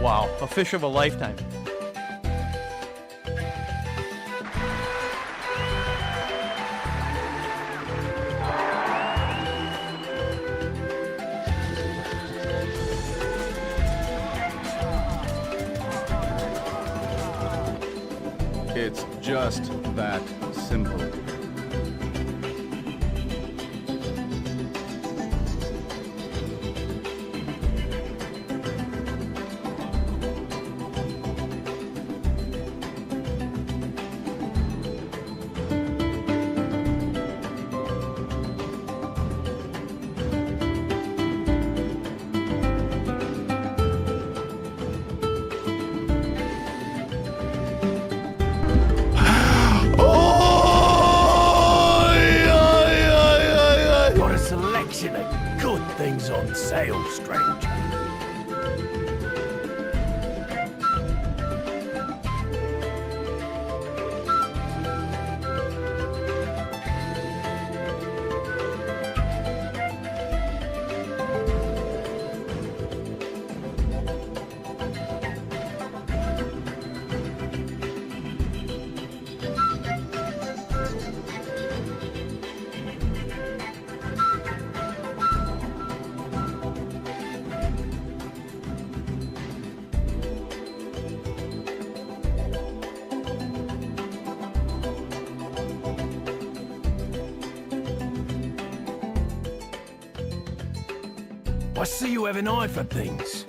Wow, a fish of a lifetime. It's just that simple. Got a selection of good things on sale, stranger. I see you have an eye for things.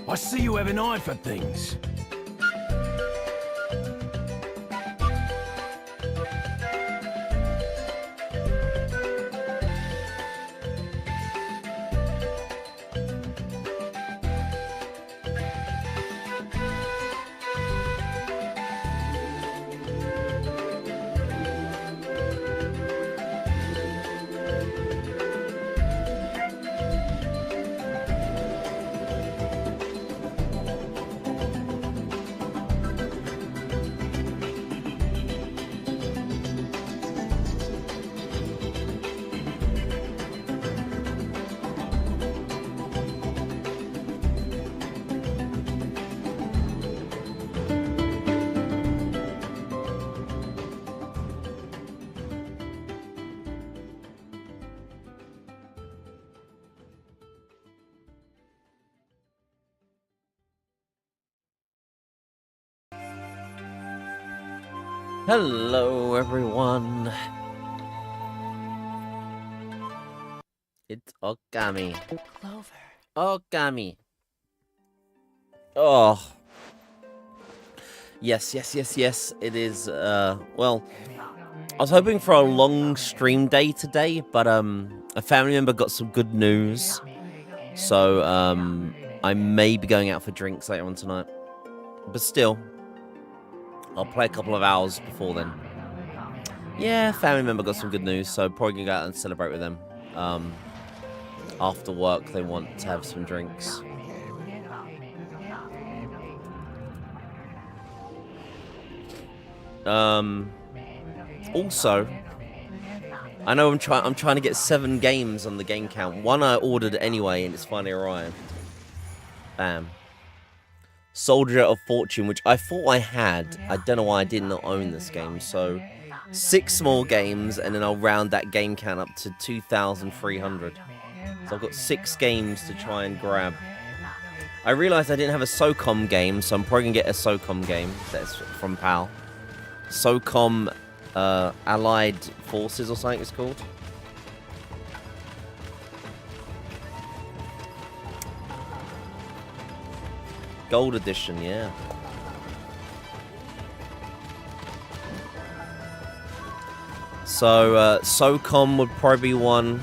I see you have an eye for things. Hello, everyone. It's Okami. Clover. Okami. Oh. Yes. It is, well, I was hoping for a long stream day today, but, a family member got some good news. So, I may be going out for drinks later on tonight. But still, I'll play a couple of hours before then. Yeah, family member got some good news, so probably gonna go out and celebrate with them. After work, they want to have some drinks. Also, I know I'm trying to get 7 games on the game count. One I ordered anyway, and it's finally arrived. Bam. Soldier of Fortune, which I thought I had. I don't know why I did not own this game. So, 6 more games, and then I'll round that game count up to 2,300. So I've got 6 games to try and grab. I realized I didn't have a SOCOM game, so I'm probably gonna get a SOCOM game. That's from PAL. SOCOM Allied Forces or something it's called. Gold edition, yeah. So, SOCOM would probably be one.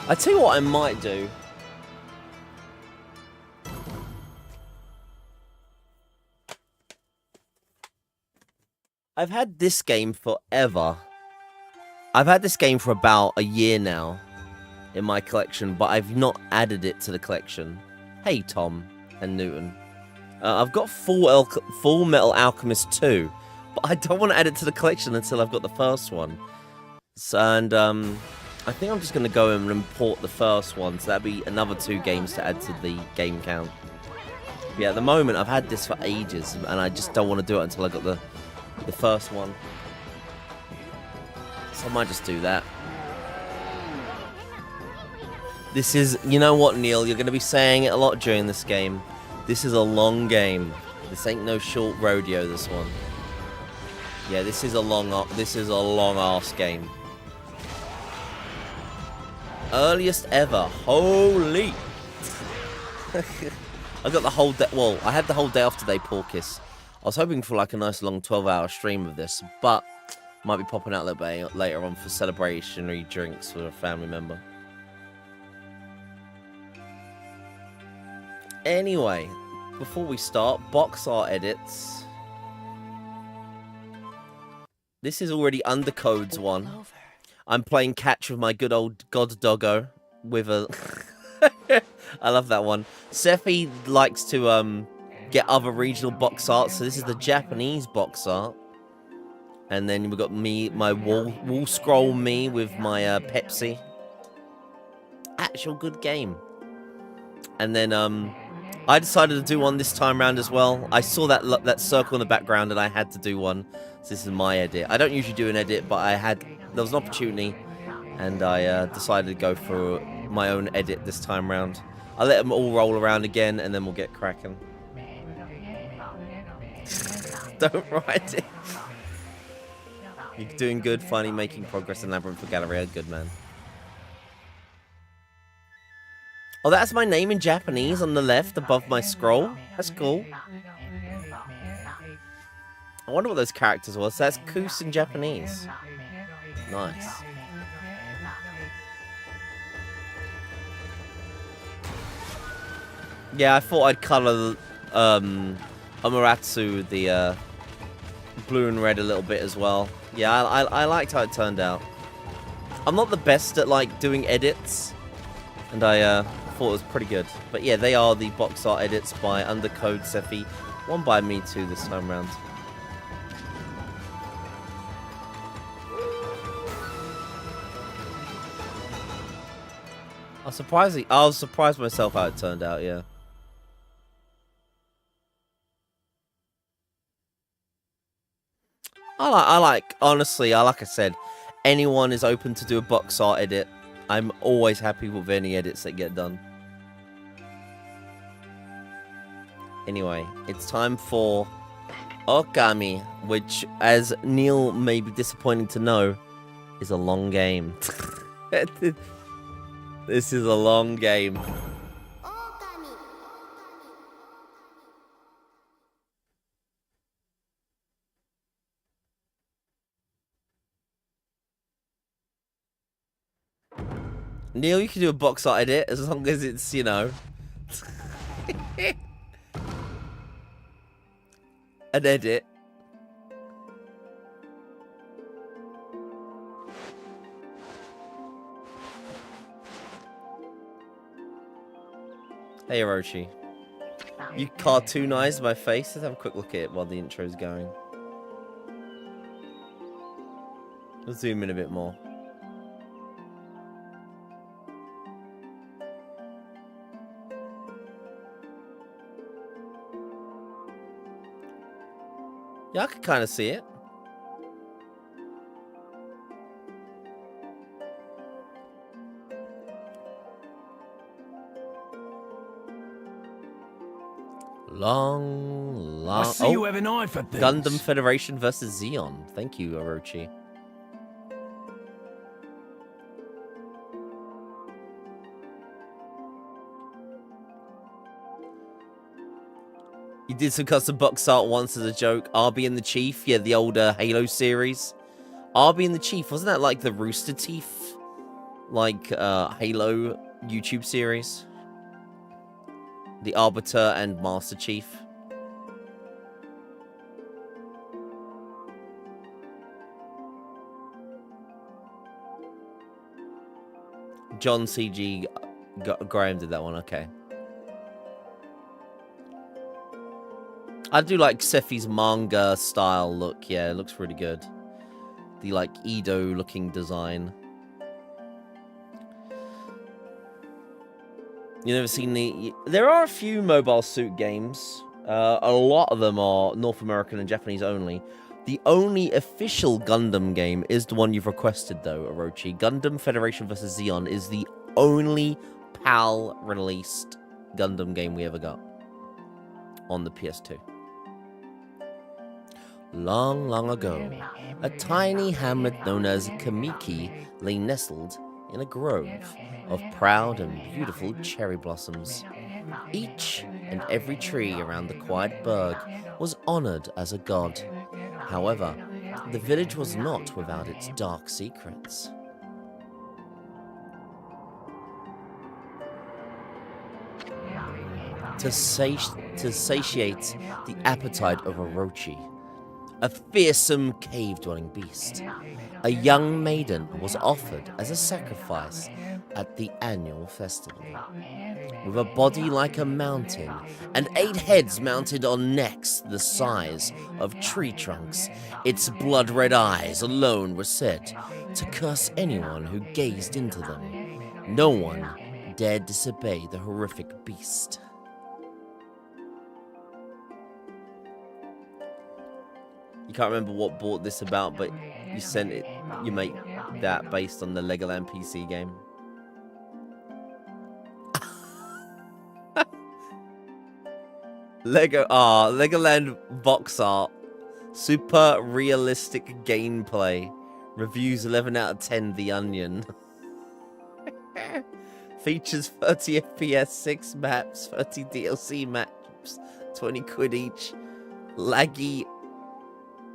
I tell you what I might do. I've had this game forever. I've had this game for about a year now in my collection, but I've not added it to the collection. Hey, Tom and Newton. I've got Full Metal Alchemist 2, but I don't want to add it to the collection until I've got the first one. So, and I think I'm just going to go and import the first one, so that'd be another 2 games to add to the game count. But yeah, at the moment, I've had this for ages, and I just don't want to do it until I got the first one. So I might just do that. This is, you know what, Neil, you're going to be saying it a lot during this game. This is a long game. This ain't no short rodeo, this one. Yeah, this is a long ass game. Earliest ever. Holy. I got the whole day. Well, I had the whole day off today, Porkis. I was hoping for like a nice long 12-hour stream of this, but might be popping out a little bit later on for celebratory drinks with a family member. Anyway, before we start, box art edits. This is already under codes one. I'm playing catch with my good old god doggo with a... I love that one. Sephi likes to get other regional box art, so this is the Japanese box art. And then we've got me, my wall scroll me with my Pepsi. Actual good game. And then I decided to do one this time round as well. I saw that circle in the background and I had to do one. So this is my edit. I don't usually do an edit, but there was an opportunity and I decided to go for my own edit this time round. I'll let them all roll around again and then we'll get cracking. Don't write it. You're doing good, finally making progress in Labyrinth for Galleria. Good man. Oh, that's my name in Japanese on the left above my scroll. That's cool. I wonder what those characters were. So that's Koos in Japanese. Nice. Yeah, I thought I'd colour Amaterasu, the blue and red a little bit as well. Yeah, I liked how it turned out. I'm not the best at like doing edits, and I thought it was pretty good. But yeah, they are the box art edits by Undercode Sephi. One by me too this time round. I was surprised myself how it turned out, yeah. Honestly, like I said, anyone is open to do a box art edit. I'm always happy with any edits that get done. Anyway, it's time for Okami, which, as Neil may be disappointed to know, is a long game. This is a long game. Neil, you can do a box art edit as long as it's, you know, an edit. Hey, Orochi. You cartoonized my face. Let's have a quick look at it while the intro's going. We'll zoom in a bit more. Yeah, I can kind of see it. Long. I see you have an eye for things. Gundam Federation versus Xeon. Thank you, Orochi. You did some custom box art once as a joke. Arby and the Chief. Yeah, the older Halo series. Arby and the Chief. Wasn't that like the Rooster Teeth? Like, Halo YouTube series? The Arbiter and Master Chief. John C.G. Graham did that one. Okay. I do like Sephi's manga style look. Yeah, it looks really good. The like Edo looking design. You never seen the... There are a few Mobile Suit games. A lot of them are North American and Japanese only. The only official Gundam game is the one you've requested, though, Orochi. Gundam Federation vs. Zeon is the only PAL-released Gundam game we ever got on the PS2. Long, long ago, a tiny hamlet known as Kamiki lay nestled in a grove of proud and beautiful cherry blossoms. Each and every tree around the quiet burg was honored as a god. However, the village was not without its dark secrets. To satiate the appetite of Orochi, a fearsome cave-dwelling beast, a young maiden was offered as a sacrifice at the annual festival. With a body like a mountain and 8 heads mounted on necks the size of tree trunks, its blood-red eyes alone were said to curse anyone who gazed into them. No one dared disobey the horrific beast. You can't remember what brought this about, but you sent it. You make that based on the Legoland PC game. Legoland box art. Super realistic gameplay. Reviews 11 out of 10, The Onion. Features 30 FPS, 6 maps, 30 DLC maps, 20 quid each. Laggy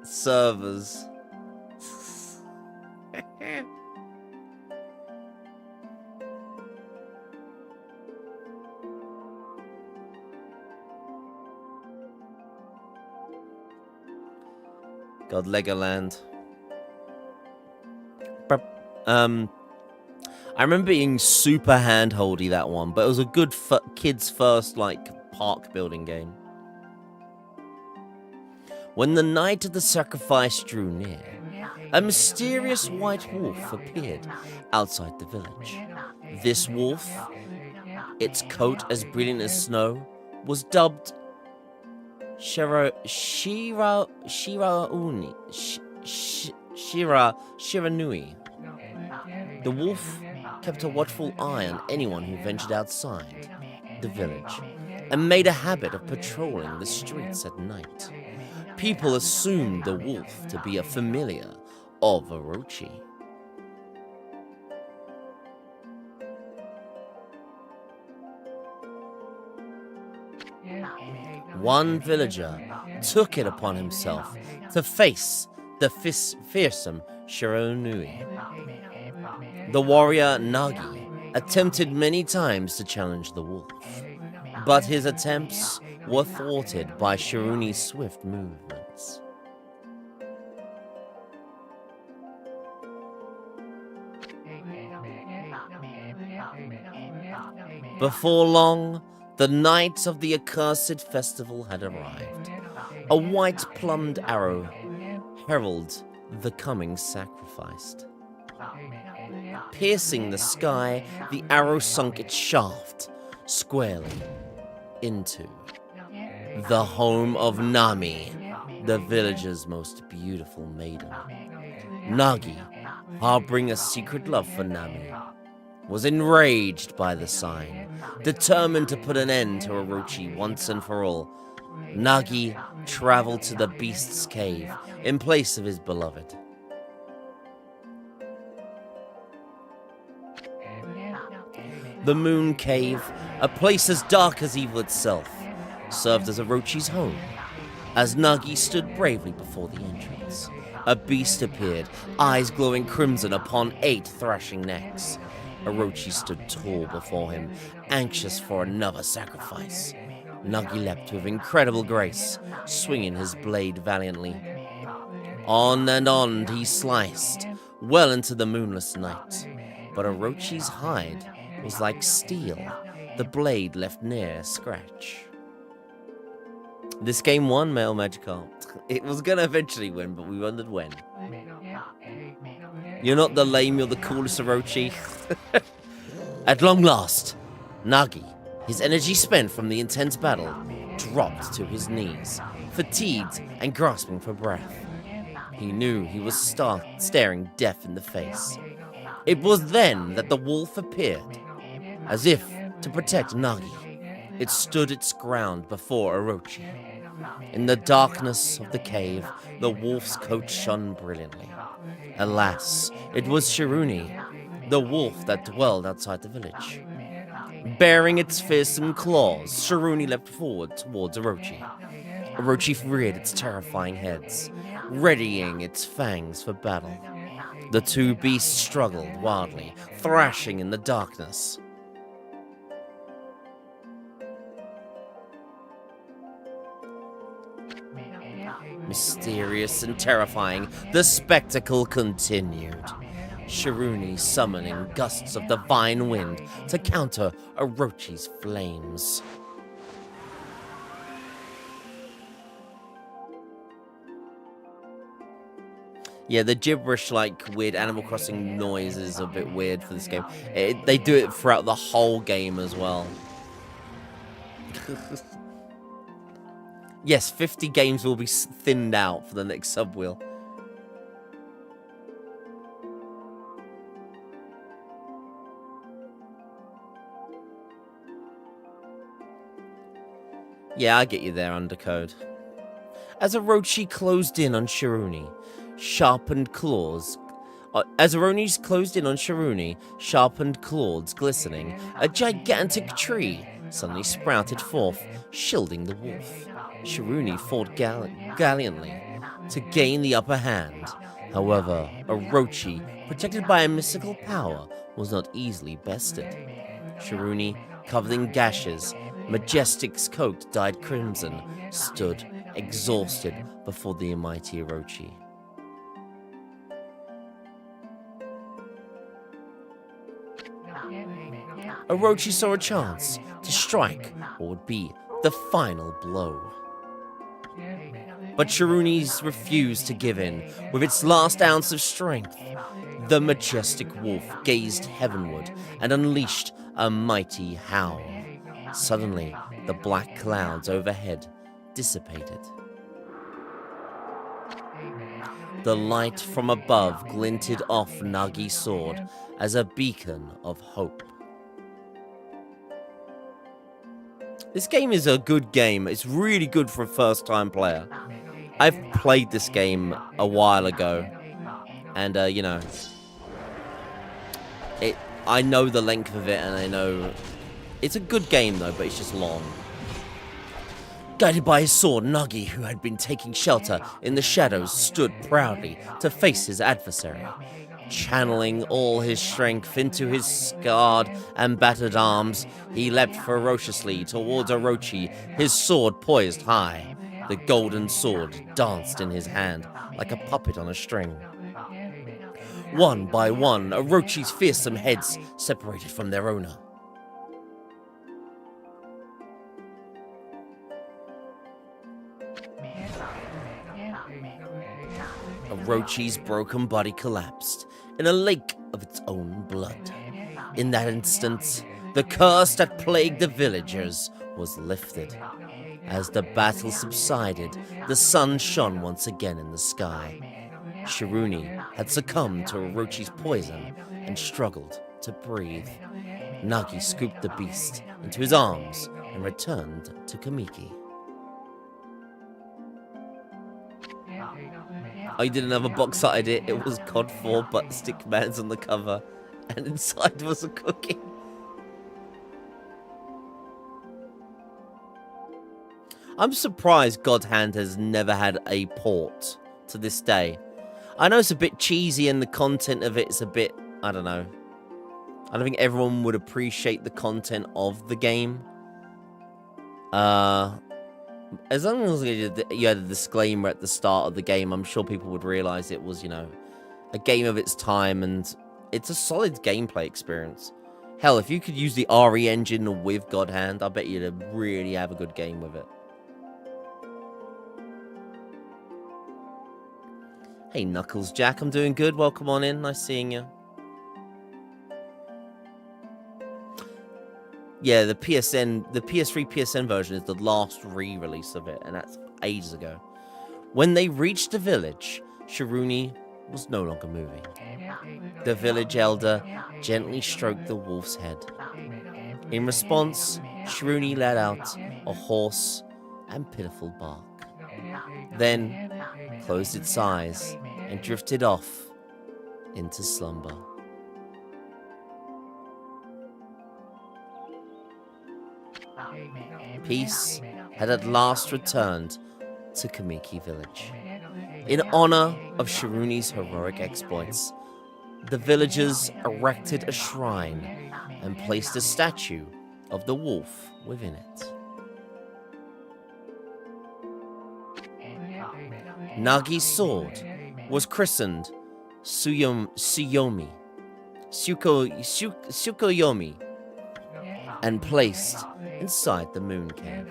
servers. God, Legoland. I remember being super hand-holdy that one, but it was a good kids first like park building game. When the night of the sacrifice drew near, a mysterious white wolf appeared outside the village. This wolf, its coat as brilliant as snow, was dubbed Shiranui. The wolf kept a watchful eye on anyone who ventured outside the village and made a habit of patrolling the streets at night. People assumed the wolf to be a familiar of Orochi. One villager took it upon himself to face the fearsome Shiranui. The warrior Nagi attempted many times to challenge the wolf, but his attempts were thwarted by Shiruni's swift movements. Before long, the night of the accursed festival had arrived. A white-plumed arrow heralded the coming sacrifice. Piercing the sky, the arrow sunk its shaft squarely into the home of Nami, the village's most beautiful maiden. Nagi, harboring a secret love for Nami, was enraged by the sign, determined to put an end to Orochi once and for all. Nagi traveled to the beast's cave in place of his beloved. The Moon Cave, a place as dark as evil itself, served as Orochi's home. As Nagi stood bravely before the entrance, a beast appeared, eyes glowing crimson upon 8 thrashing necks. Orochi stood tall before him, anxious for another sacrifice. Nagi leapt with incredible grace, swinging his blade valiantly. On and on he sliced, well into the moonless night. but Orochi's hide was like steel. The blade left near a scratch. This game won, Male Magikarp. It was gonna eventually win, but we wondered when. You're not the lame, you're the coolest, Orochi. At long last, Nagi, his energy spent from the intense battle, dropped to his knees, fatigued and grasping for breath. He knew he was staring death in the face. It was then that the wolf appeared, as if to protect Nagi. It stood its ground before Orochi. In the darkness of the cave, the wolf's coat shone brilliantly. Alas, it was Shiruni, the wolf that dwelled outside the village. Bearing its fearsome claws, Shiruni leapt forward towards Orochi. Orochi reared its terrifying heads, readying its fangs for battle. The two beasts struggled wildly, thrashing in the darkness. Mysterious and terrifying, the spectacle continued. Shiruni summoning gusts of divine wind to counter Orochi's flames. Yeah, the gibberish, like, weird Animal Crossing noise is a bit weird for this game. They do it throughout the whole game as well. Yes, 50 games will be thinned out for the next Subwheel. Yeah, I get you there, Undercode. As Orochi closed in on Shiruni, sharpened claws... As Orochi's closed in on Shiruni, sharpened claws glistening, a gigantic tree suddenly sprouted forth, shielding the wolf. Shiruni fought gallantly to gain the upper hand. However, Orochi, protected by a mystical power, was not easily bested. Shiruni, covered in gashes, majestic coat dyed crimson, stood exhausted before the mighty Orochi. Orochi saw a chance to strike what would be the final blow. But Shiruni's refused to give in. With its last ounce of strength, the majestic wolf gazed heavenward and unleashed a mighty howl. Suddenly, the black clouds overhead dissipated. The light from above glinted off Nagi's sword as a beacon of hope. This game is a good game. It's really good for a first-time player. I've played this game a while ago, and you know, I know the length of it, and I know it's a good game though, but it's just long. Guided by his sword, Nagi, who had been taking shelter in the shadows, stood proudly to face his adversary. Channeling all his strength into his scarred and battered arms, he leapt ferociously towards Orochi, his sword poised high. The golden sword danced in his hand like a puppet on a string. One by one, Orochi's fearsome heads separated from their owner. Orochi's broken body collapsed in a lake of its own blood. In that instant, the curse that plagued the villagers was lifted. As the battle subsided, the sun shone once again in the sky. Shiruni had succumbed to Orochi's poison and struggled to breathe. Nagi scooped the beast into his arms and returned to Kamiki. I did another box art edit. It was COD 4, but Stickman's on the cover, and inside was a cookie. I'm surprised God Hand has never had a port to this day. I know it's a bit cheesy and the content of it's a bit, I don't know. I don't think everyone would appreciate the content of the game. As long as you had a disclaimer at the start of the game, I'm sure people would realize it was, you know, a game of its time, and it's a solid gameplay experience. Hell, if you could use the RE engine with God Hand, I bet you'd really have a good game with it. Hey, Knuckles Jack, I'm doing good. Welcome on in. Nice seeing you. Yeah, the PS3 PSN version is the last re-release of it, and that's ages ago. When they reached the village, Shiruni was no longer moving. The village elder gently stroked the wolf's head. In response, Shiruni let out a hoarse and pitiful bark. Then closed its eyes and drifted off into slumber. Peace had at last returned to Kamiki village. In honor of Shiruni's heroic exploits, the villagers erected a shrine and placed a statue of the wolf within it. Nagi's sword was christened Tsukuyomi, and placed inside the moon cave.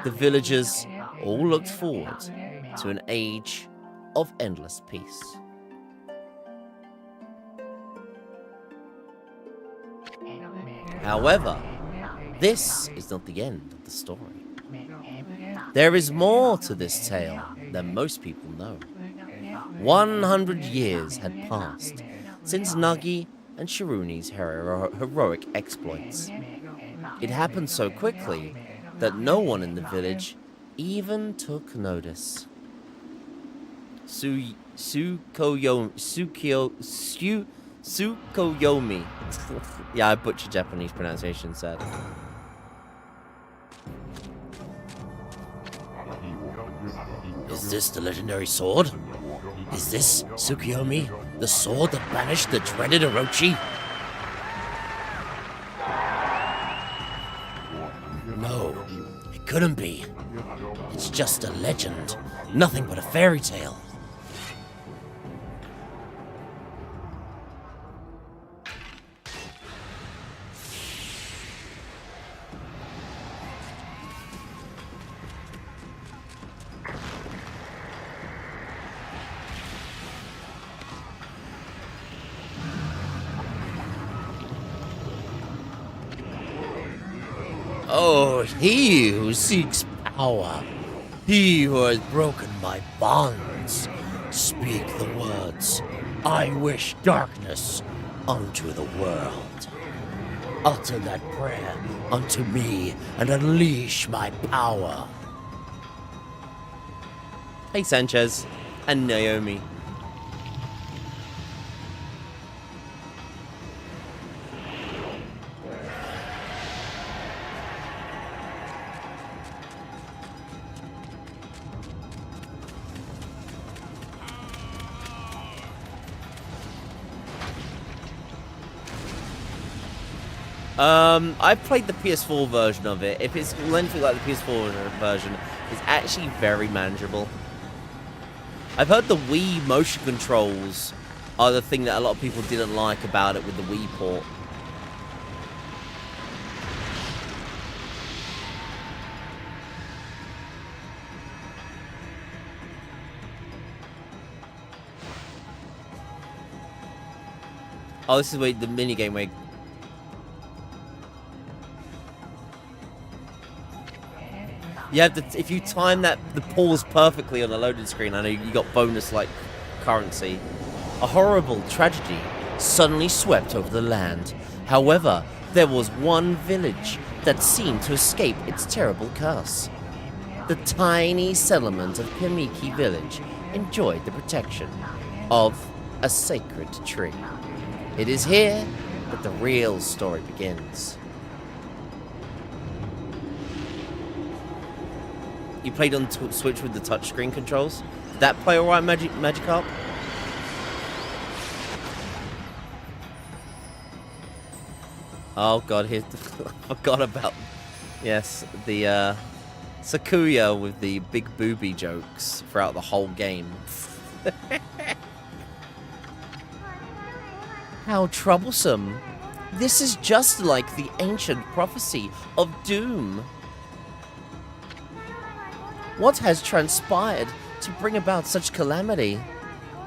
The villagers all looked forward to an age of endless peace. However, this is not the end of the story. There is more to this tale than most people know. 100 years had passed since Nagi and Shiruni's heroic exploits. It happened so quickly that no one in the village even took notice. Tsukuyomi. Yeah, I butchered Japanese pronunciation, sad. Is this the legendary sword? Is this Tsukuyomi, the sword that banished the dreaded Orochi? No, it couldn't be. It's just a legend, nothing but a fairy tale. Oh, he who seeks power, he who has broken my bonds, speak the words, I wish darkness unto the world. Utter that prayer unto me and unleash my power. Hey, Sanchez and Naomi. I've played the PS4 version of it. If it's anything like the PS4 version, it's actually very manageable. I've heard the Wii motion controls are the thing that a lot of people didn't like about it with the Wii port. Oh, this is where the minigame where... You have to, if you time the pause perfectly on the loaded screen, I know you got bonus like currency. A horrible tragedy suddenly swept over the land. However, there was one village that seemed to escape its terrible curse. The tiny settlement of Kamiki village enjoyed the protection of a sacred tree. It is here that the real story begins. You played on Switch with the touchscreen controls? Did that play alright, Magikarp? Oh god, I forgot about... Yes, the Sakuya with the big booby jokes throughout the whole game. How troublesome. This is just like the ancient prophecy of doom. What has transpired to bring about such calamity?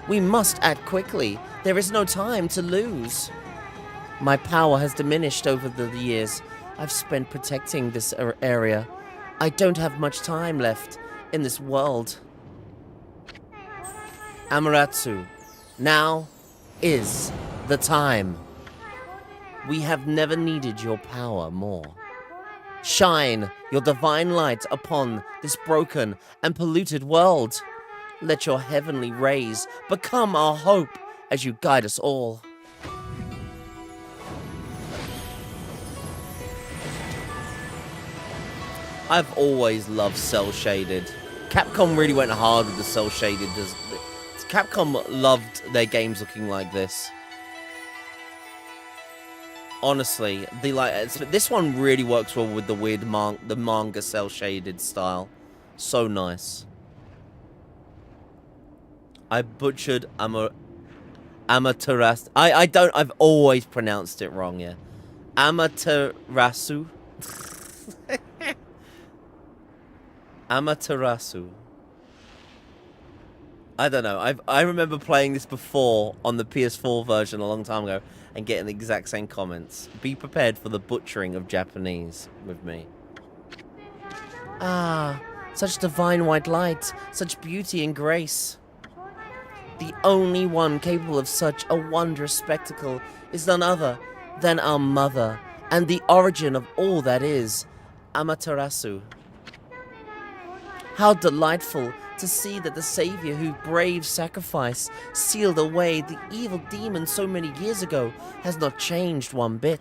We must act quickly. There is no time to lose. My power has diminished over the years I've spent protecting this area. I don't have much time left in this world. Amaterasu, now is the time. We have never needed your power more. Shine your divine light upon this broken and polluted world. Let your heavenly rays become our hope as you guide us all. I've always loved cel-shaded. Capcom really went hard with the cel-shaded. Capcom loved their games looking like this. Honestly, this one really works well with the weird manga cel-shaded style. So nice. I butchered Amaterasu. I've always pronounced it wrong, yeah. Amaterasu. Amaterasu. I don't know. I remember playing this before on the PS4 version a long time ago and getting the exact same comments. Be prepared for the butchering of Japanese with me. Ah, such divine white light, such beauty and grace. The only one capable of such a wondrous spectacle is none other than our mother and the origin of all that is, Amaterasu. How delightful to see that the savior who braved sacrifice sealed away the evil demon so many years ago has not changed one bit.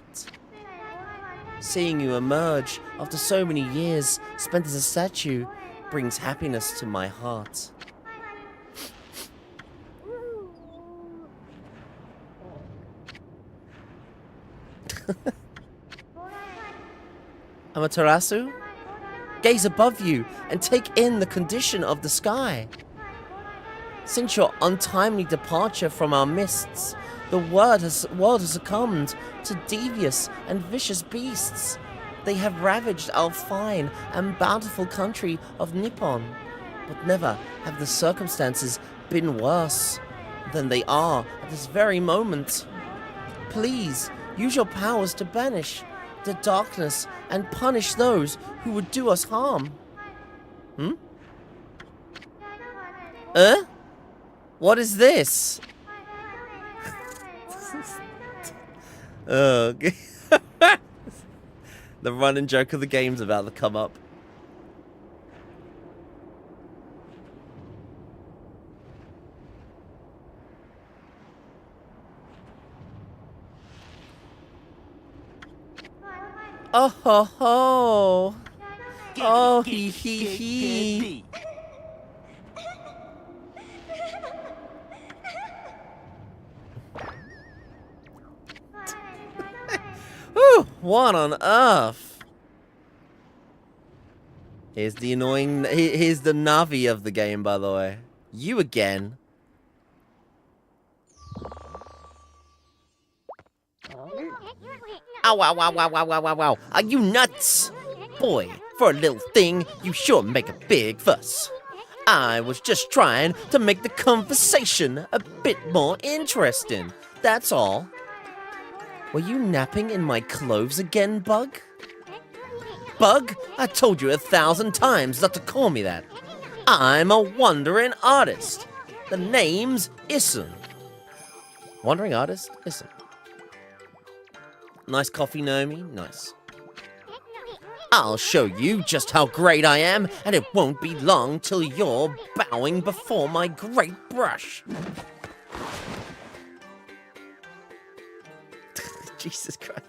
Seeing you emerge after so many years spent as a statue brings happiness to my heart. Amaterasu? Gaze above you and take in the condition of the sky. Since your untimely departure from our mists, the world has succumbed to devious and vicious beasts. They have ravaged our fine and bountiful country of Nippon, but never have the circumstances been worse than they are at this very moment. Please use your powers to banish the darkness and punish those who would do us harm. What is this? Okay. The running joke of the game's about to come up. Oh ho ho! Oh hee hee hee! Whew, what on earth? Here's the annoying. Here's the Navi of the game, by the way. You again. Ow, ow, ow, ow, ow, ow, ow, ow. Are you nuts? Boy, for a little thing, you sure make a big fuss. I was just trying to make the conversation a bit more interesting, that's all. Were you napping in my clothes again, Bug? Bug, I told you 1,000 times not to call me that. I'm a wandering artist. The name's Isun. Wandering artist? Isun. Nice coffee, Naomi? Nice. I'll show you just how great I am, and it won't be long till you're bowing before my great brush. Jesus Christ.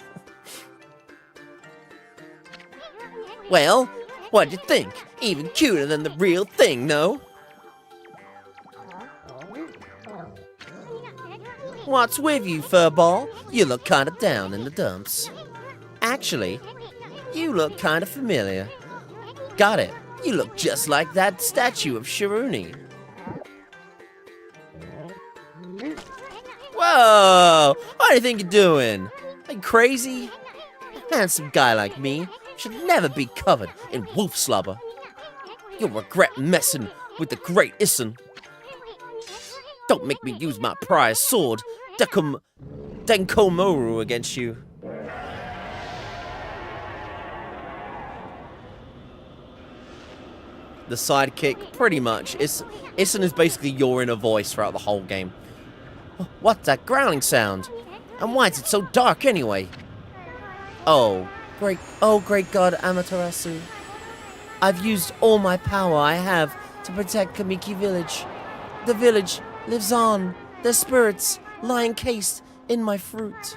Well, what'd you think? Even cuter than the real thing, no? What's with you, furball? You look kinda down in the dumps. Actually, you look kinda familiar. Got it. You look just like that statue of Shiruni. Whoa, Whoa! What do you think you're doing? Are you crazy? A handsome guy like me should never be covered in wolf slobber. You'll regret messing with the great Issen. Don't make me use my prized sword, Denkomoru, against you. The sidekick, pretty much. Issen is basically your inner voice throughout the whole game. What's that growling sound? And why is it so dark anyway? Oh, great God Amaterasu. I've used all my power I have to protect Kamiki Village. The village lives on. Their spirits lie encased in my fruit.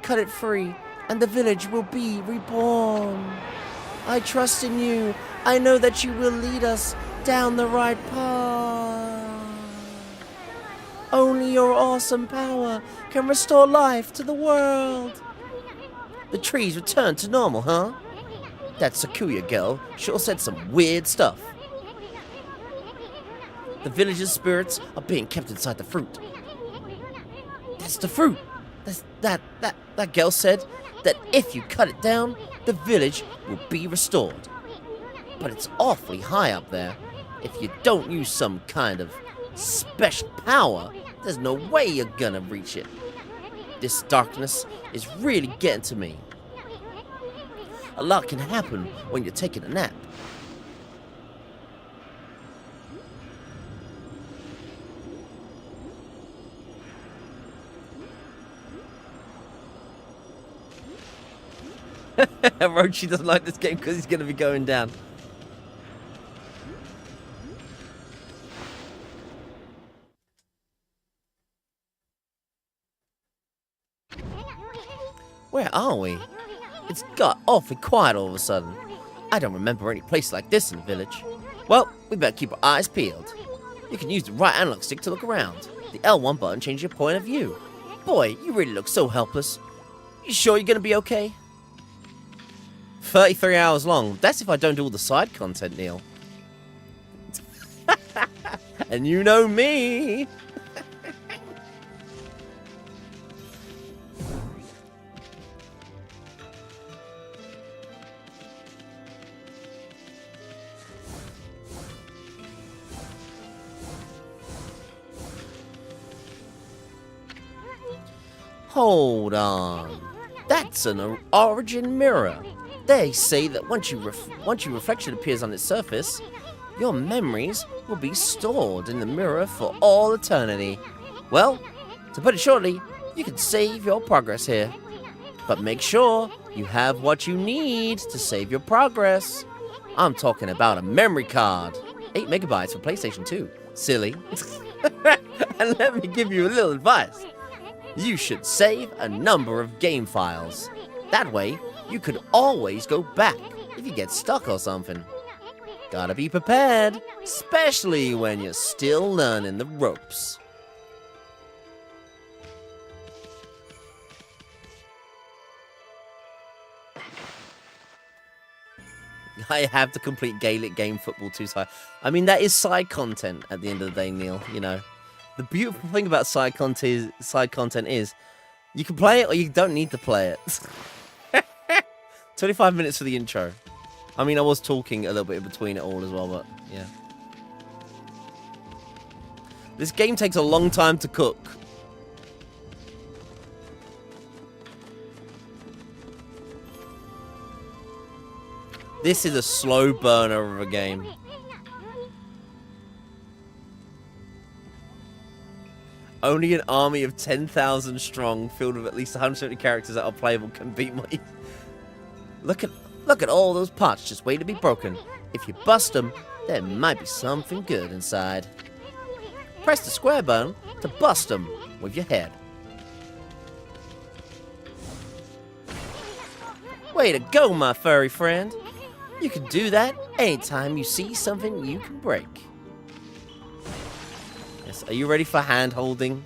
Cut it free, and the village will be reborn. I trust in you. I know that you will lead us down the right path. Only your awesome power can restore life to the world. The trees return to normal, huh? That Sakuya girl sure said some weird stuff. The village's spirits are being kept inside the fruit. That's the fruit. That girl said that if you cut it down, the village will be restored. But it's awfully high up there. If you don't use some kind of special power, there's no way you're gonna reach it. This darkness is really getting to me. A lot can happen when you're taking a nap. Rochi doesn't like this game because he's going to be going down. Where are we? It's got awfully quiet all of a sudden. I don't remember any place like this in the village. Well, we better keep our eyes peeled. You can use the right analog stick to look around. The L1 button changes your point of view. Boy, you really look so helpless. You sure you're going to be okay? 33 hours long. That's if I don't do all the side content, Neil. And you know me. Hold on. That's an origin mirror. They say that once your reflection appears on its surface, your memories will be stored in the mirror for all eternity. Well, to put it shortly, you can save your progress here. But make sure you have what you need to save your progress. I'm talking about a memory card. 8 megabytes for PlayStation 2. Silly. And let me give you a little advice. You should save a number of game files. That way, you could always go back if you get stuck or something. Gotta be prepared, especially when you're still learning the ropes. I have to complete Gaelic game football 2 side. I mean, that is side content at the end of the day, Neil, you know. The beautiful thing about side content is you can play it or you don't need to play it. 25 minutes for the intro. I mean, I was talking a little bit in between it all as well, but yeah. This game takes a long time to cook. This is a slow burner of a game. Only an army of 10,000 strong, filled with at least 170 characters that are playable, can beat my... Look at all those pots just waiting to be broken. If you bust them, there might be something good inside. Press the square button to bust them with your head. Way to go, my furry friend. You can do that anytime you see something you can break. Yes, are you ready for hand-holding?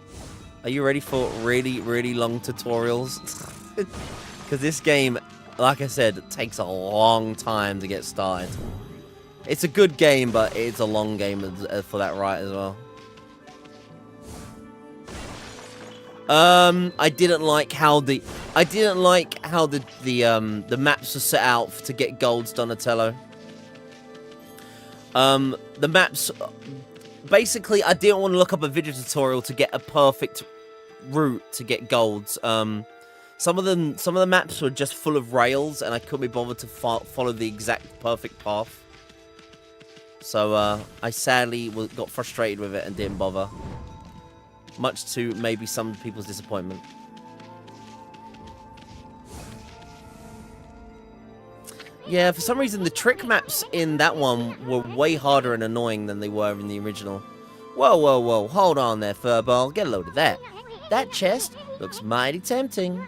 Are you ready for really, really long tutorials? Because this game, like I said, takes a long time to get started. It's a good game, but it's a long game for that right as well. I didn't like how the maps were set out to get golds, Donatello. The maps, basically, I didn't want to look up a video tutorial to get a perfect route to get golds. Some of the maps were just full of rails, and I couldn't be bothered to follow the exact perfect path. So I sadly got frustrated with it and didn't bother. Much to maybe some people's disappointment. Yeah, for some reason the trick maps in that one were way harder and annoying than they were in the original. Whoa, whoa, whoa, hold on there, Furball. Get a load of that. That chest looks mighty tempting.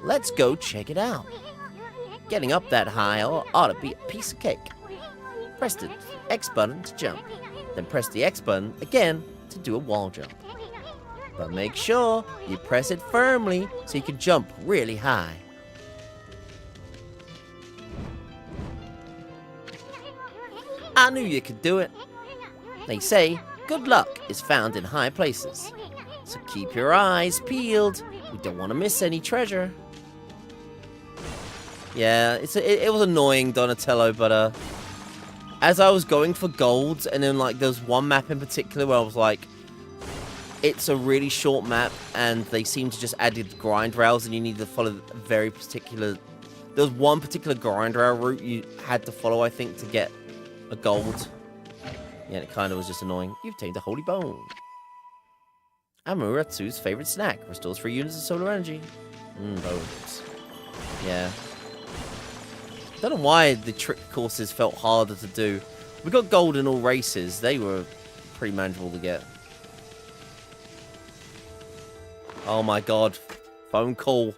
Let's go check it out. Getting up that high ought to be a piece of cake. Press the X button to jump. Then press the X button again to do a wall jump. But make sure you press it firmly so you can jump really high. I knew you could do it. They say good luck is found in high places. So keep your eyes peeled. We don't want to miss any treasure. Yeah, it was annoying, Donatello, but as I was going for golds, and then like there was one map in particular where I was like, it's a really short map, and they seem to just added grind rails, and you need to follow a very particular... There was one particular grind rail route you had to follow, I think, to get a gold. Yeah, it kind of was just annoying. You've tamed a holy bone. Amuratsu's favorite snack. Restores 3 units of solar energy. Bones. Yeah. Don't know why the trick courses felt harder to do. We got gold in all races. They were pretty manageable to get. Oh my god. Phone call.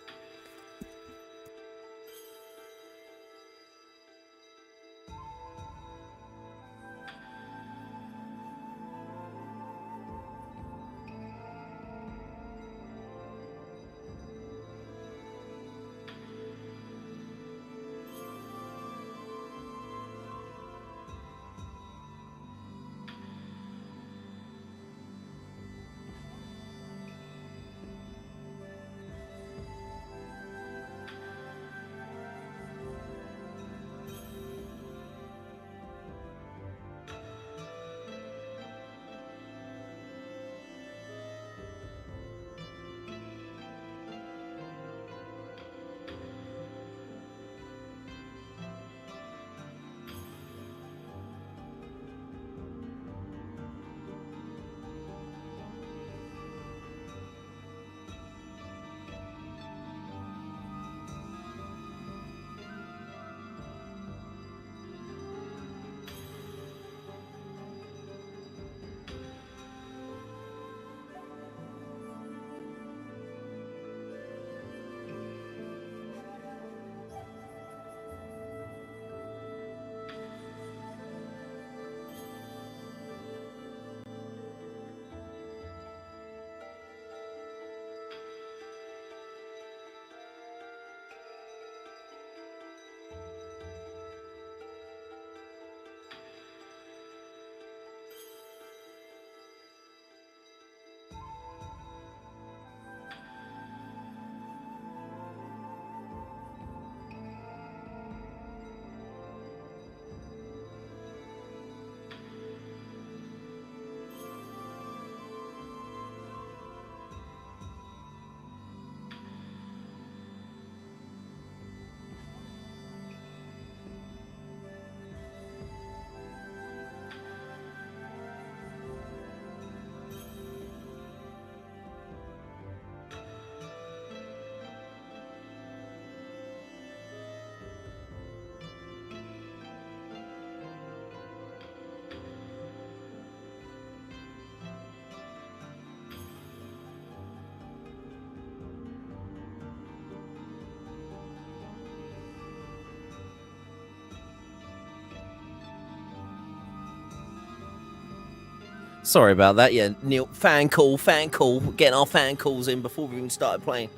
Sorry about that. Yeah, Neil, fan call. We're getting our fan calls in before we even started playing.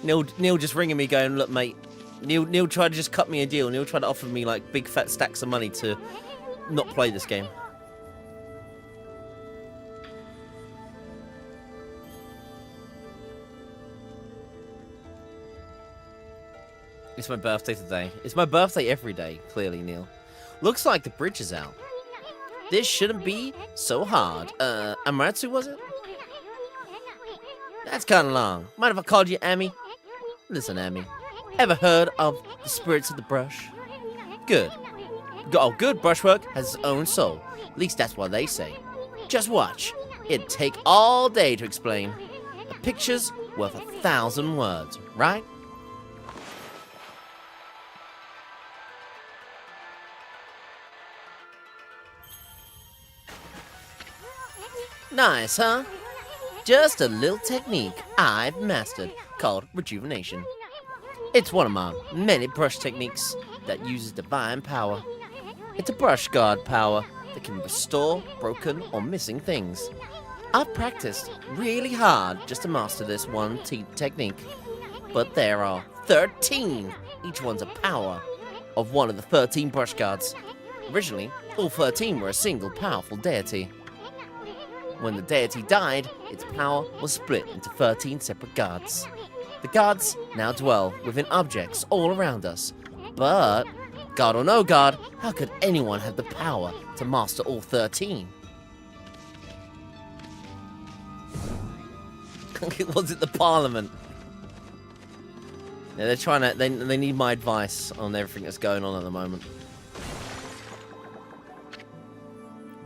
Neil just ringing me going, look, mate. Neil tried to just cut me a deal. Neil tried to offer me, like, big fat stacks of money to not play this game. It's my birthday today. It's my birthday every day, clearly, Neil. Looks like the bridge is out. This shouldn't be so hard. Amaretsu, was it? That's kind of long. Mind if I called you Amy? Listen, Amy. Ever heard of the spirits of the brush? Good. Oh, good brushwork has its own soul. At least that's what they say. Just watch. It'd take all day to explain. A picture's worth 1,000 words, right? Nice, huh? Just a little technique I've mastered called rejuvenation. It's one of my many brush techniques that uses divine power. It's a brush guard power that can restore broken or missing things. I've practiced really hard just to master this one technique, but there are 13. Each one's a power of one of the 13 brush guards. Originally, all 13 were a single powerful deity. When the deity died, its power was split into 13 separate guards. The guards now dwell within objects all around us, but God or no God, how could anyone have the power to master all 13? Was it the Parliament? Yeah, they're trying to. They need my advice on everything that's going on at the moment.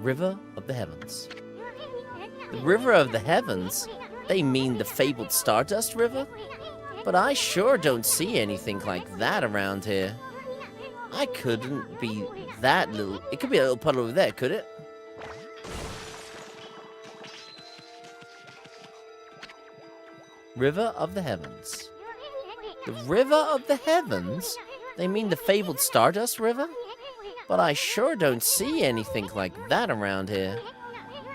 River of the Heavens. The River of the Heavens? They mean the fabled Stardust River? But I sure don't see anything like that around here. I couldn't be that little. It could be a little puddle over there, could it? River of the Heavens. The River of the Heavens? They mean the fabled Stardust River? But I sure don't see anything like that around here.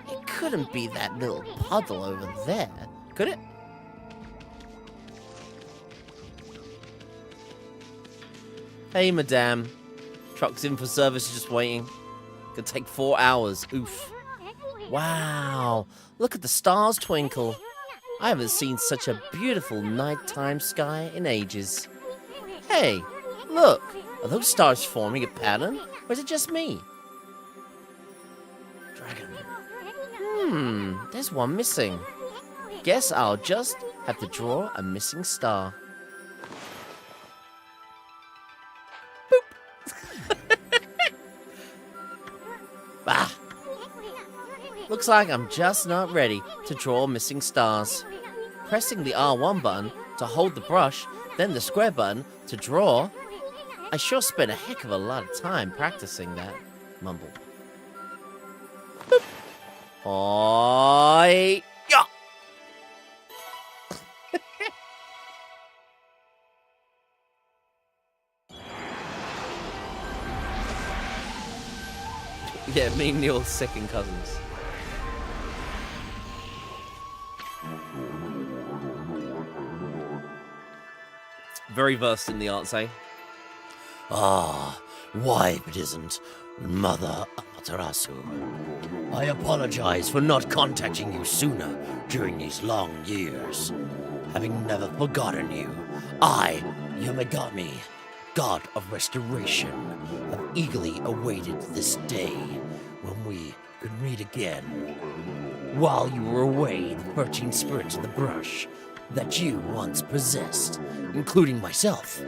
It couldn't be that little puddle over there, could it? Hey, madame. Truck's in for service, just waiting. Could take 4 hours. Oof. Wow. Look at the stars twinkle. I haven't seen such a beautiful nighttime sky in ages. Hey, look. Are those stars forming a pattern? Or is it just me? Dragon. There's one missing. Guess I'll just have to draw a missing star. Bah! Looks like I'm just not ready to draw missing stars. Pressing the R1 button to hold the brush, then the square button to draw. I sure spent a heck of a lot of time practicing that. Mumble. Boop. Oi! Yeah! Yeah, me and Neil's second cousins. Very versed in the arts, eh? Ah, why if it isn't Mother Amaterasu? I apologize for not contacting you sooner during these long years. Having never forgotten you, I, Yamagami, God of Restoration, have eagerly awaited this day when we could meet again. While you were away, the 13 spirits of the brush that you once possessed, including myself,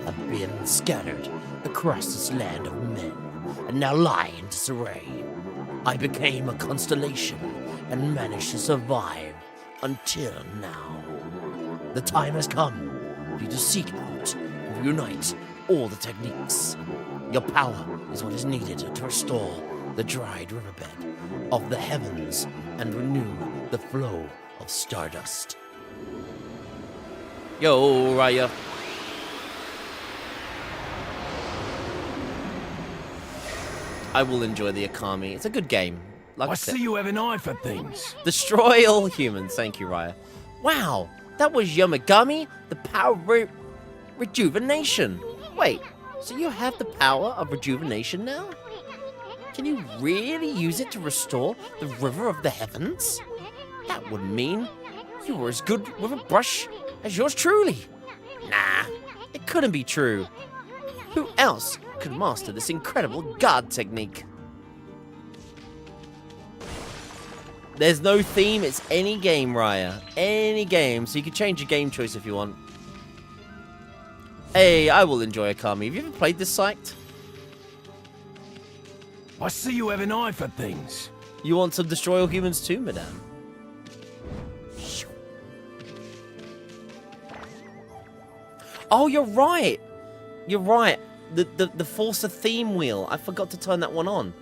have been scattered across this land of men and now lie in disarray. I became a constellation and managed to survive until now. The time has come for you to seek out and reunite all the techniques. Your power is what is needed to restore the dried riverbed of the heavens and renew the flow of stardust. Yo, Raya. I will enjoy the Okami. It's a good game. Like I I said. see you have an eye for things. Destroy all humans. Thank you, Raya. Wow, that was Yamagami, the power of rejuvenation. Wait, so you have the power of rejuvenation now? Can you really use it to restore the River of the Heavens? That would mean you were as good with a brush as yours truly. Nah, it couldn't be true. Who else could master this incredible guard technique? There's no theme, it's any game, Raya. Any game, so you can change your game choice if you want. Hey, I will enjoy Okami. Have you ever played this site? I see you have an eye for things. You want to destroy all humans too, madame? Oh, you're right. You're right. The Force a theme wheel. I forgot to turn that one on.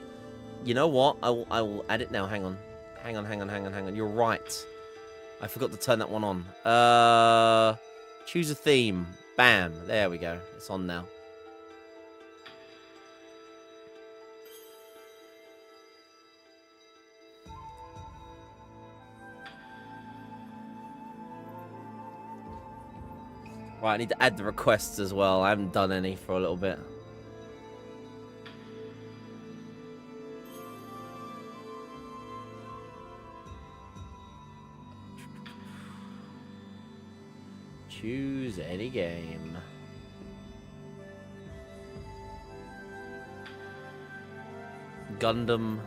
You know what? I will add it now. Hang on. Hang on. You're right. I forgot to turn that one on. Choose a theme. Bam. There we go. It's on now. Right, I need to add the requests as well. I haven't done any for a little bit. Choose any game. Gundam.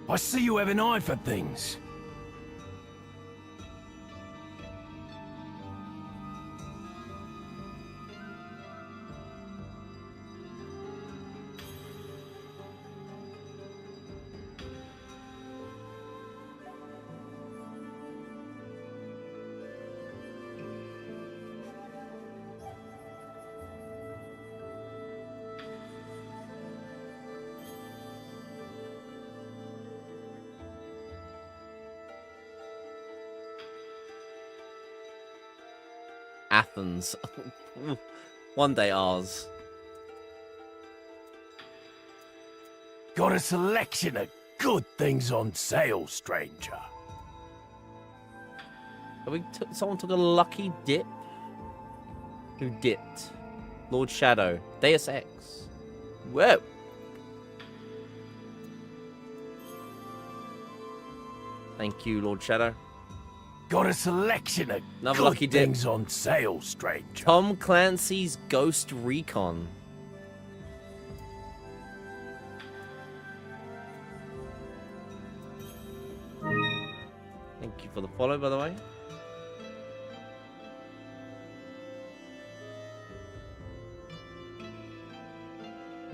I see you have an eye for things. Athens. One day ours. Got a selection of good things on sale, stranger. Someone took a lucky dip? Who dipped? Lord Shadow. Deus Ex. Whoa. Thank you, Lord Shadow. Got a selection of Another good lucky dip. things on sale, stranger. Tom Clancy's Ghost Recon. Thank you for the follow, by the way.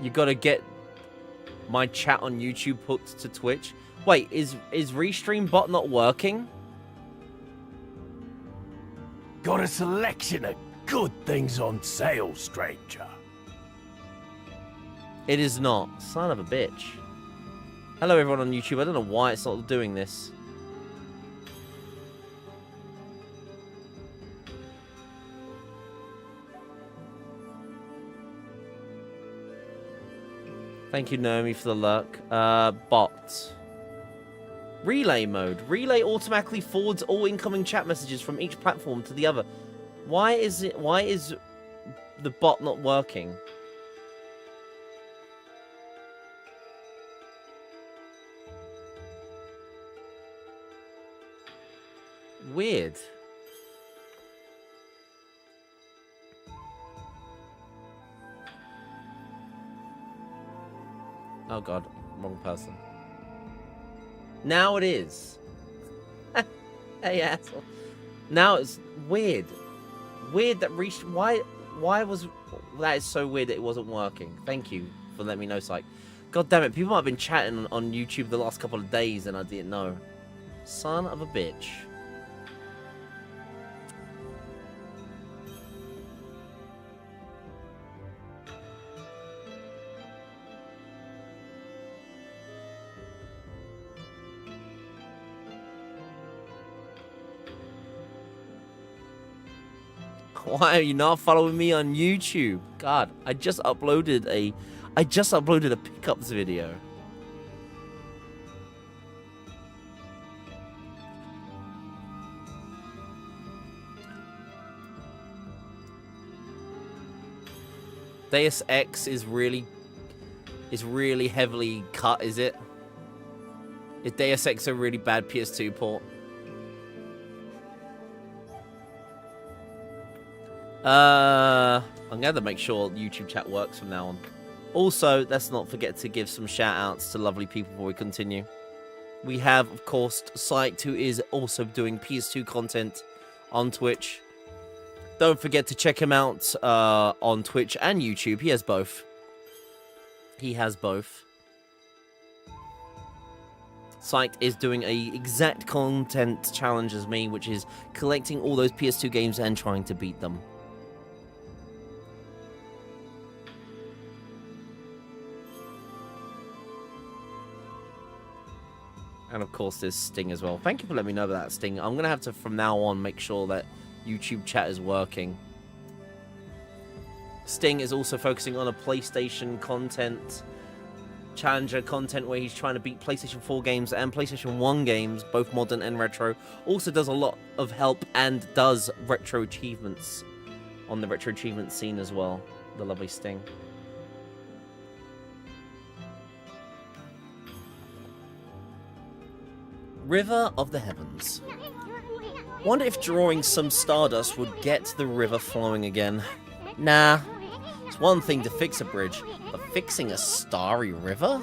You gotta get my chat on YouTube hooked to Twitch. Wait, is Restream bot not working? Got a selection of good things on sale, stranger. It is not. Son of a bitch. Hello, everyone on YouTube. I don't know why it's not doing this. Thank you, Naomi, for the lurk. Bot. Relay mode. Relay automatically forwards all incoming chat messages from each platform to the other. Why is the bot not working? Weird. Oh god, wrong person. Now it is. Hey, asshole. Now it's weird. Weird that reached. Why was that? Is so weird that it wasn't working. Thank you for letting me know, Psych. God damn it! People might have been chatting on YouTube the last couple of days and I didn't know. Son of a bitch. Why are you not following me on YouTube? God, I just uploaded a pickups video. – Deus Ex is really heavily cut, is it? Is Deus Ex a really bad PS2 port? I'm gonna have to make sure YouTube chat works from now on. Also, let's not forget to give some shout outs to lovely people before we continue. We have, of course, Psyched, who is also doing PS2 content on Twitch. Don't forget to check him out on Twitch and YouTube. He has both. He has both. Psyched is doing a exact content challenge as me, which is collecting all those PS2 games and trying to beat them. And of course there's Sting as well. Thank you for letting me know about that, Sting. I'm going to have to, from now on, make sure that YouTube chat is working. Sting is also focusing on a PlayStation content, challenger content, where he's trying to beat PlayStation 4 games and PlayStation 1 games, both modern and retro. Also does a lot of help and does retro achievements on the retro achievement scene as well. The lovely Sting. River of the Heavens. Wonder if drawing some stardust would get the river flowing again. Nah. It's one thing to fix a bridge, but fixing a starry river?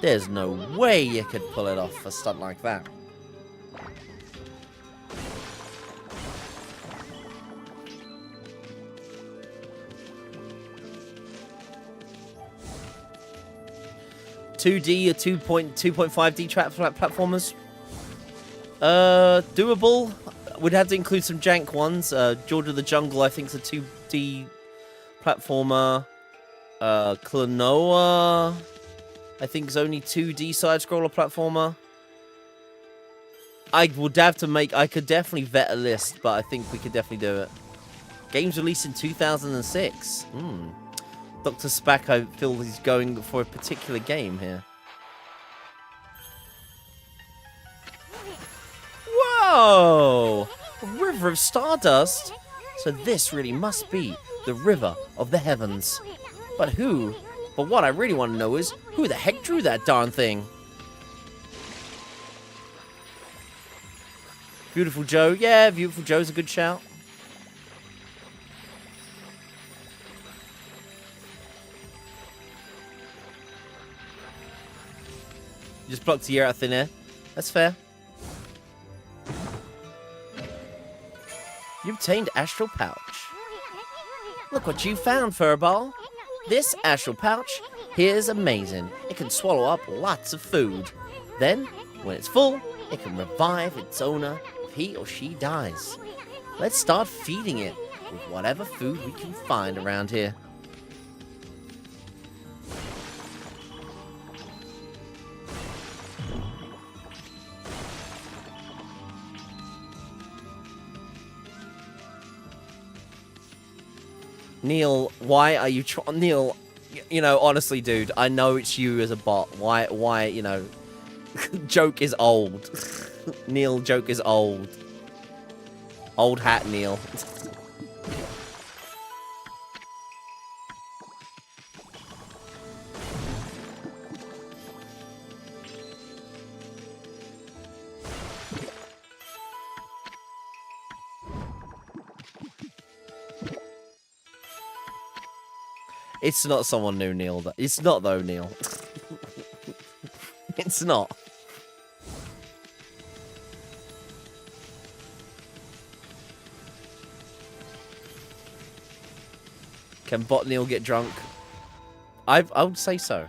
There's no way you could pull it off a stunt like that. (2D) or 2.5D platformers? Doable. We'd have to include some jank ones. George of the Jungle, I think, is a 2D platformer. Klonoa, I think, is only 2D side-scroller platformer. I would have to make... I could definitely vet a list, but I think we could definitely do it. Games released in 2006. Dr. Spack, I feel he's going for a particular game here. Whoa! A river of stardust? So this really must be the River of the Heavens. But who? But what I really want to know is, who the heck drew that darn thing? Beautiful Joe. Yeah, Beautiful Joe's a good shout. You just plucked a year out of thin air. That's fair. You obtained Astral Pouch. Look what you found, Furball. This Astral Pouch here is amazing. It can swallow up lots of food. Then, when it's full, it can revive its owner if he or she dies. Let's start feeding it with whatever food we can find around here. Neil, why are you Neil, you know, honestly, dude, I know it's you as a bot. Why, you know, joke is old. Neil, joke is old. Old hat, Neil. It's not someone new, Neil. It's not, though, Neil. It's not. Can Bot Neil get drunk? I would say so.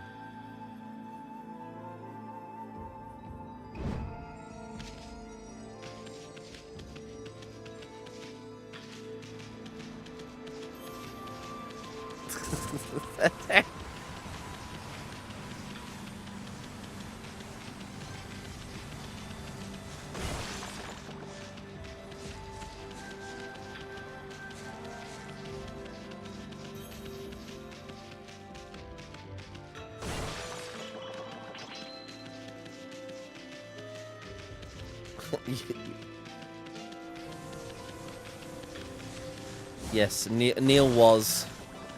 Yes, Neil was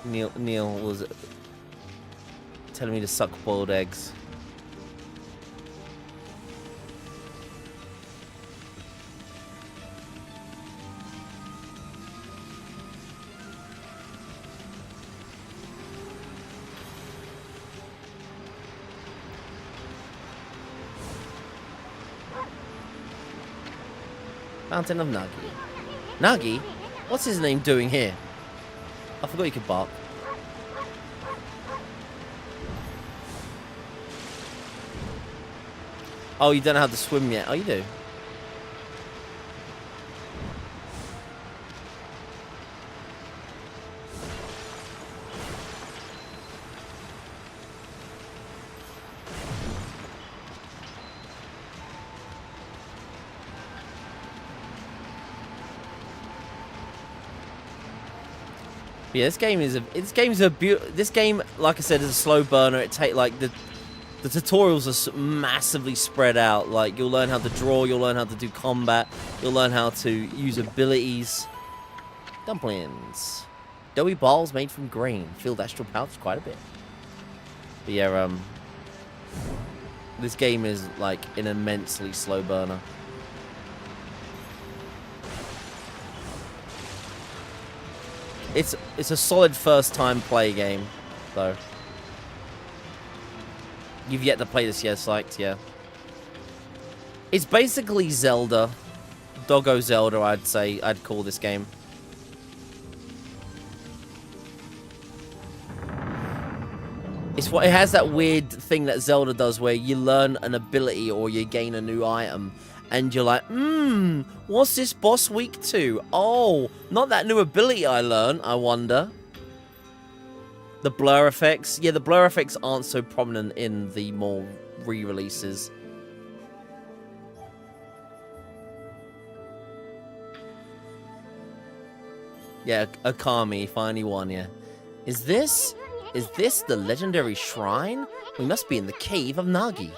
Neil was telling me to suck boiled eggs. Fountain of Nagi. Nagi? What's his name doing here? I forgot you could bark. Oh, you don't know how to swim yet. Oh, you do. Yeah, this game, like I said, is a slow burner. It take like the tutorials are massively spread out. Like you'll learn how to draw, you'll learn how to do combat, you'll learn how to use abilities. Dumplings, doughy balls made from grain, filled astral pouch quite a bit. But yeah, this game is like an immensely slow burner. It's a solid first time play game, though. You've yet to play this yet, Sykes, yeah. It's basically Zelda. Doggo Zelda, I'd say. I'd call this game. It has that weird thing that Zelda does where you learn an ability or you gain a new item. And you're like, what's this boss weak to? Oh, not that new ability I learned, I wonder. The blur effects. Yeah, the blur effects aren't so prominent in the more re-releases. Yeah, Okami finally won, yeah. Is this the legendary shrine? We must be in the cave of Nagi.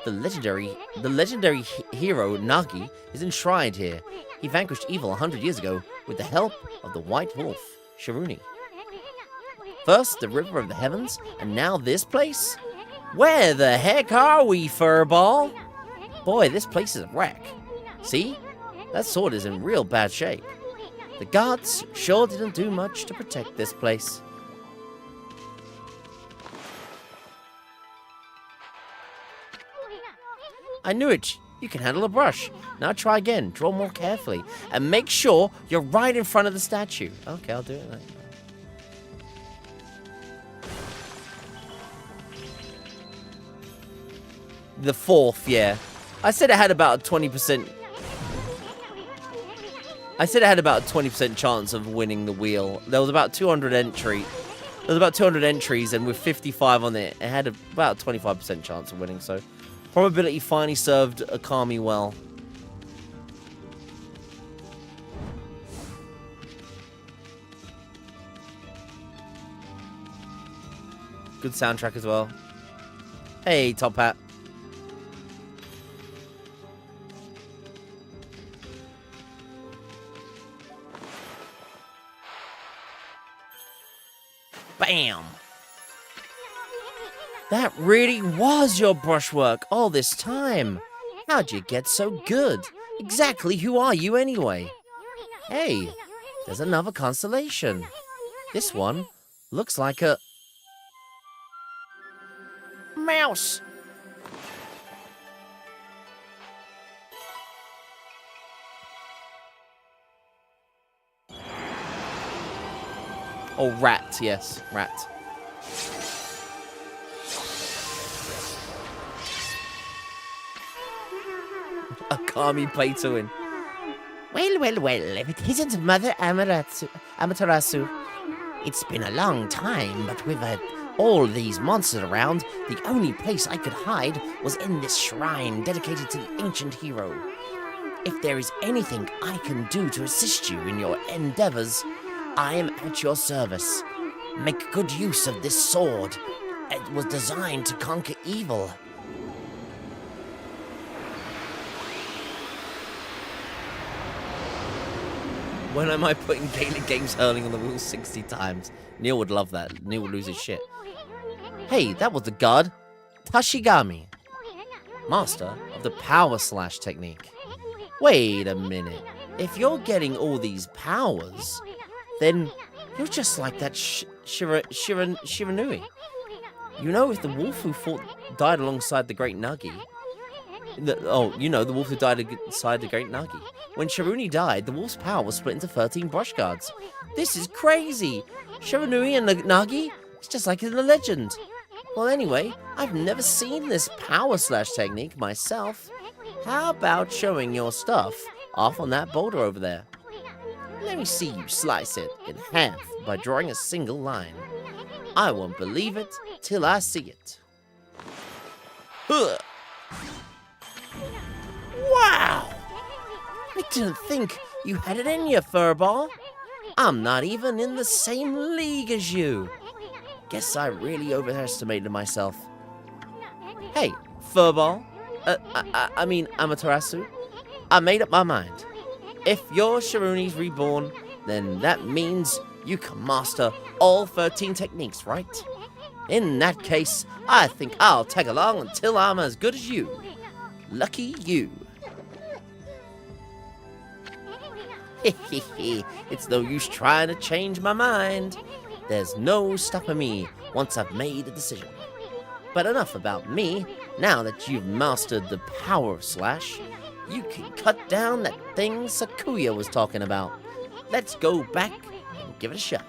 The legendary hero Nagi is enshrined here. He vanquished evil 100 years ago with the help of the White Wolf, Shiruni. First, the River of the Heavens, and now this place? Where the heck are we, Furball? Boy, this place is a wreck. See? That sword is in real bad shape. The gods sure didn't do much to protect this place. I knew it. You can handle a brush. Now try again. Draw more carefully. And make sure you're right in front of the statue. Okay, I'll do it. The fourth, yeah. I said it had about a 20%. I said it had about a 20% chance of winning the wheel. There was about 200 entries, and with 55 on it, it had about a 25% chance of winning, so probability finally served Okami well. Good soundtrack as well. Hey, Top Hat. Bam! That really was your brushwork all this time. How'd you get so good? Exactly who are you anyway? Hey, there's another constellation. This one looks like a mouse. Oh, rat, yes, rat. Okami pay to win. Well, if it isn't Mother Amaterasu. It's been a long time, but with all these monsters around, the only place I could hide was in this shrine dedicated to the ancient hero. If there is anything I can do to assist you in your endeavors, I am at your service. Make good use of this sword. It was designed to conquer evil. When am I putting Gaelic games hurling on the wheel 60 times? Neil would love that. Neil would lose his shit. Hey, that was the god Tashigami, master of the power slash technique. Wait a minute. If you're getting all these powers, then you're just like that Shiranui. You know, if the wolf who died alongside the great Nagi. The wolf who died alongside the great Nagi. When Shiruni died, the wolf's power was split into 13 brush guards. This is crazy! Shiranui and Nagi? It's just like in the legend. Well, anyway, I've never seen this power slash technique myself. How about showing your stuff off on that boulder over there? Let me see you slice it in half by drawing a single line. I won't believe it till I see it. Huh. Wow! I didn't think you had it in you, Furball. I'm not even in the same league as you. Guess I really overestimated myself. Hey, Furball. I mean Amaterasu. I made up my mind. If your Shiruni's reborn, then that means you can master all 13 techniques, right? In that case, I think I'll tag along until I'm as good as you. Lucky you. It's no use trying to change my mind. There's no stopping me once I've made a decision. But enough about me. Now that you've mastered the power slash, you can cut down that thing Sakuya was talking about. Let's go back and give it a shot.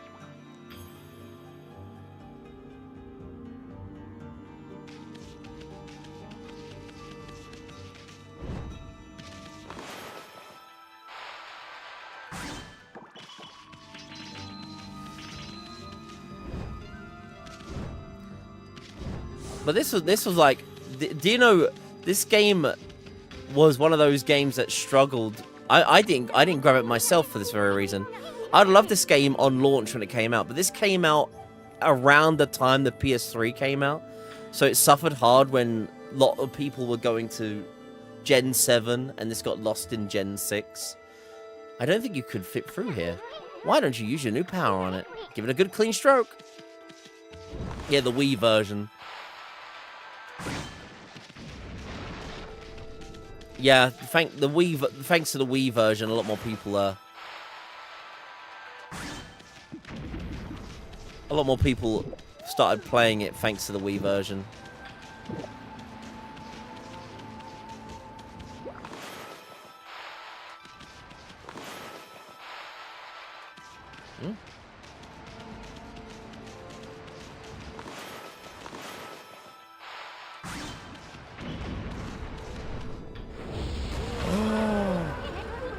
But this was like, do you know, this game was one of those games that struggled. I didn't grab it myself for this very reason. I'd love this game on launch when it came out, but this came out around the time the PS3 came out, so it suffered hard when a lot of people were going to Gen 7 and this got lost in Gen 6. I don't think you could fit through here. Why don't you use your new power on it? Give it a good clean stroke. Yeah, the Wii version. Yeah, thanks to the Wii version, a lot more people started playing it thanks to the Wii version.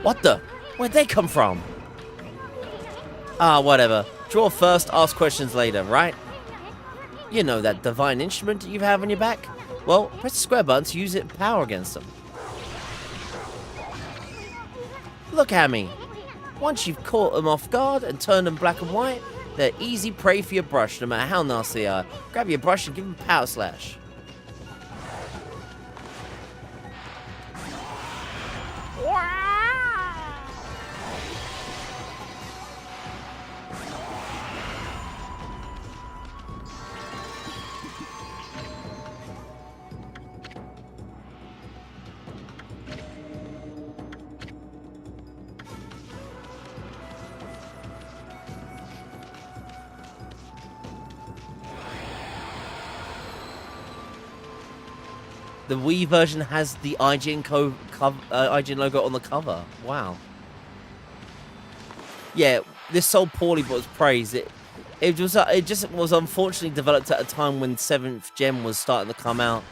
What the? Where'd they come from? Ah, whatever. Draw first, ask questions later, right? You know that divine instrument you have on your back? Well, press the square button to use it power against them. Look at me. Once you've caught them off guard and turned them black and white, they're easy prey for your brush, no matter how nasty they are. Grab your brush and give them a power slash. The Wii version has the IGN logo on the cover. Wow. Yeah, this sold poorly but was praised. It just was unfortunately developed at a time when 7th Gen was starting to come out.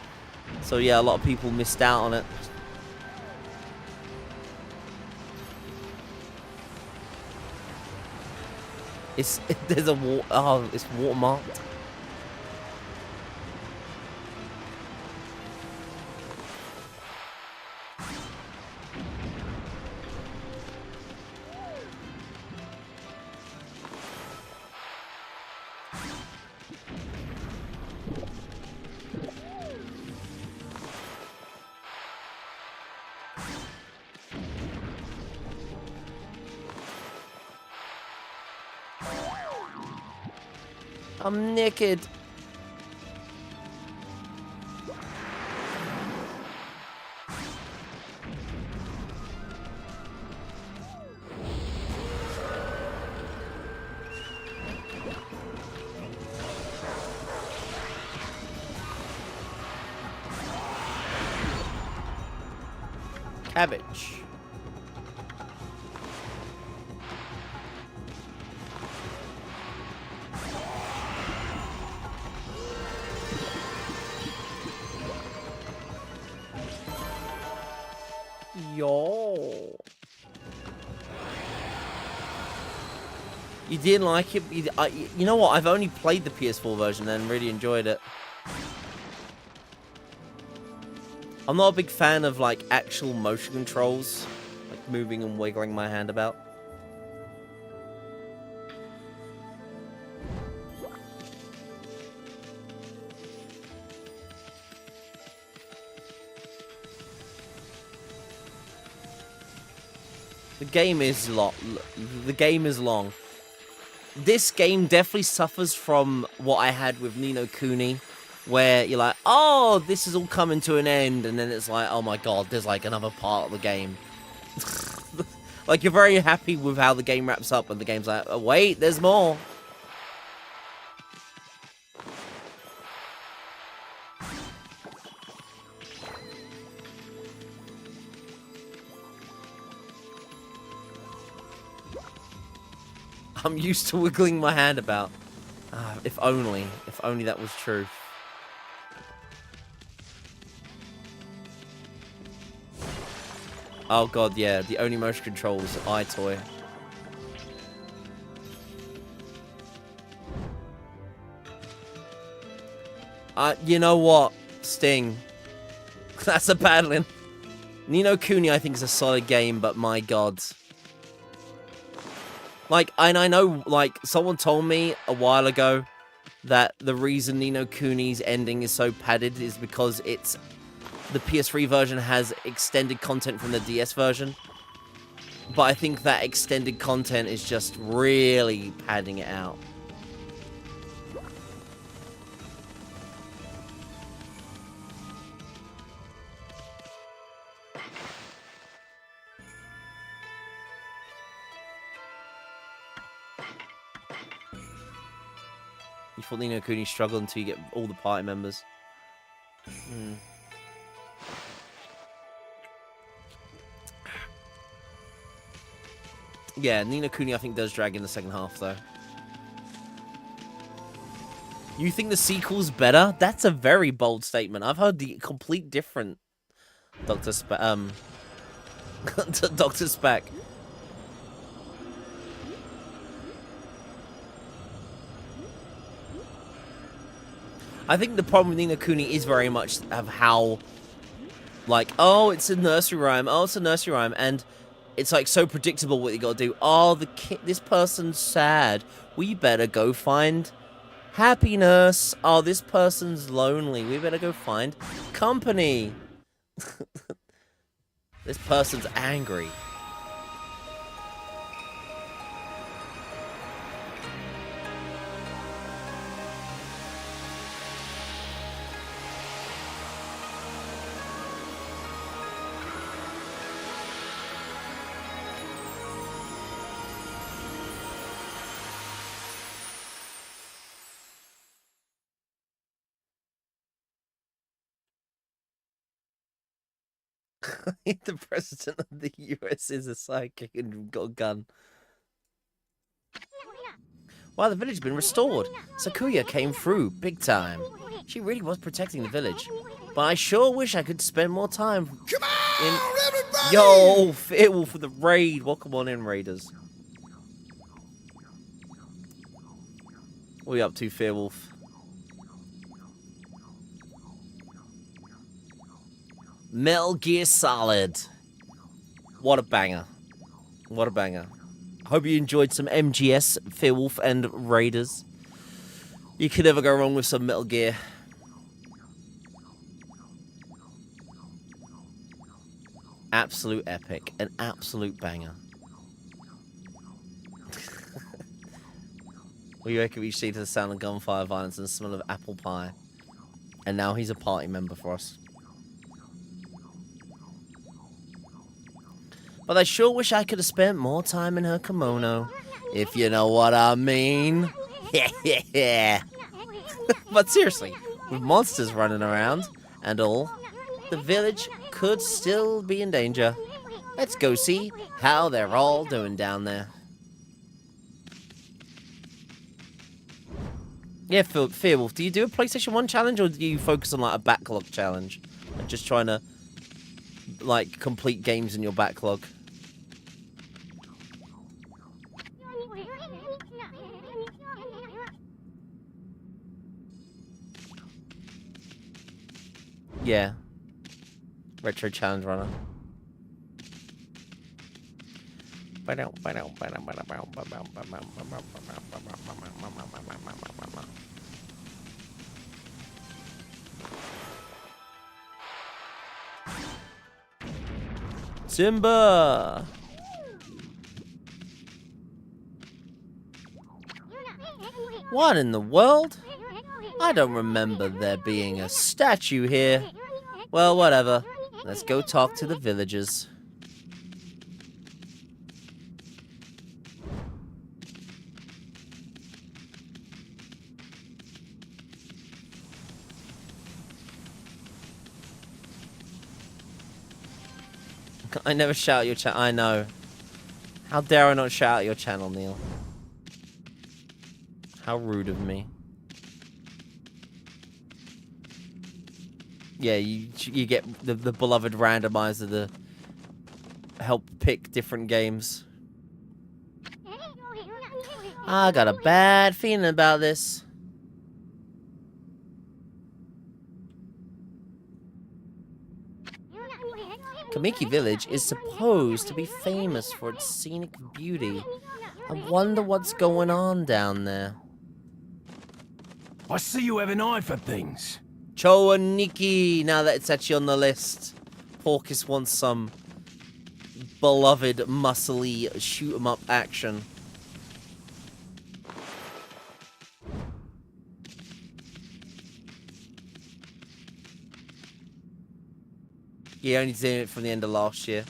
So yeah, a lot of people missed out on it. It's watermarked. I'm naked. Cabbage. Yo. You didn't like it? You know what? I've only played the PS4 version and really enjoyed it. I'm not a big fan of, like, actual motion controls. Like, moving and wiggling my hand about. The game is long. The game is long. This game definitely suffers from what I had with Ni no Kuni, where you're like, oh, this is all coming to an end, and then it's like, oh my god, there's like another part of the game. Like, you're very happy with how the game wraps up, and the game's like, oh, wait, there's more. I'm used to wiggling my hand about. If only that was true. Oh god, yeah, the only motion control is iToy. You know what, Sting? That's a bad one. Ni no Kuni, I think, is a solid game, but my god. Like, and I know, like, someone told me a while ago that the reason Ni no Kuni's ending is so padded is because it's the PS3 version has extended content from the DS version. But I think that extended content is just really padding it out. You thought Ni no Kuni struggled until you get all the party members. Yeah, Ni no Kuni I think does drag in the second half though. You think the sequel's better? That's a very bold statement. I've heard the complete different Dr. Dr. Spack. I think the problem with Ni no Kuni is very much of how, like, oh, it's a nursery rhyme. Oh, it's a nursery rhyme. And it's, like, so predictable what you gotta do. Oh, this person's sad. We better go find happiness. Oh, this person's lonely. We better go find company. This person's angry. The president of the US is a sidekick and got a gun. Wow, the village has been restored. Sakuya came through, big time. She really was protecting the village. But I sure wish I could spend more time Come on, everybody! Yo, Fearwolf for the raid. Welcome on in, Raiders. What are you up to, Fearwolf? Metal Gear Solid. What a banger. What a banger. Hope you enjoyed some MGS, Fearwolf, and Raiders. You could never go wrong with some Metal Gear. Absolute epic. An absolute banger. We wake up each day to the sound of gunfire, violence, and the smell of apple pie. And now he's a party member for us. But I sure wish I could have spent more time in her kimono. If you know what I mean. Yeah. But seriously, with monsters running around and all, the village could still be in danger. Let's go see how they're all doing down there. Yeah, Fearwolf, do you do a PlayStation 1 challenge or do you focus on like a backlog challenge? Like just trying to like complete games in your backlog? Yeah. Retro challenge runner. Simba! What in the world? I don't remember there being a statue here. Well, whatever. Let's go talk to the villagers. I never shout at your channel. I know. How dare I not shout at your channel, Neil? How rude of me. Yeah, you get the beloved randomizer to help pick different games. I got a bad feeling about this. Kamiki Village is supposed to be famous for its scenic beauty. I wonder what's going on down there. I see you have an eye for things. Choa Nikki, now that it's actually on the list. Porkis wants some beloved, muscly, shoot-em-up action. Yeah, only doing it from the end of last year.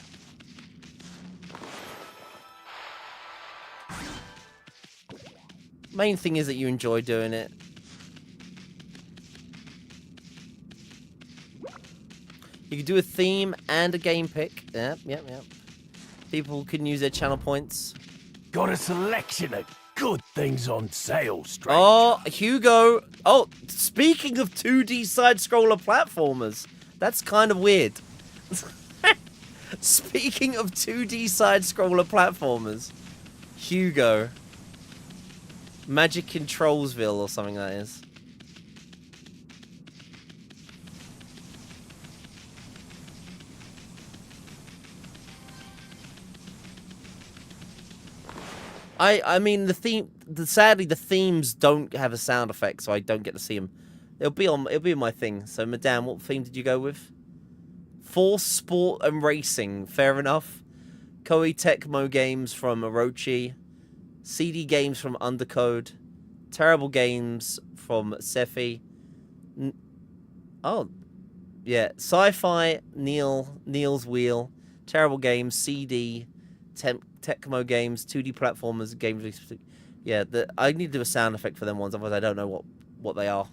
Main thing is that you enjoy doing it. You can do a theme and a game pick. Yep. People can use their channel points. Got a selection of good things on sale, stranger. Oh, Hugo. Oh, speaking of 2D side-scroller platformers, that's kind of weird. Speaking of 2D side-scroller platformers, Hugo. Magic Controlsville or something that is. I mean sadly the themes don't have a sound effect, so I don't get to see them. It'll be in my thing. So Madame, what theme did you go with? Force, Sport and Racing, fair enough. Koei Tecmo games from Orochi. CD games from Undercode. Terrible games from Sephi. Oh, yeah. Sci-fi, Neil's Wheel. Terrible games, CD. Tecmo games, 2D platformers, games. Yeah, I need to do a sound effect for them ones, otherwise I don't know what they are.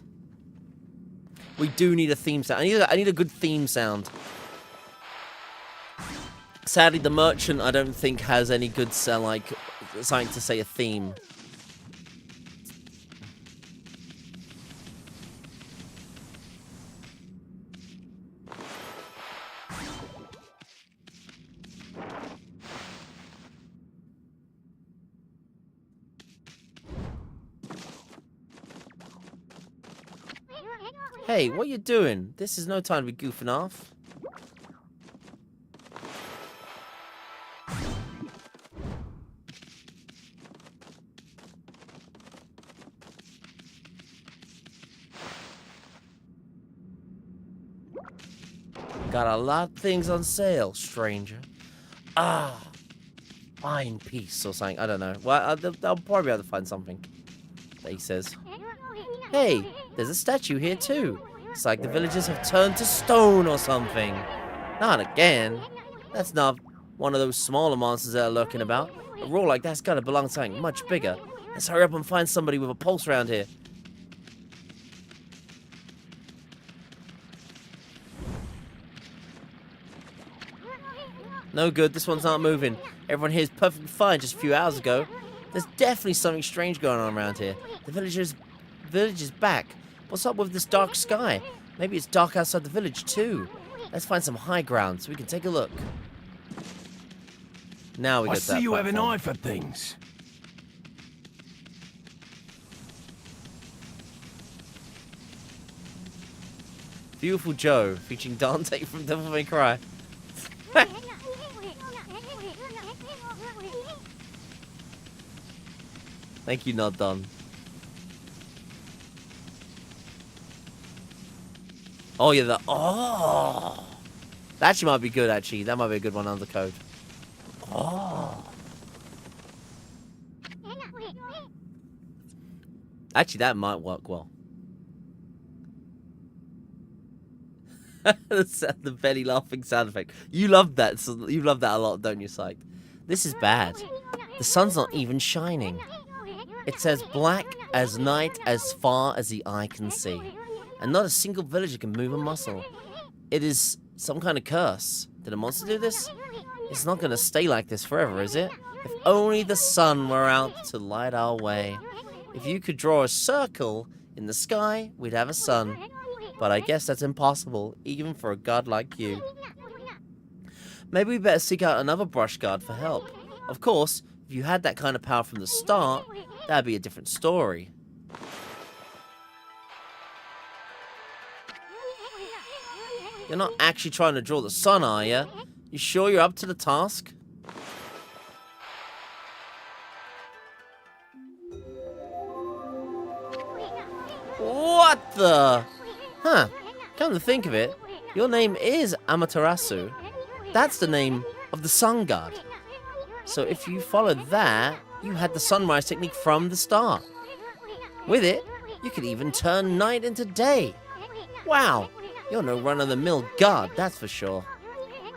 We do need a theme sound. I need a good theme sound. Sadly, the merchant I don't think has any good like something to say a theme. Hey, what you doing? This is no time to be goofing off. Got a lot of things on sale, stranger. Fine piece or something. I don't know. Well, I'll probably be able to find something. he says. Hey, there's a statue here too. It's like the villagers have turned to stone or something. Not again. That's not one of those smaller monsters that are lurking about. A roar like that's gotta belong to something much bigger. Let's hurry up and find somebody with a pulse around here. No good, this one's not moving. Everyone here is perfectly fine just a few hours ago. There's definitely something strange going on around here. The village is back. What's up with this dark sky? Maybe it's dark outside the village too. Let's find some high ground so we can take a look. Now we I get that see you have an platform. eye for things. Beautiful Joe, featuring Dante from Devil May Cry. Thank you, not done. Oh yeah, that actually might be good. Actually, that might be a good one under code. Actually, that might work well. The belly laughing sound effect. You love that. You love that a lot, don't you, Psych? This is bad. The sun's not even shining. It's as black as night as far as the eye can see. And not a single villager can move a muscle. It is some kind of curse. Did a monster do this? It's not gonna stay like this forever, is it? If only the sun were out to light our way. If you could draw a circle in the sky, we'd have a sun. But I guess that's impossible, even for a god like you. Maybe we better seek out another brush guard for help. Of course, if you had that kind of power from the start, that'd be a different story. You're not actually trying to draw the sun, are you? You sure you're up to the task? What the? Huh, come to think of it, your name is Amaterasu. That's the name of the sun god. So if you followed that, you had the sunrise technique from the start. With it, you could even turn night into day. Wow, you're no run-of-the-mill god, that's for sure.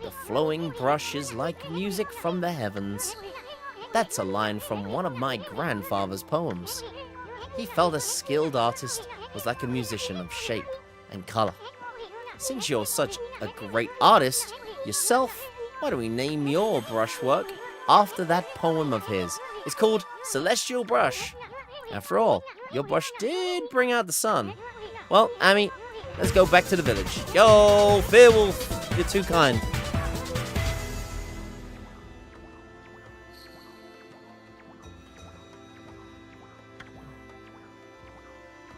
The flowing brush is like music from the heavens. That's a line from one of my grandfather's poems. He felt a skilled artist was like a musician of shape and color. Since you're such a great artist yourself, why don't we name your brushwork after that poem of his? It's called Celestial Brush. After all, your brush did bring out the sun. Well, Amy, let's go back to the village. Yo, Fearwolf, you're too kind.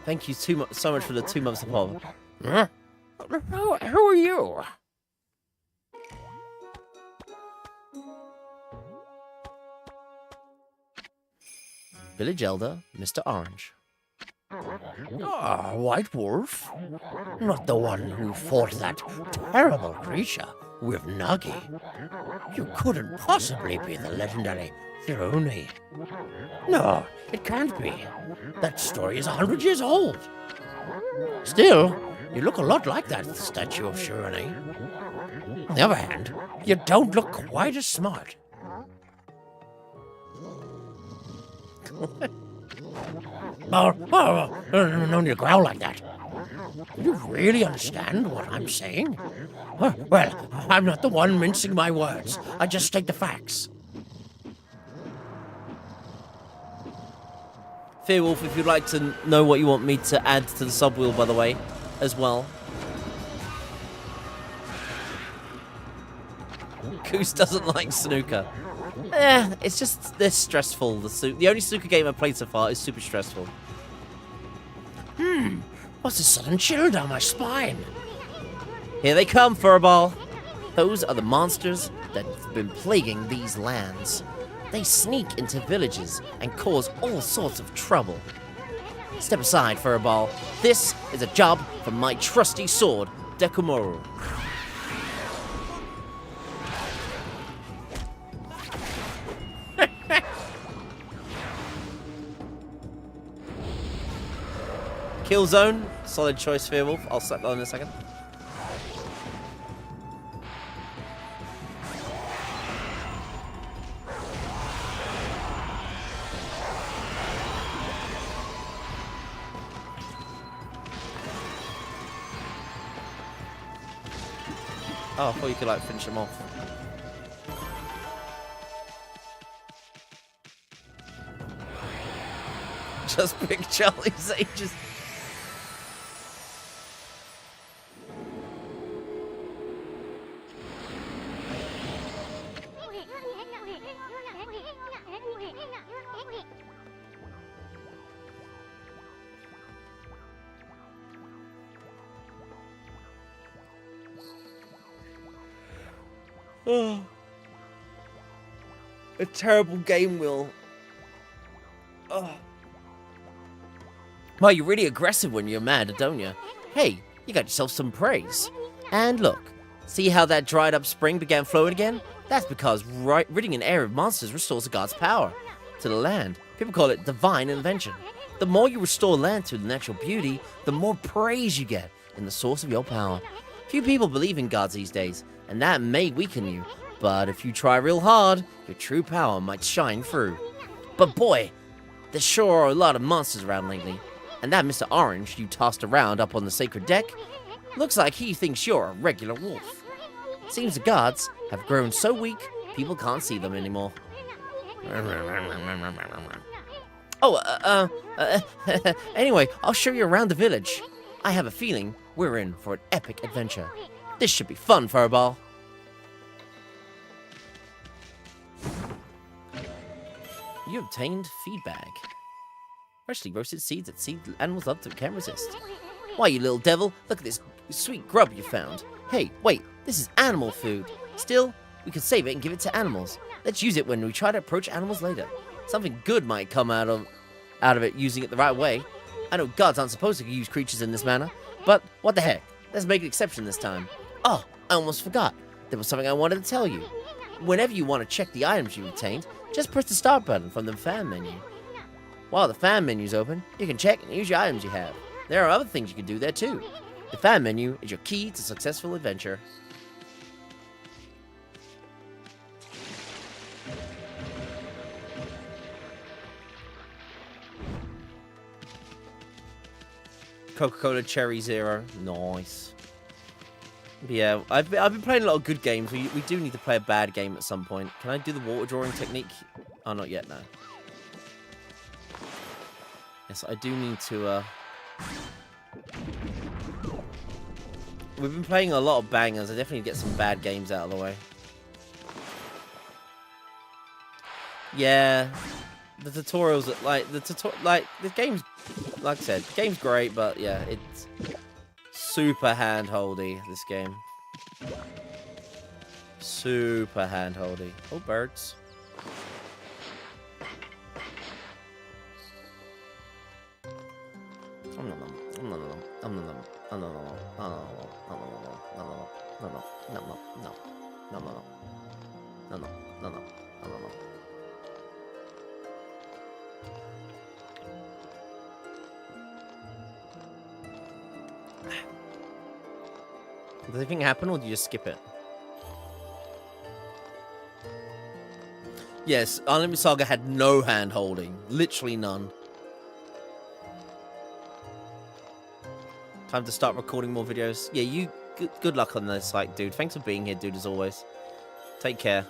Thank you so much for the 2 months of support. Huh? Who are you? Village Elder, Mr. Orange. Ah, White Wolf? Not the one who fought that terrible creature with Nagi. You couldn't possibly be the legendary Thiruni. No, it can't be. That story is 100 years old. Still, you look a lot like that statue of Shirani. On the other hand, you don't look quite as smart. No need to growl like that. Do you really understand what I'm saying? Well, I'm not the one mincing my words. I just state the facts. Fearwolf, if you'd like to know what you want me to add to the subwheel, by the way, as well. Goose doesn't like snooker. It's just this stressful. The only snooker game I've played so far is super stressful. What's a sudden chill down my spine? Here they come, Furball. Those are the monsters that have been plaguing these lands. They sneak into villages and cause all sorts of trouble. Step aside, Furball. This is a job for my trusty sword, Dekumoru. Killzone, solid choice, Fearwolf. I'll slap that on in a second. Oh, I thought you could like finish him off. Just pick Charlie's ages. Oh. A terrible game wheel. Oh. Well, you're really aggressive when you're mad, don't you? Hey, you got yourself some praise. And look, see how that dried up spring began flowing again? That's because ridding an area of monsters restores a god's power to the land. People call it divine intervention. The more you restore land to the natural beauty, the more praise you get in the source of your power. Few people believe in gods these days, and that may weaken you. But if you try real hard, your true power might shine through. But boy, there sure are a lot of monsters around lately. And that Mr. Orange you tossed around up on the sacred deck, looks like he thinks you're a regular wolf. Seems the gods have grown so weak, people can't see them anymore. Oh, anyway, I'll show you around the village. I have a feeling we're in for an epic adventure. This should be fun, Furball. You obtained feedback. Freshly roasted seeds that seed animals love to can't resist. Why, you little devil, look at this sweet grub you found. Hey, wait, this is animal food. Still, we could save it and give it to animals. Let's use it when we try to approach animals later. Something good might come out of it using it the right way. I know gods aren't supposed to use creatures in this manner, but what the heck? Let's make an exception this time. Oh, I almost forgot. There was something I wanted to tell you. Whenever you want to check the items you obtained, just press the start button from the fan menu. While the fan menu's open, you can check and use your items you have. There are other things you can do there too. The fan menu is your key to successful adventure. Coca-Cola Cherry Zero. Nice. But yeah, I've been playing a lot of good games. We do need to play a bad game at some point. Can I do the water drawing technique? Oh, not yet, no. Yes, I do need to, We've been playing a lot of bangers. I definitely need to get some bad games out of the way. Yeah. The tutorials, the game's, like I said, the game's great, but yeah, it's super hand-holdy, this game. Super hand-holdy. Oh, birds. Does anything happen, or do you just skip it? Yes, Unlimited Saga had no hand-holding. Literally none. Time to start recording more videos. Yeah, you... Good luck on this, like, dude. Thanks for being here, dude, as always. Take care.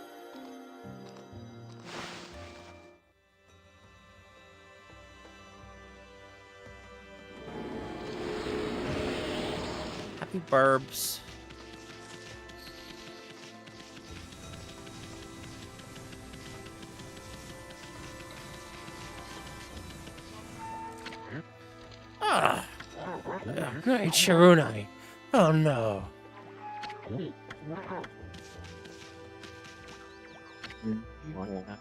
Happy burbs. Ah! Great Shirunai. Oh no.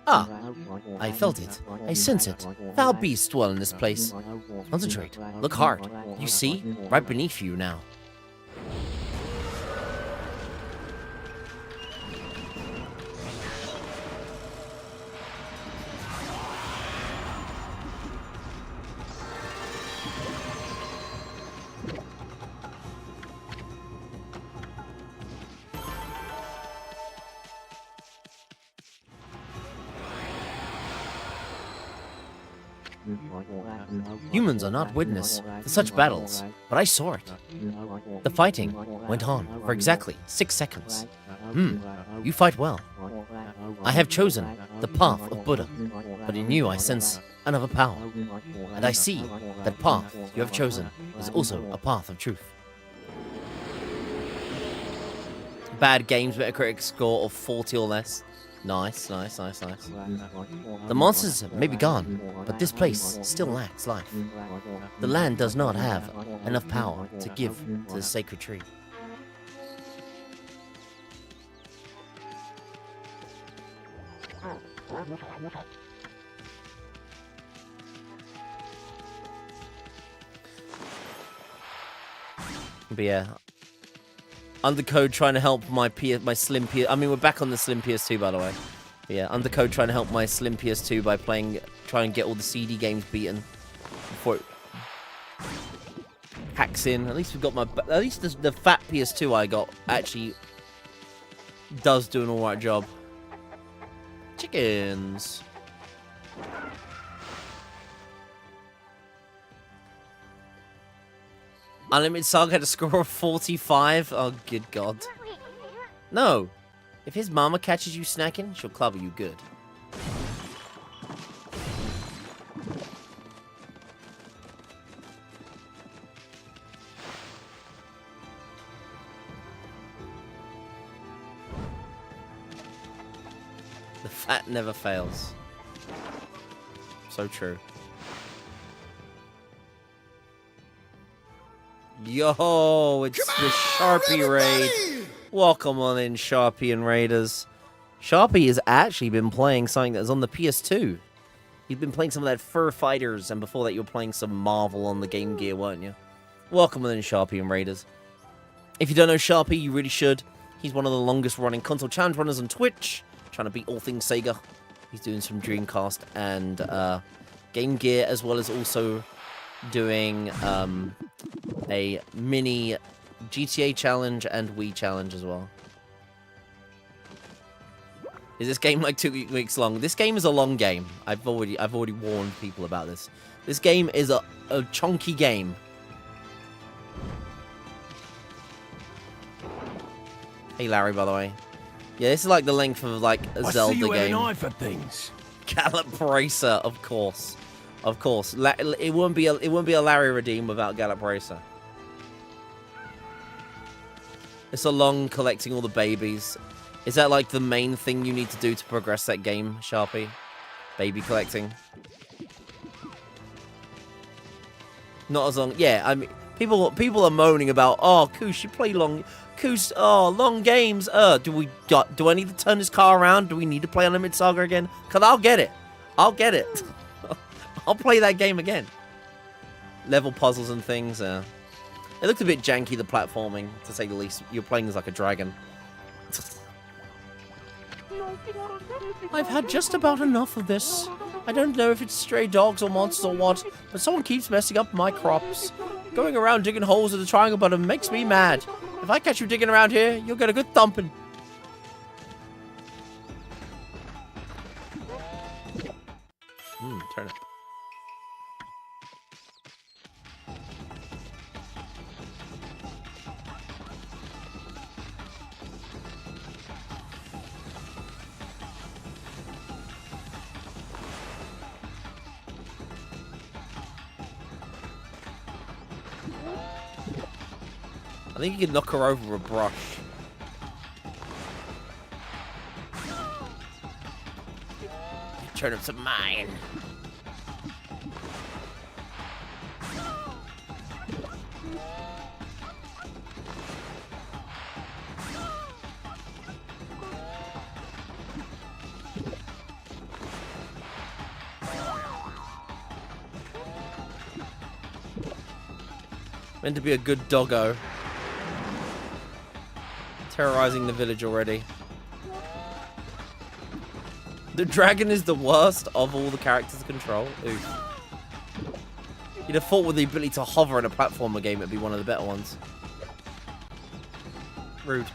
Ah, I felt it. I sense it. Foul beasts dwell in this place. Concentrate. Look hard. You see? Right beneath you now. Humans are not witness to such battles, but I saw it. The fighting went on for exactly 6 seconds. You fight well. I have chosen the path of Buddha, but in you I sense another power. And I see that path you have chosen is also a path of truth. Bad games, Metacritic score of 40 or less. Nice, nice, nice, nice. The monsters may be gone, but this place still lacks life. The land does not have enough power to give to the sacred tree. But yeah, Undercode trying to help my slim PS. I mean, we're back on the slim PS2, by the way. But yeah, Undercode trying to help my slim PS2 by trying to get all the CD games beaten before it hacks in. At least we got at least the fat PS2 I got actually does do an alright job. Chickens. Unlimited Saga had a score of 45. Oh, good God. No. If his mama catches you snacking, she'll cover you good. The fat never fails. So true. Yo, it's the Sharpie raid. Welcome on in, Sharpie and Raiders. Sharpie has actually been playing something that's on the PS2. You've been playing some of that Fur Fighters, and before that you were playing some Marvel on the Game Gear, weren't you? Welcome on in, Sharpie and Raiders. If you don't know Sharpie, you really should. He's one of the longest running console challenge runners on Twitch, trying to beat all things Sega. He's doing some Dreamcast and Game Gear, as well as also doing a mini GTA challenge and Wii challenge as well. Is this game like 2 weeks long? This game is a long game. I've already warned people about this. This game is a chunky game. Hey Larry, by the way. Yeah, this is like the length of like a Zelda I see you game. have an eye for things. Gallop Racer, of course. Of course. It wouldn't be a Larry Redeem without Gallop Racer. It's a long collecting all the babies. Is that like the main thing you need to do to progress that game, Sharpie? Baby collecting? Not as long. Yeah, I mean, people are moaning about, oh, Koosh, you play long. Koosh, oh, long games. Do I need to turn this car around? Do we need to play Unlimited Saga again? Cause I'll get it. I'll get it. I'll play that game again. Level puzzles and things. It looked a bit janky, the platforming, to say the least. You're playing as like a dragon. I've had just about enough of this. I don't know if it's stray dogs or monsters or what, but someone keeps messing up my crops. Going around digging holes in the triangle button makes me mad. If I catch you digging around here, you'll get a good thumping. Turnip. I think you can knock her over with a brush. Turnips are mine. Meant to be a good doggo. Terrorizing the village already. The dragon is the worst of all the characters to control. Oof. You'd have thought with the ability to hover in a platformer game it'd be one of the better ones. Rude.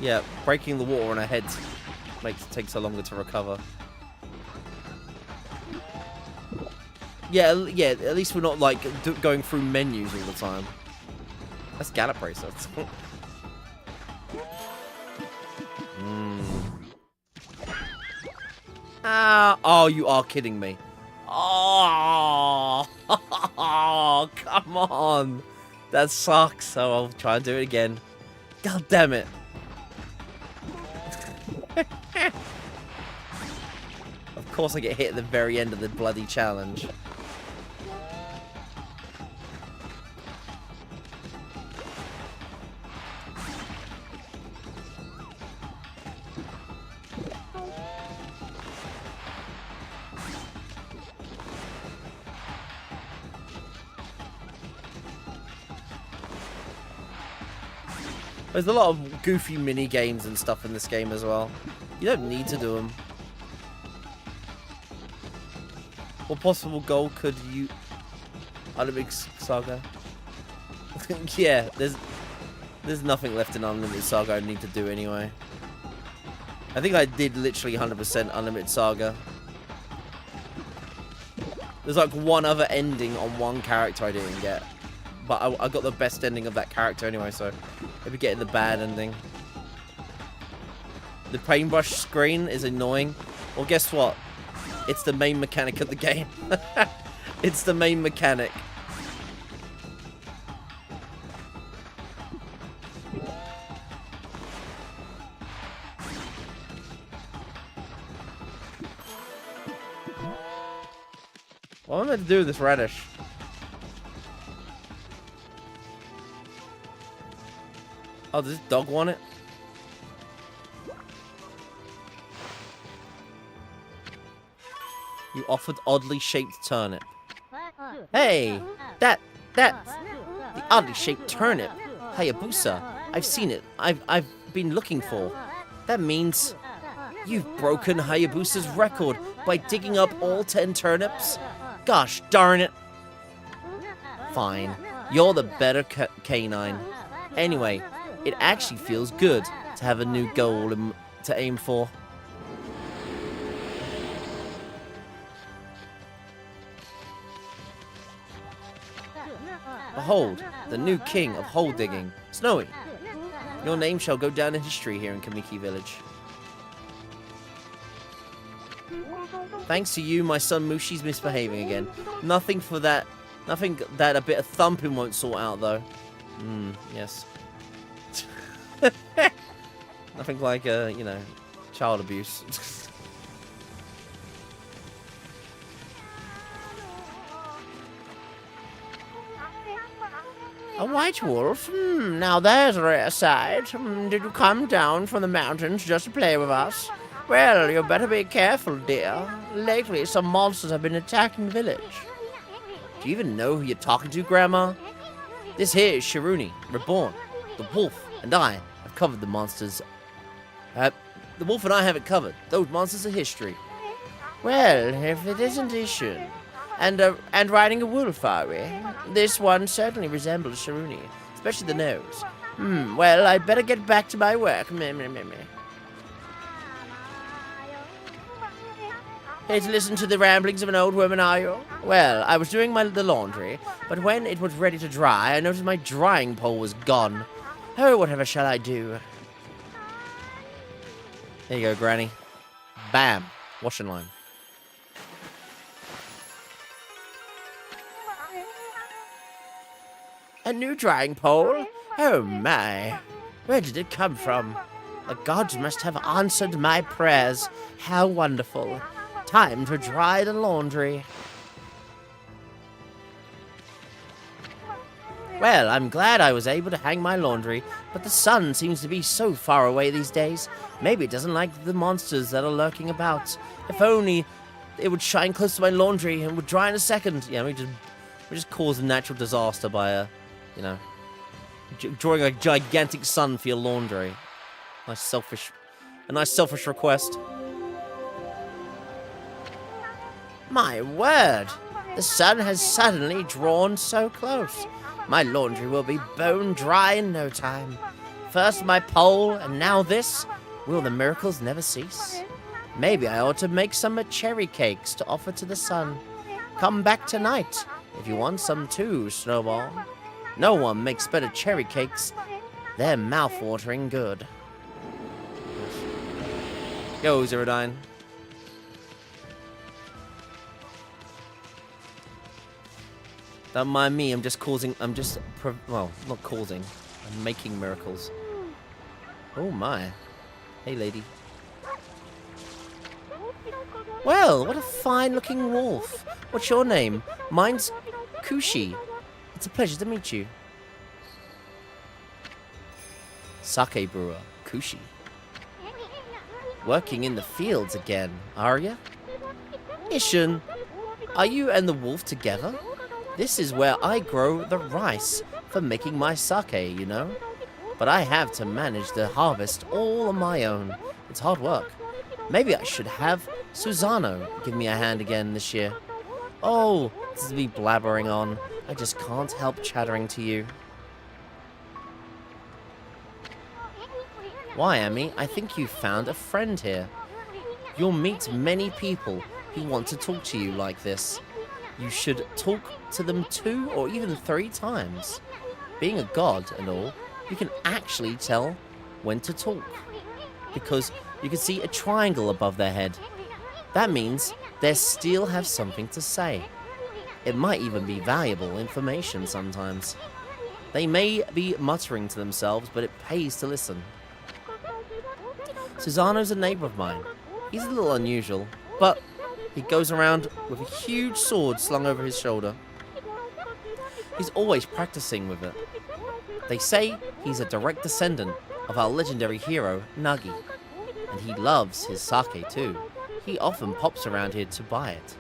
Yeah, breaking the water on her head takes her longer to recover. Yeah, at least we're not, like, going through menus all the time. That's Gallop Racer. Oh, you are kidding me. Oh, come on. That sucks, so I'll try and do it again. God damn it. Of course I get hit at the very end of the bloody challenge. There's a lot of goofy mini games and stuff in this game as well. You don't need to do them. What possible goal could you... Unlimited Saga? Yeah, there's nothing left in Unlimited Saga I need to do anyway. I think I did literally 100% Unlimited Saga. There's like one other ending on one character I didn't get. But I got the best ending of that character anyway, so maybe getting the bad ending. The paintbrush screen is annoying. Well, guess what? It's the main mechanic of the game. It's the main mechanic. What am I meant to do with this radish? Oh, does this dog want it? You offered oddly shaped turnip. Hey, that's the oddly shaped turnip. Hayabusa. I've seen it. I've been looking for. That means you've broken Hayabusa's record by digging up all 10 turnips? Gosh darn it. Fine. You're the better canine. Anyway, it actually feels good to have a new goal to aim for. Behold, the new king of hole digging, Snowy. Your name shall go down in history here in Kamiki Village. Thanks to you, my son Mushi's misbehaving again. Nothing that a bit of thumping won't sort out, though. Yes. Nothing like, you know, child abuse. A white wolf? Now there's a rare sight. Did you come down from the mountains just to play with us? Well, you better be careful, dear. Lately, some monsters have been attacking the village. Do you even know who you're talking to, Grandma? This here is Shiruni, reborn. The wolf and I have covered the monsters. The wolf and I have it covered. Those monsters are history. Well, if it isn't Ishun, and riding a wolf, are we? This one certainly resembles Shiruni, especially the nose. Well, I'd better get back to my work. Here to listen to the ramblings of an old woman, are you? Well, I was doing the laundry, but when it was ready to dry, I noticed my drying pole was gone. Oh, whatever shall I do? There you go, Granny. Bam. Washing line. A new drying pole? Oh my. Where did it come from? The gods must have answered my prayers. How wonderful. Time to dry the laundry. Well, I'm glad I was able to hang my laundry, but the sun seems to be so far away these days. Maybe it doesn't like the monsters that are lurking about. If only it would shine close to my laundry and would dry in a second. Yeah, we just cause a natural disaster by, you know, drawing a gigantic sun for your laundry. A nice selfish request. My word! The sun has suddenly drawn so close. My laundry will be bone dry in no time. First my pole, and now this. Will the miracles never cease? Maybe I ought to make some cherry cakes to offer to the sun. Come back tonight if you want some too, Snowball. No one makes better cherry cakes. They're mouth-watering good. Go, Zerodine. Don't mind me, I'm just, well, not causing. I'm making miracles. Oh my. Hey, lady. Well, what a fine-looking wolf. What's your name? Mine's Kushi. It's a pleasure to meet you. Sake brewer, Kushi. Working in the fields again, are ya? Ishin, are you and the wolf together? This is where I grow the rice for making my sake, you know. But I have to manage the harvest all on my own. It's hard work. Maybe I should have Susano give me a hand again this year. Oh, this is me blabbering on. I just can't help chattering to you. Why, Amy? I think you found a friend here. You'll meet many people who want to talk to you like this. You should talk to them 2 or even 3 times. Being a god and all, you can actually tell when to talk. Because you can see a triangle above their head. That means they still have something to say. It might even be valuable information sometimes. They may be muttering to themselves, but it pays to listen. Susano's a neighbor of mine. He's a little unusual, but he goes around with a huge sword slung over his shoulder. He's always practicing with it. They say he's a direct descendant of our legendary hero, Nagi. And he loves his sake too. He often pops around here to buy it.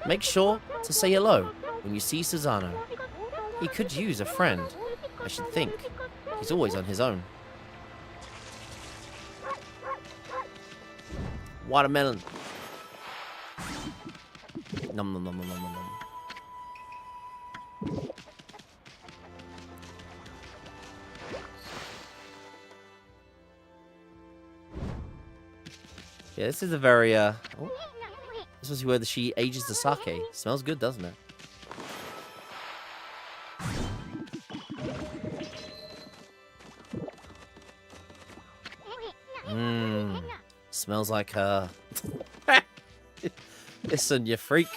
Make sure to say hello when you see Susano. He could use a friend, I should think. He's always on his own. Watermelon. Nom nom nom nom nom nom. Yeah, this is a very oh, this is where she ages the sake. Smells good, doesn't it? Mmm. Smells like her. Listen, you freak.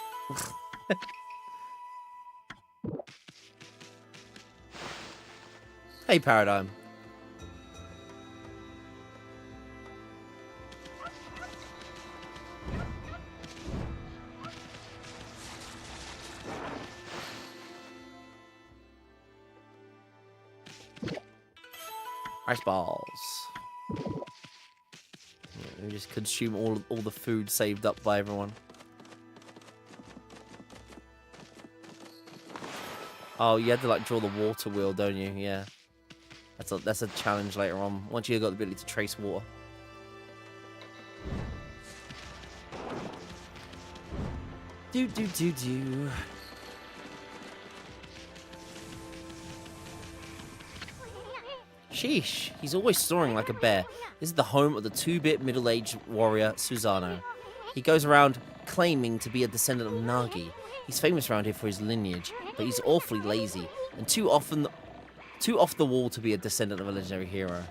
Hey, Paradigm. Ice balls. We just consume all the food saved up by everyone. Oh, you had to like draw the water wheel, don't you? Yeah. That's a challenge later on. Once you got the ability to trace water. Do do do do. Sheesh, he's always snoring like a bear. This is the home of the 2-bit middle-aged warrior, Susano. He goes around claiming to be a descendant of Nagi. He's famous around here for his lineage, but he's awfully lazy, and too off the wall to be a descendant of a legendary hero.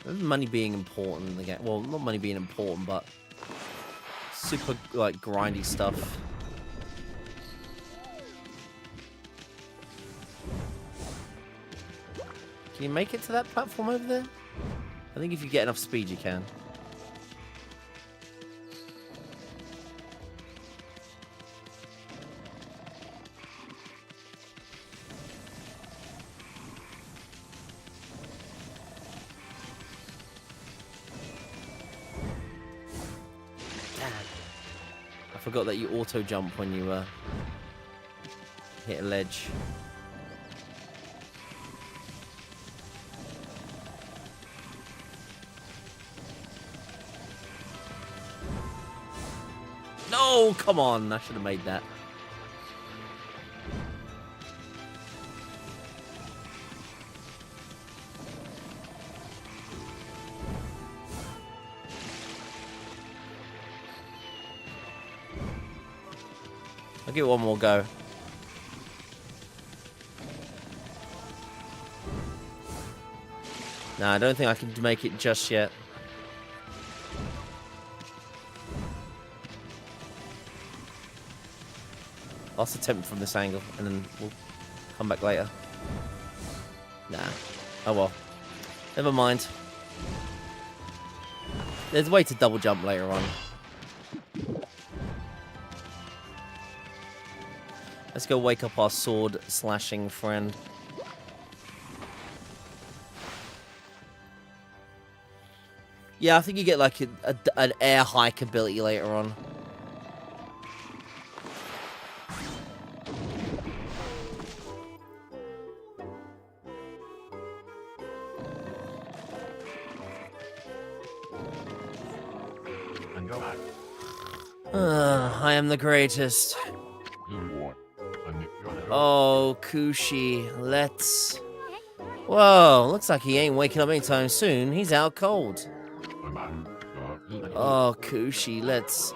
Money being important again. Well, not money being important, but super, like, grindy stuff. Can you make it to that platform over there? I think if you get enough speed, you can. Damn. I forgot that you auto jump when you hit a ledge. No! Oh, come on. I should have made that. I'll give it one more go. No, I don't think I can make it just yet. Last attempt from this angle, and then we'll come back later. Nah. Oh well. Never mind. There's a way to double jump later on. Let's go wake up our sword slashing friend. Yeah, I think you get like an air hike ability later on. I am the greatest. Oh, Kushi, let's... Whoa, looks like he ain't waking up anytime soon. He's out cold. Oh, Kushi, let's...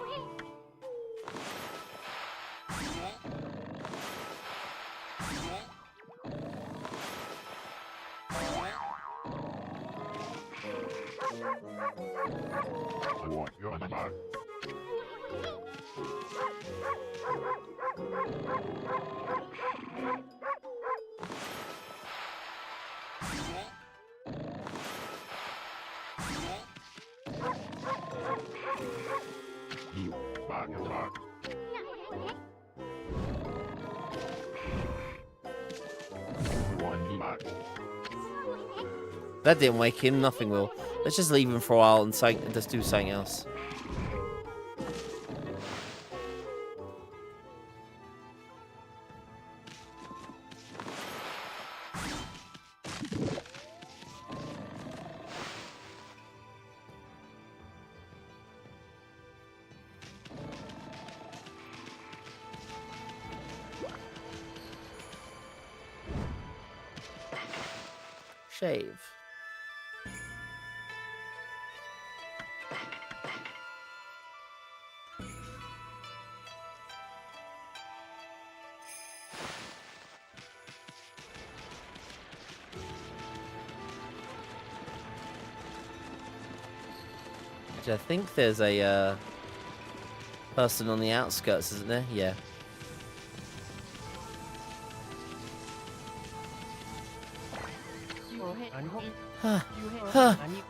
That didn't wake him, nothing will. Let's just leave him for a while and just do something else. Shave. I think there's a person on the outskirts, isn't there? Yeah.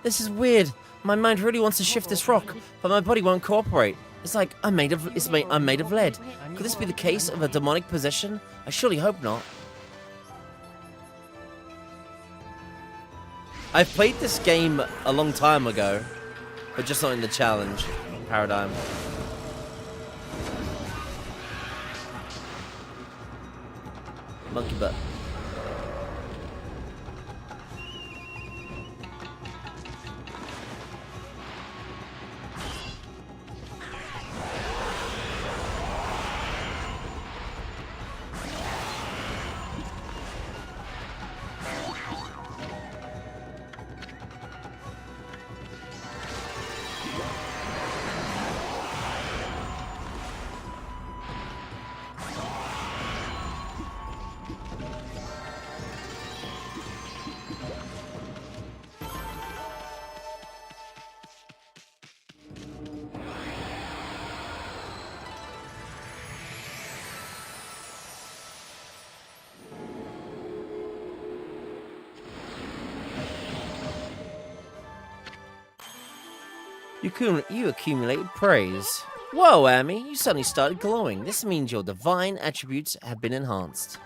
This is weird. My mind really wants to shift this rock, but my body won't cooperate. It's like I'm made of lead. Could this be the case of a demonic possession? I surely hope not. I've played this game a long time ago, but just not in the challenge paradigm. Monkey butt. You accumulated praise. Whoa, Amy, you suddenly started glowing. This means your divine attributes have been enhanced.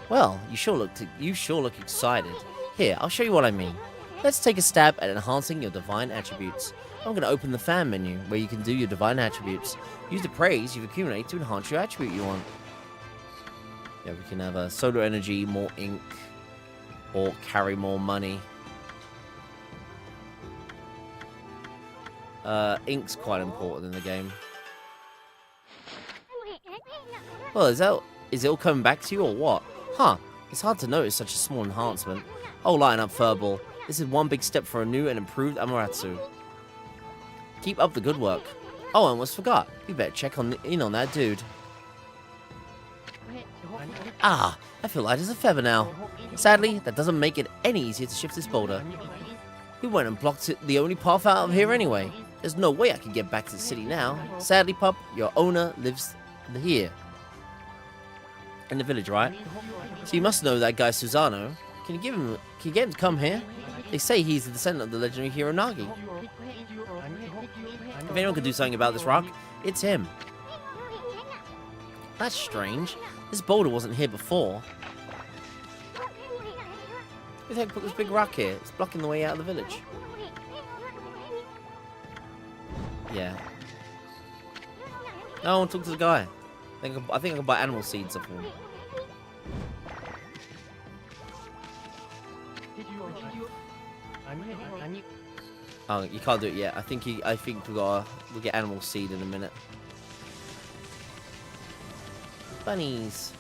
Well, you sure look excited. Here, I'll show you what I mean. Let's take a stab at enhancing your divine attributes. I'm going to open the fan menu where you can do your divine attributes. Use the praise you've accumulated to enhance your attribute you want. Yeah, we can have solar energy, more ink, or carry more money. Ink's quite important in the game. Well, is it all coming back to you or what? Huh, it's hard to notice such a small enhancement. Oh, lighten up, Furball. This is one big step for a new and improved Amaterasu. Keep up the good work. Oh, I almost forgot. We better check in on that dude. Ah, I feel light as a feather now. Sadly, that doesn't make it any easier to shift this boulder. We went and blocked the only path out of here anyway. There's no way I can get back to the city now. Sadly, pup, your owner lives here. In the village, right? So you must know that guy Susano. Can you get him to come here? They say he's the descendant of the legendary hero Nagi. If anyone could do something about this rock, it's him. That's strange. This boulder wasn't here before. Who the heck put this big rock here? It's blocking the way out of the village. Yeah. No, I want to talk to the guy. I think I can buy animal seeds off him. Oh, you can't do it yet. I think we'll get animal seed in a minute. Bunnies.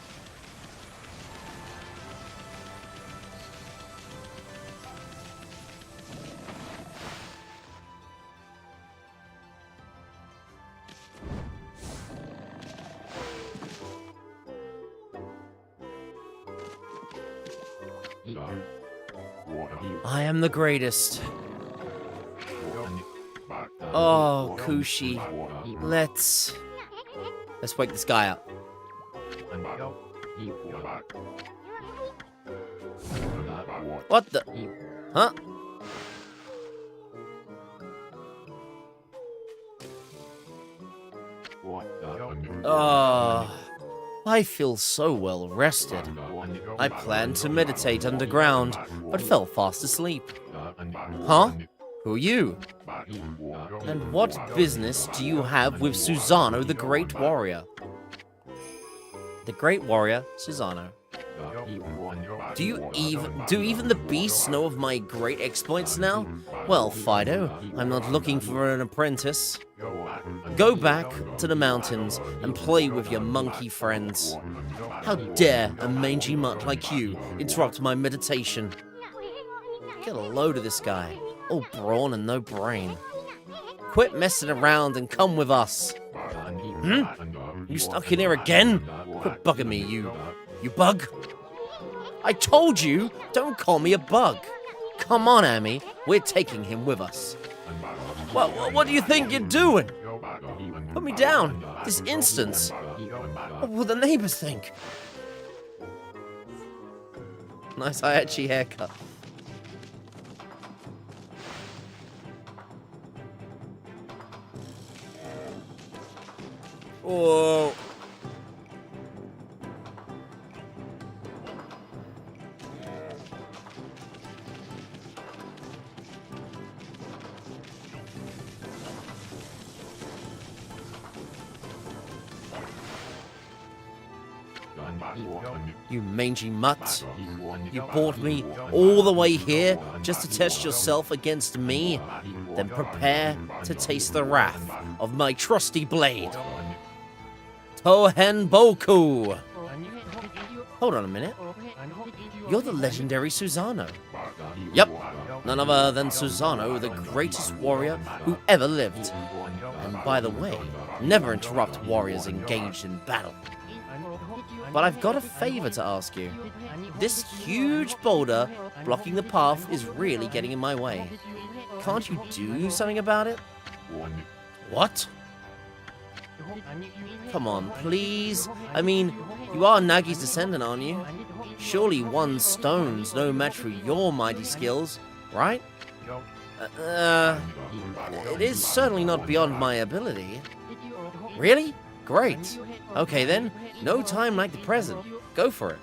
I am the greatest. Oh, Kushi. Let's wake this guy up. What the? Huh? Oh, I feel so well rested. I planned to meditate underground, but fell fast asleep. Huh? Who are you? And what business do you have with Susano, the Great Warrior? The Great Warrior, Susano. Do even the beasts know of my great exploits now? Well, Fido, I'm not looking for an apprentice. Go back to the mountains and play with your monkey friends. How dare a mangy mutt like you interrupt my meditation? Get a load of this guy. All brawn and no brain. Quit messing around and come with us. You stuck in here again? Quit bugging me, you bug. I told you, don't call me a bug. Come on, Amy, we're taking him with us. What do you think you're doing? Put me down, this instant. What will the neighbors think? Nice Aichi haircut. Whoa. You mangy mutt. You brought me all the way here just to test yourself against me? Then prepare to taste the wrath of my trusty blade. Tohen Boku! Hold on a minute. You're the legendary Susano. Yep, none other than Susano, the greatest warrior who ever lived. And by the way, never interrupt warriors engaged in battle. But I've got a favor to ask you. This huge boulder blocking the path is really getting in my way. Can't you do something about it? What? Come on, please. I mean, you are Nagi's descendant, aren't you? Surely one stone's no match for your mighty skills, right? It is certainly not beyond my ability. Really? Great. Okay then, no time like the present. Go for it.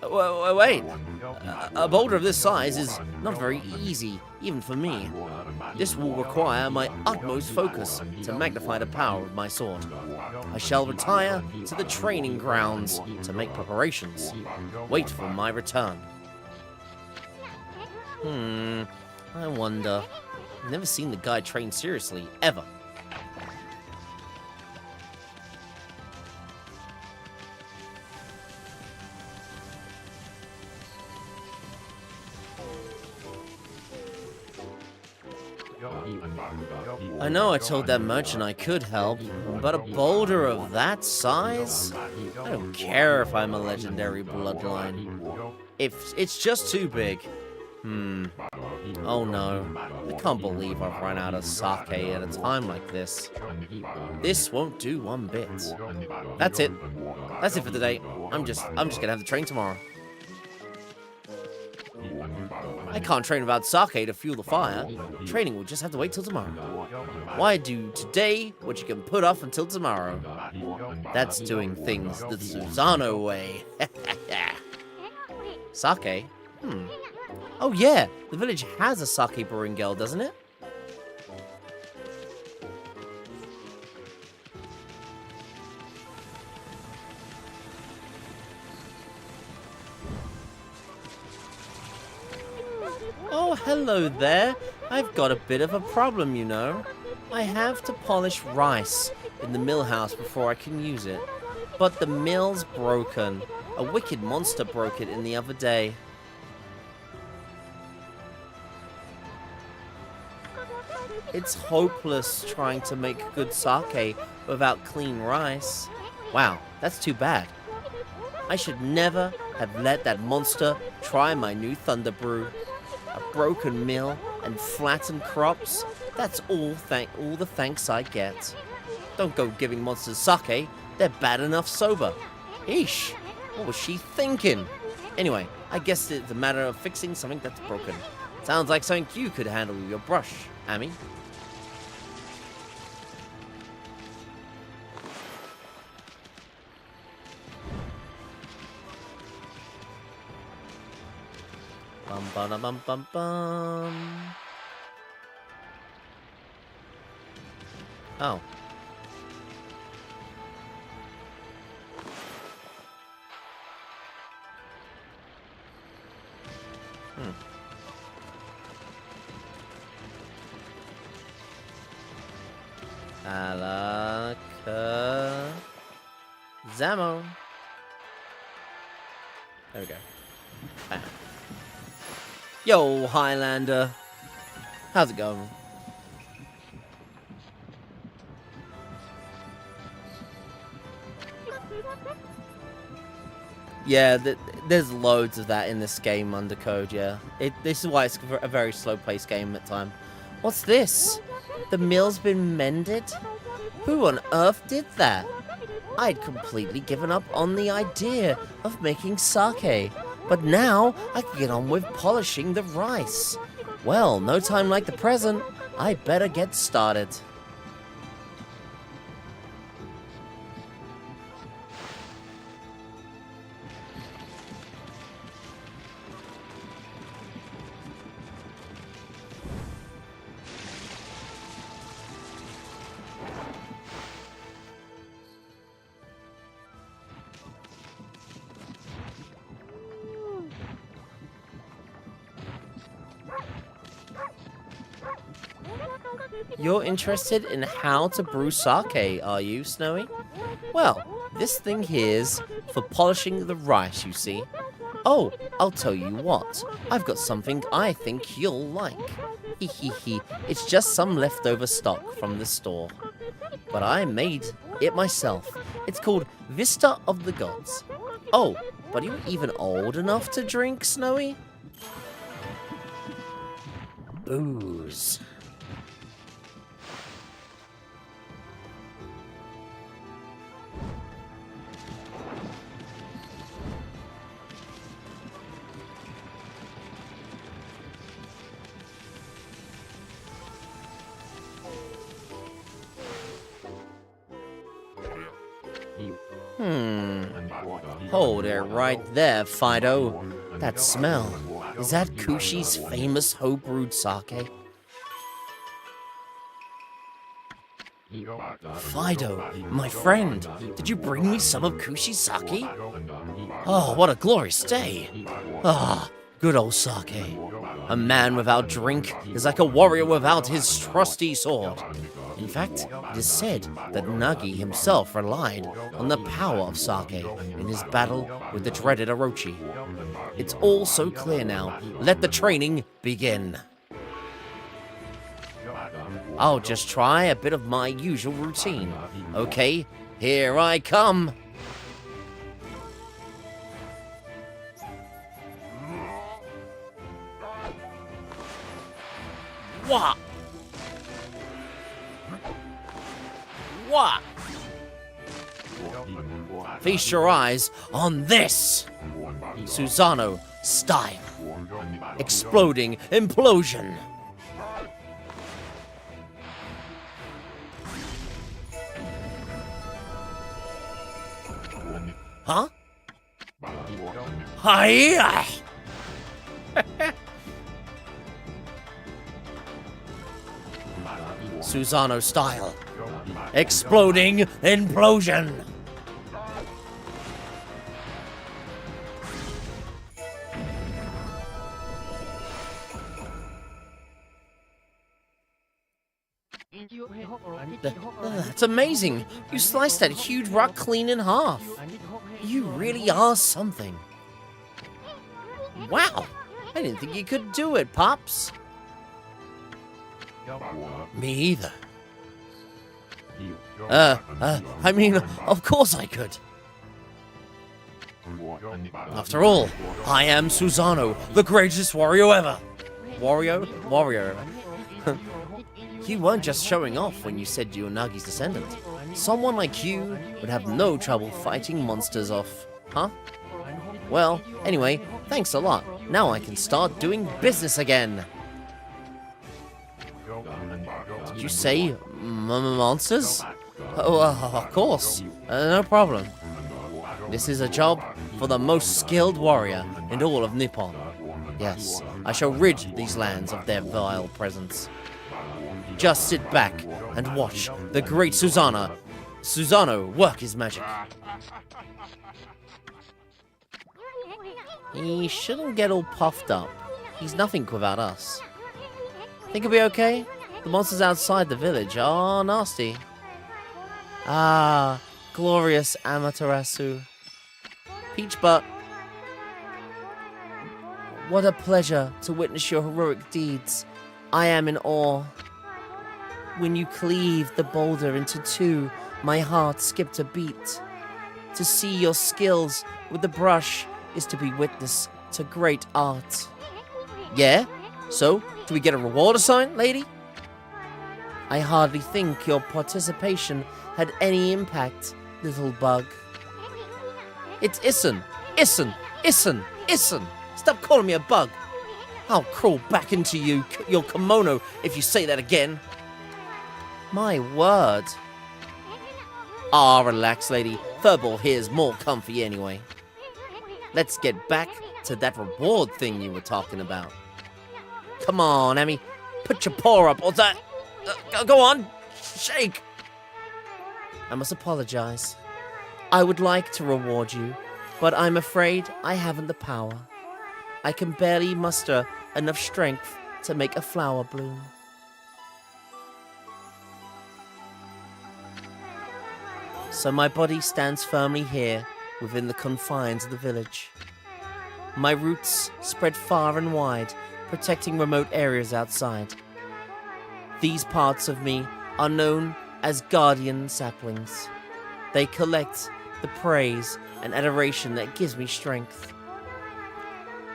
Wait. A boulder of this size is not very easy, even for me. This will require my utmost focus to magnify the power of my sword. I shall retire to the training grounds to make preparations. Wait for my return. I wonder. I've never seen the guy train seriously, ever. I know I told that merchant I could help, but a boulder of that size? I don't care if I'm a legendary bloodline. If it's just too big. Oh no. I can't believe I've run out of sake at a time like this. This won't do one bit. That's it. That's it for today. I'm just gonna have to train tomorrow. I can't train without sake to fuel the fire. Training will just have to wait till tomorrow. Why do today what you can put off until tomorrow? That's doing things the Susano way. Sake? Oh yeah, the village has a sake brewing guild, doesn't it? Oh, hello there. I've got a bit of a problem, you know. I have to polish rice in the mill house before I can use it. But the mill's broken. A wicked monster broke it in the other day. It's hopeless trying to make good sake without clean rice. Wow, that's too bad. I should never have let that monster try my new Thunder Brew. A broken mill and flattened crops, that's all the thanks I get. Don't go giving monsters sake, they're bad enough sober. Eesh, what was she thinking? Anyway, I guess it's a matter of fixing something that's broken. Sounds like something you could handle with your brush, Amy. Bum bum bum bum bum. Oh. Alakazamo. There we go. Bam. Yo, Highlander. How's it going? Yeah, there's loads of that in this game under code, yeah. This is why it's a very slow-paced game at time. What's this? The mill's been mended? Who on earth did that? I'd completely given up on the idea of making sake. But now, I can get on with polishing the rice. Well, no time like the present. I better get started. You're interested in how to brew sake, are you, Snowy? Well, this thing here's for polishing the rice, you see. Oh, I'll tell you what. I've got something I think you'll like. Hehehe, it's just some leftover stock from the store. But I made it myself. It's called Vista of the Gods. Oh, but are you even old enough to drink, Snowy? Booze. Hold it right there, Fido. That smell. Is that Kushi's famous home-brewed sake? Fido, my friend, did you bring me some of Kushi's sake? Oh, what a glorious day. Ah, good old sake. A man without drink is like a warrior without his trusty sword. In fact, it is said that Nagi himself relied on the power of sake in his battle with the dreaded Orochi. It's all so clear now. Let the training begin. I'll just try a bit of my usual routine. Okay, here I come. What? What? Feast your eyes on this! Susano style. Exploding implosion. Huh? Hiya! Susano style. Exploding implosion. That's amazing. You sliced that huge rock clean in half. You really are something. Wow. I didn't think you could do it, Pops. Me either. I mean, of course I could. After all, I am Susano, the greatest warrior ever. Warrior. You weren't just showing off when you said you were Nagi's descendant. Someone like you would have no trouble fighting monsters off, huh? Well, anyway, thanks a lot. Now I can start doing business again. Did you say monsters? Oh, of course. No problem. This is a job for the most skilled warrior in all of Nippon. Yes, I shall rid these lands of their vile presence. Just sit back and watch the great Susano work his magic. He shouldn't get all puffed up. He's nothing without us. Think he'll be okay? The monsters outside the village are nasty. Ah, glorious Amaterasu. Peach Butt. What a pleasure to witness your heroic deeds. I am in awe. When you cleaved the boulder into two, my heart skipped a beat. To see your skills with the brush is to be witness to great art. Yeah? So, do we get a reward assigned, lady? I hardly think your participation had any impact, little bug. It's Issen. Stop calling me a bug. I'll crawl back into your kimono if you say that again. My word. Ah, relax, lady. Furball here's more comfy anyway. Let's get back to that reward thing you were talking about. Come on, Emmy. Put your paw up. Or that. Go on. Shake. I must apologize. I would like to reward you, but I'm afraid I haven't the power. I can barely muster enough strength to make a flower bloom. So my body stands firmly here within the confines of the village. My roots spread far and wide, protecting remote areas outside. These parts of me are known as guardian saplings. They collect the praise and adoration that gives me strength.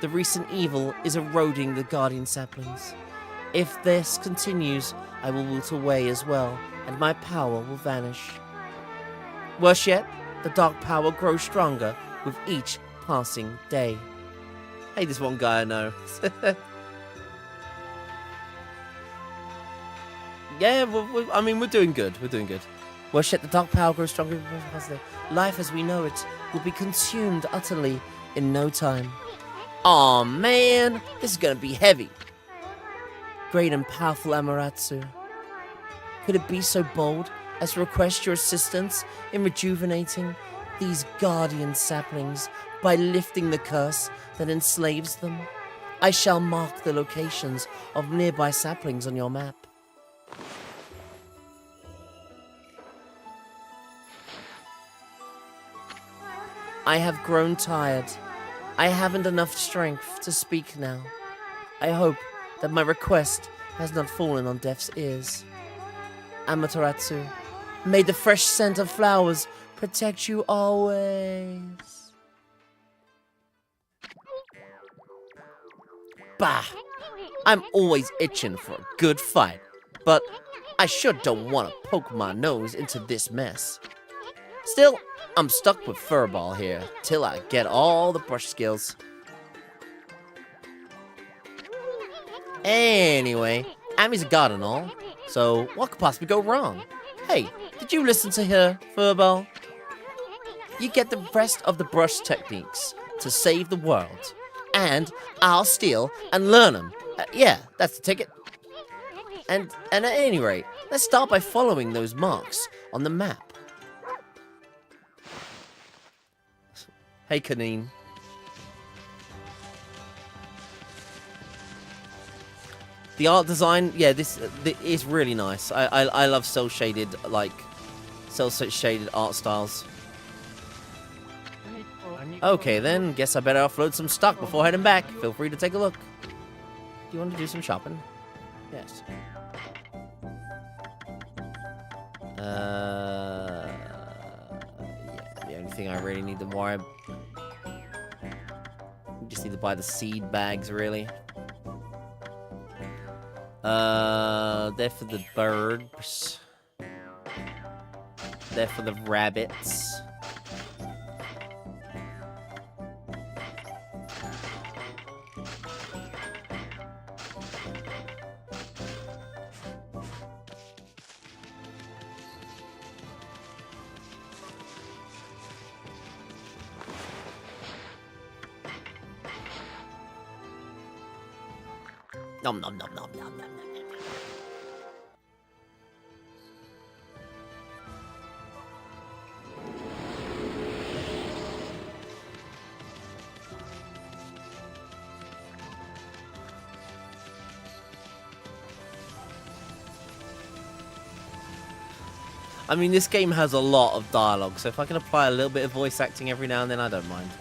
The recent evil is eroding the guardian saplings. If this continues, I will wilt away as well, and my power will vanish. Worse yet, the dark power grows stronger with each passing day. Hey, this one guy I know. Yeah, we're doing good. We're doing good. Worse yet, the dark power grows stronger with each passing day. Life as we know it will be consumed utterly in no time. Aw, man, this is gonna be heavy. Great and powerful Amaterasu. Could it be so bold as to request your assistance in rejuvenating these guardian saplings by lifting the curse that enslaves them? I shall mark the locations of nearby saplings on your map. I have grown tired. I haven't enough strength to speak now. I hope that my request has not fallen on deaf ears. Amaterasu. May the fresh scent of flowers protect you always. Bah! I'm always itching for a good fight, but I sure don't want to poke my nose into this mess. Still, I'm stuck with Furball here till I get all the brush skills. Anyway, Ami's a god and all, so what could possibly go wrong? Hey, did you listen to her, Furball? You get the rest of the brush techniques to save the world, and I'll steal and learn them. Yeah, that's the ticket. And at any rate, let's start by following those marks on the map. Hey, Kaneen. The art design, yeah, this is really nice. I love cel shaded art styles. Okay, then guess I better offload some stock before heading back. Feel free to take a look. Do you want to do some shopping? Yes. Yeah, the only thing I really need to worry. Just need to buy the seed bags, really. They're for the birds. They're for the rabbits. Nom nom nom nom nom nom nom. I mean, this game has a lot of dialogue, so if I can apply a little bit of voice acting every now and then, I don't mind.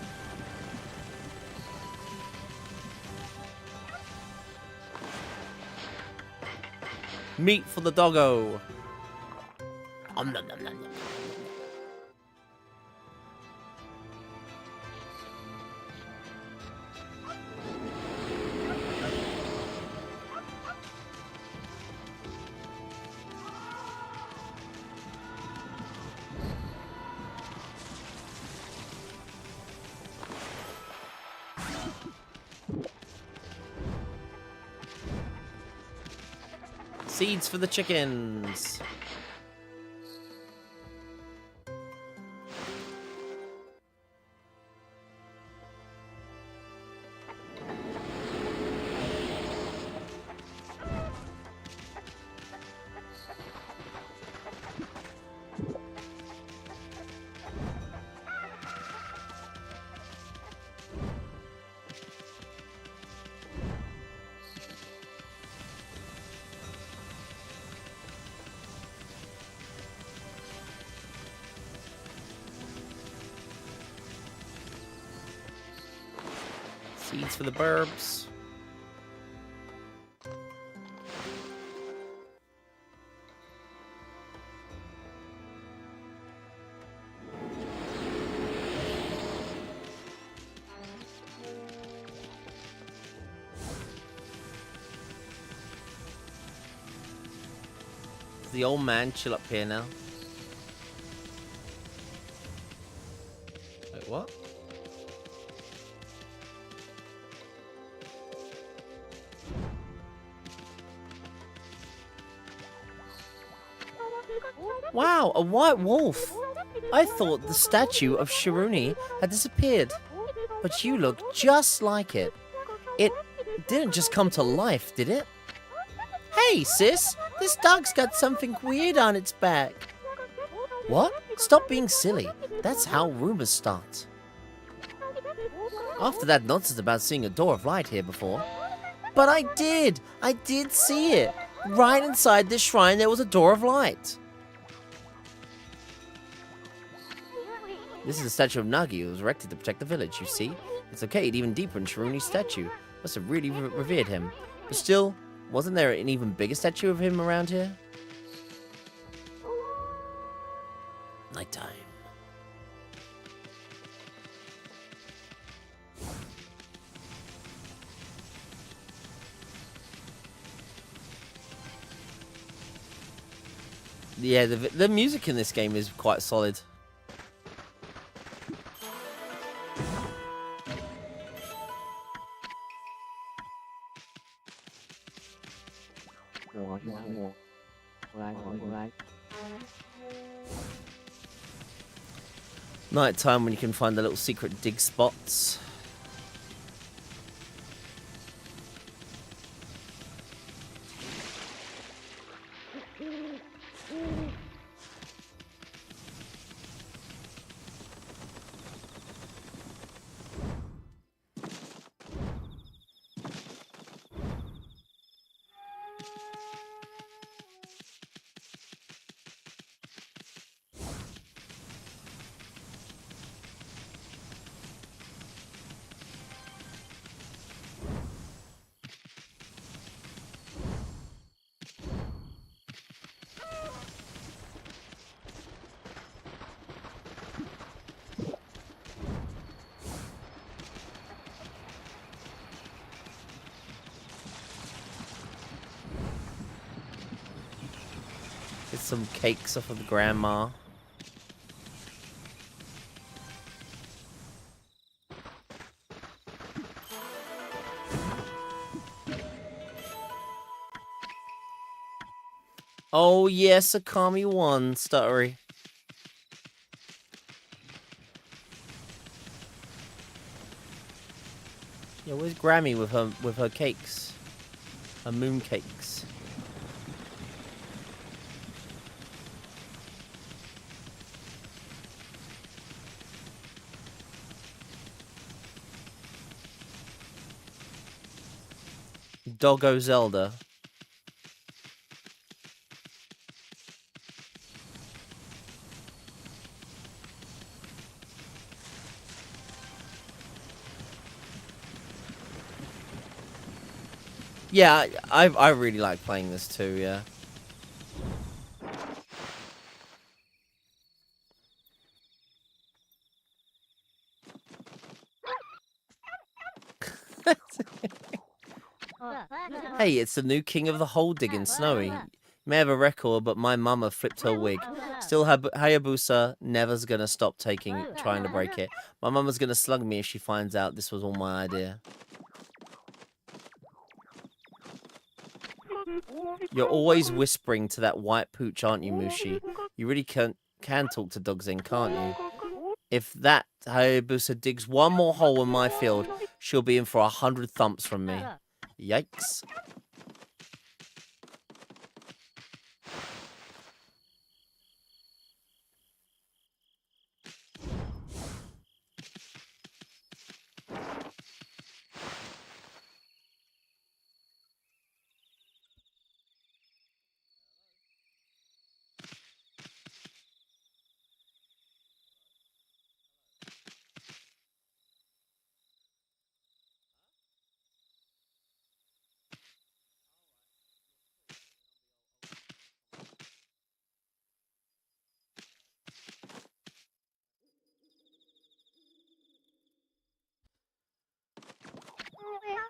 Meat for the doggo. Nom, nom, nom, nom, nom. Seeds for the chickens. Seeds for the burbs. Does the old man chill up here now? Wait, what? Wow, a white wolf! I thought the statue of Shiruni had disappeared, but you look just like it. It didn't just come to life, did it? Hey, sis! This dog's got something weird on its back. What? Stop being silly. That's how rumors start. After that nonsense about seeing a door of light here before. But I did see it! Right inside this shrine there was a door of light. This is a statue of Nagi who was erected to protect the village, you see? It's located even deeper in Shiruni's statue. Must have really revered him. But still, wasn't there an even bigger statue of him around here? nighttime. Yeah, the music in this game is quite solid. Nighttime when you can find the little secret dig spots. Get some cakes off of the grandma. Oh yes, Okami 1, stuttery. Yeah, where's Grammy with her cakes? Her moon cakes. Doggo Zelda. Yeah, I really like playing this too, yeah. Hey, it's the new king of the hole digging, Snowy. May have a record, but my mama flipped her wig. Still, Hayabusa never's gonna stop trying to break it. My mama's gonna slug me if she finds out this was all my idea. You're always whispering to that white pooch, aren't you, Mushi? You really can talk to dogs in, can't you? If that Hayabusa digs one more hole in my field, she'll be in for 100 thumps from me. Yikes.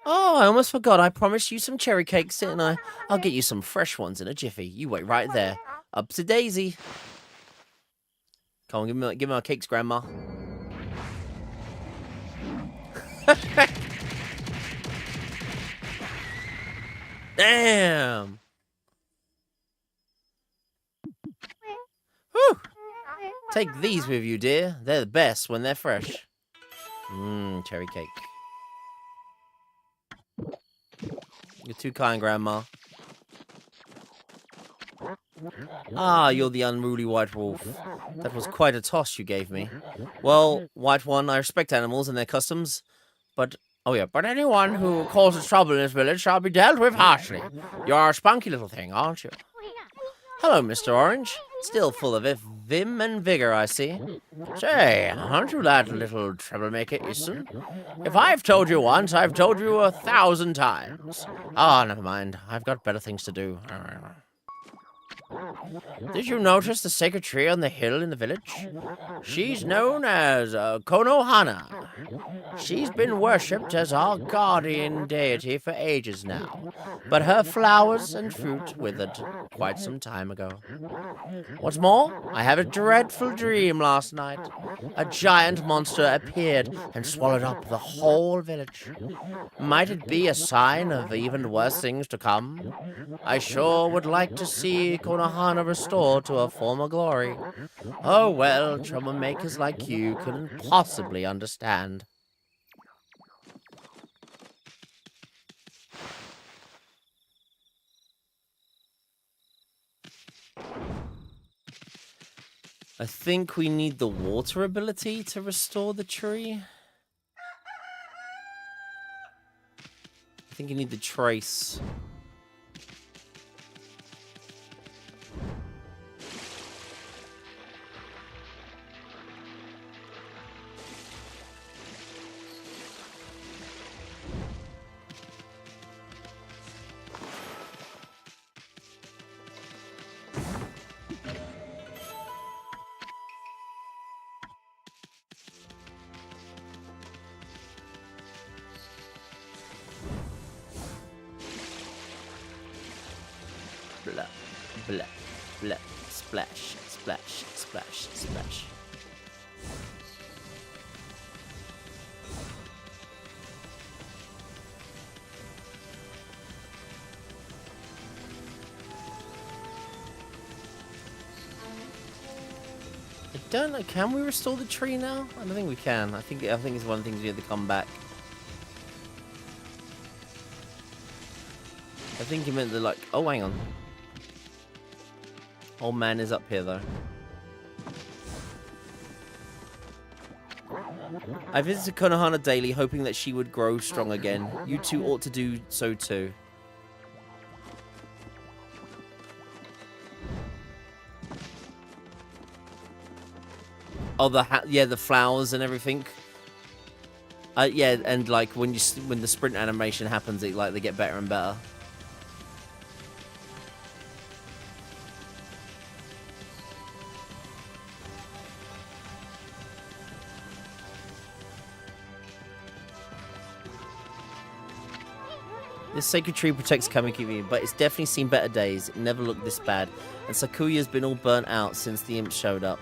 Oh, I almost forgot. I promised you some cherry cakes, didn't I? I'll get you some fresh ones in a jiffy. You wait right there. Up to Daisy. Come on, give me my cakes, Grandma. Damn. Whew. Take these with you, dear. They're the best when they're fresh. Mmm, cherry cake. You're too kind, Grandma. Ah, you're the unruly white wolf. That was quite a toss you gave me. Well, White One, I respect animals and their customs, but... Oh yeah, but anyone who causes trouble in this village shall be dealt with harshly. You're a spunky little thing, aren't you? Hello, Mr. Orange. Still full of vim and vigor, I see. Say, aren't you that little troublemaker, Ison? If I've told you once, I've told you 1,000 times. Ah, never mind. I've got better things to do. Did you notice the sacred tree on the hill in the village? She's known as Konohana. She's been worshipped as our guardian deity for ages now, but her flowers and fruit withered quite some time ago. What's more, I had a dreadful dream last night. A giant monster appeared and swallowed up the whole village. Might it be a sign of even worse things to come? I sure would like to see Konohana restored to her former glory. Oh well, troublemakers like you couldn't possibly understand. I think we need the water ability to restore the tree. I think you need the trace. Blah, blah, blah, splash, splash, splash, splash. I don't know, can we restore the tree now? I don't think we can. I think it's one of the things we have to come back. I think he meant the like, oh hang on. Old man is up here though. I visited Konohana daily, hoping that she would grow strong again. You two ought to do so too. Oh, the flowers and everything. Yeah, and like when the sprint animation happens, they get better and better. This sacred tree protects Kamikimi, but it's definitely seen better days. It never looked this bad. And Sakuya's been all burnt out since the imp showed up.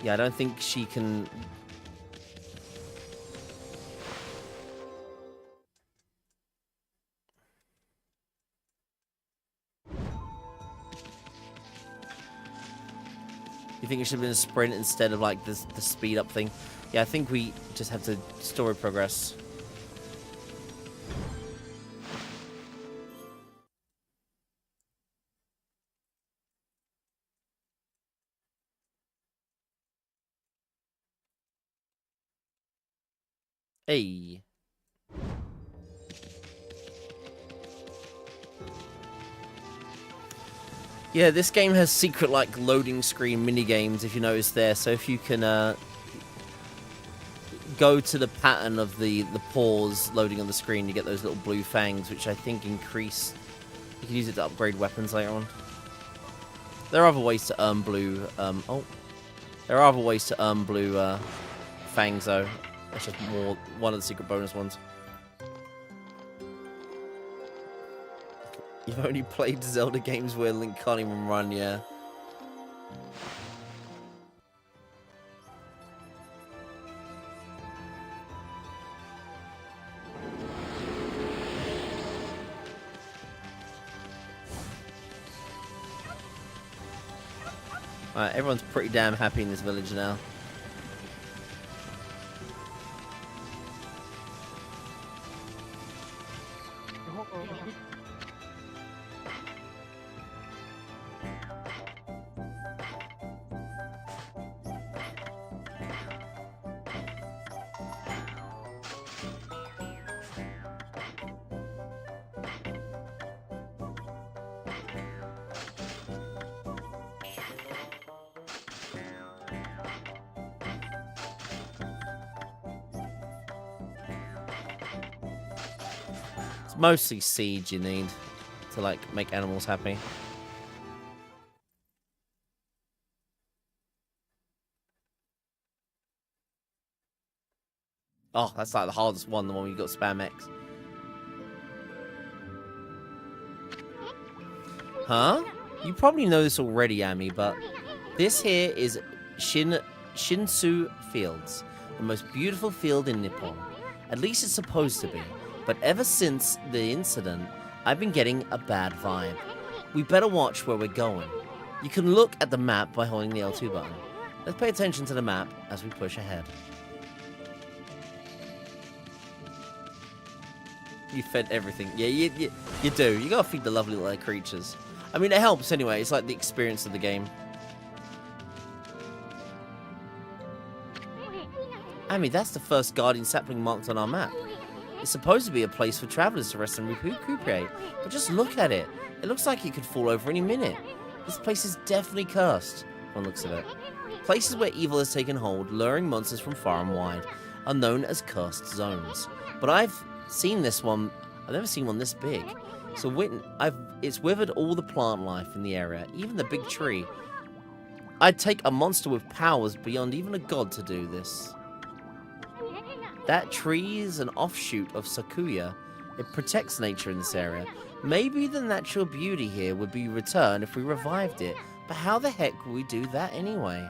Yeah, I don't think she can... You think it should have been a sprint instead of like the speed up thing? Yeah, I think we just have to story progress. Hey. Yeah, this game has secret like loading screen mini games if you notice there. So if you can go to the pattern of the paws loading on the screen, you get those little blue fangs, which I think increase. You can use it to upgrade weapons later on. There are other ways to earn blue. There are other ways to earn blue fangs though. That's just one of the secret bonus ones. You've only played Zelda games where Link can't even run, yeah. Alright, everyone's pretty damn happy in this village now. It's mostly siege you need. to like make animals happy. Oh, that's like the hardest one, the one where you got spam X. Huh? You probably know this already, Ami, but this here is Shinsu Fields, the most beautiful field in Nippon. At least it's supposed to be. But ever since the incident, I've been getting a bad vibe. We better watch where we're going. You can look at the map by holding the L2 button. Let's pay attention to the map as we push ahead. You fed everything. Yeah, you do. You gotta feed the lovely little creatures. I mean, it helps anyway. It's like the experience of the game. Ami, that's the first guardian sapling marked on our map. It's supposed to be a place for travelers to rest and recuperate. But just look at it. It looks like it could fall over any minute. This place is definitely cursed, from the looks of it. Places where evil has taken hold, luring monsters from far and wide, are known as cursed zones. But I've seen this one. I've never seen one this big. So it's withered all the plant life in the area, even the big tree. I'd take a monster with powers beyond even a god to do this. That tree is an offshoot of Sakuya. It protects nature in this area. Maybe the natural beauty here would be returned if we revived it. But how the heck would we do that anyway?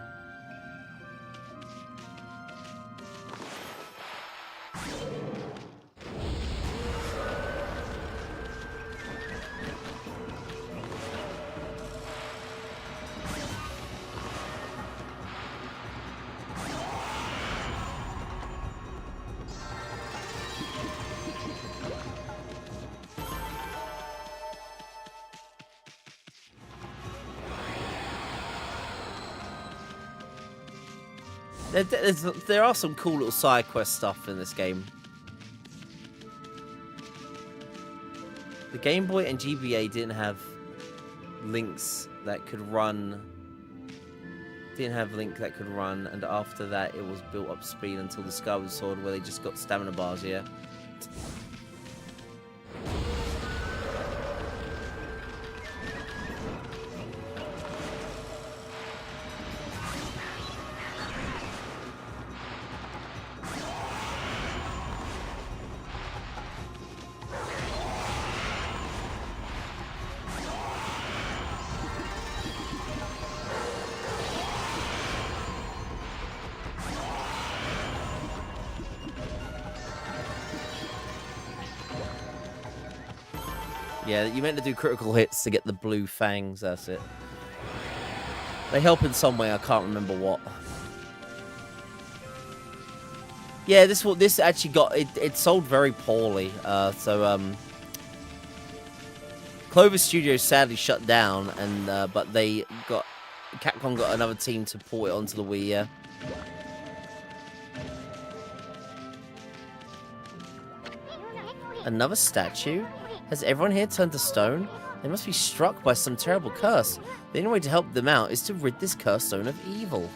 There are some cool little side quest stuff in this game. The Game Boy and GBA didn't have links that could run. And after that, it was built up speed until the Skyward Sword, where they just got stamina bars. Yeah. Yeah, you meant to do critical hits to get the blue fangs, that's it. They help in some way, I can't remember what. Yeah, this actually got it sold very poorly. Clover Studios sadly shut down, and but Capcom got another team to port it onto the Wii. Yeah. Another statue? Has everyone here turned to stone? They must be struck by some terrible curse. The only way to help them out is to rid this cursed zone of evil.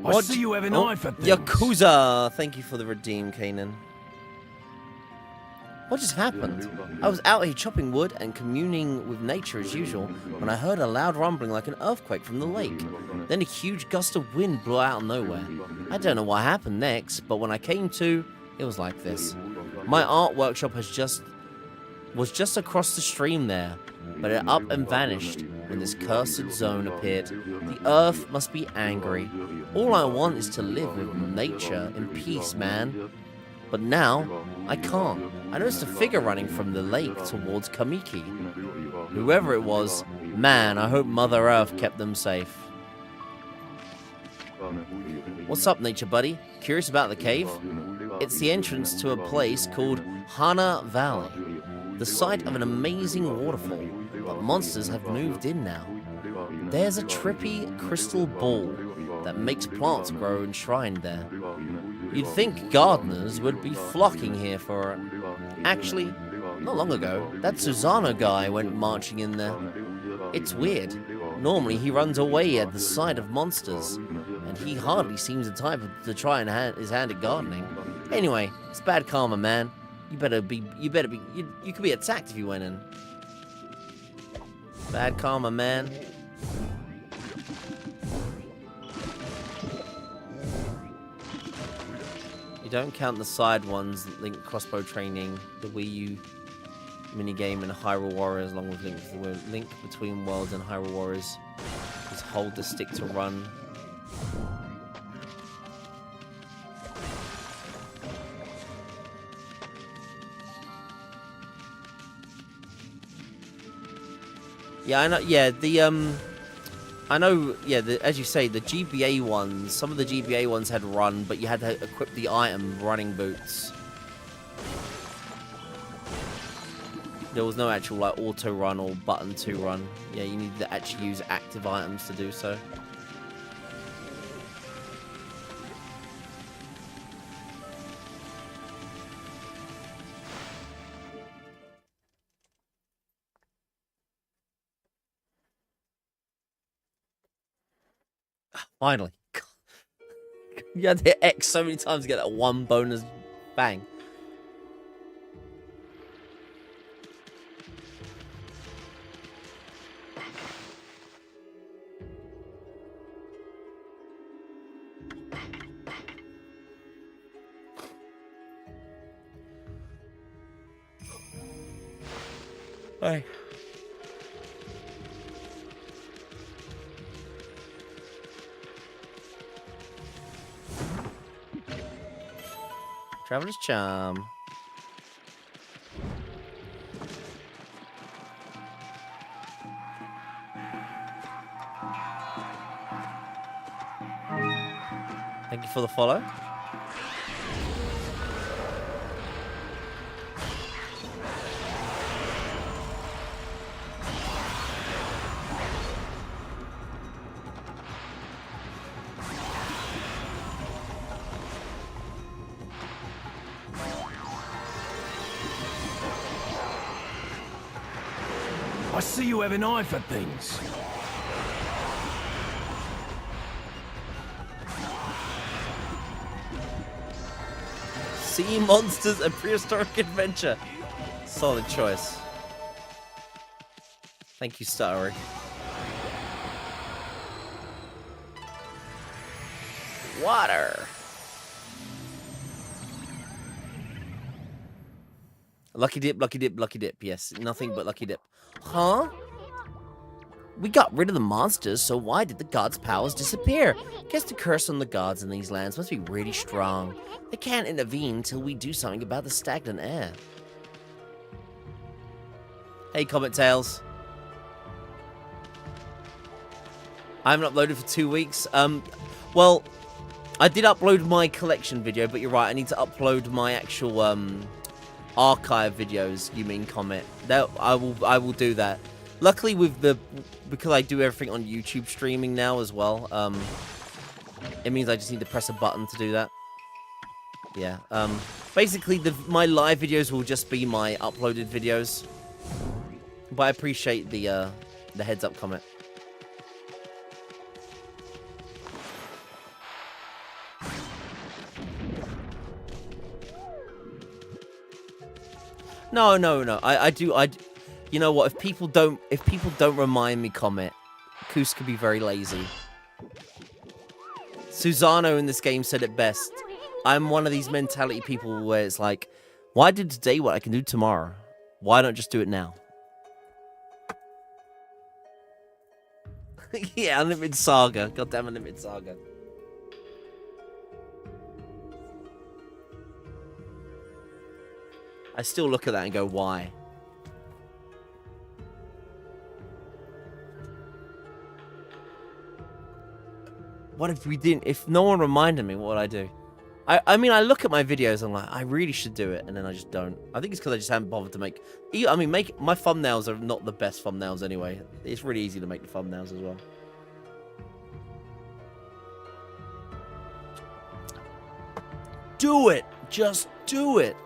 I see you have an eye for things. Yakuza! Thank you for the redeem, Kanan. What just happened? I was out here chopping wood and communing with nature as usual when I heard a loud rumbling like an earthquake from the lake. Then a huge gust of wind blew out of nowhere. I don't know what happened next, but when I came to, it was like this. My art workshop was just across the stream there, but it up and vanished when this cursed zone appeared. The earth must be angry. All I want is to live with nature in peace, man. But now, I can't. I noticed a figure running from the lake towards Kamiki. Whoever it was, man, I hope Mother Earth kept them safe. What's up, nature buddy? Curious about the cave? It's the entrance to a place called Hana Valley, the site of an amazing waterfall, but monsters have moved in now. There's a trippy crystal ball that makes plants grow enshrined there. You'd think gardeners would be flocking here for it. Actually, not long ago, that Susano guy went marching in there. It's weird. Normally he runs away at the sight of monsters, and he hardly seems the type to try his hand at gardening. Anyway, it's bad karma, man. You could be attacked if you went in. Bad karma, man. You don't count the side ones, Link crossbow training, the Wii U minigame, and Hyrule Warriors, along with Link Between Worlds and Hyrule Warriors. Just hold the stick to run. Yeah, I know. Yeah, I know. Yeah, as you say, the GBA ones. Some of the GBA ones had run, but you had to equip the item running boots. There was no actual like auto run or button to run. Yeah, you needed to actually use active items to do so. Finally. You had to hit X so many times to get that one bonus bang. Hey. Traveler's Charm. Thank you for the follow. I see you have an eye for things. Sea monsters and prehistoric adventure. Solid choice. Thank you, Starry. Water. Lucky dip, lucky dip, lucky dip. Yes, nothing but lucky dip. Huh? We got rid of the monsters, so why did the gods' powers disappear? Guess the curse on the gods in these lands must be really strong. They can't intervene until we do something about the stagnant air. Hey, Comet Tails. I haven't uploaded for 2 weeks. Well, I did upload my collection video, but you're right, I need to upload my actual, archive videos, you mean, Comet. I will do that. Luckily, because I do everything on YouTube streaming now as well, it means I just need to press a button to do that. Yeah. Basically, my live videos will just be my uploaded videos. But I appreciate the heads up comment. No, no, no. I do. You know what? If people don't remind me, comment. Koos could be very lazy. Susano in this game said it best. I'm one of these mentality people where it's like, why do today what I can do tomorrow? Why don't just do it now? Yeah, Unlimited Saga. Goddamn Unlimited Saga. I still look at that and go, why? What if we didn't? If no one reminded me, what would I do? I mean, I look at my videos and I'm like, I really should do it, and then I just don't. I think it's because I just haven't bothered to make... I mean, my thumbnails are not the best thumbnails anyway. It's really easy to make the thumbnails as well. Do it! Just do it!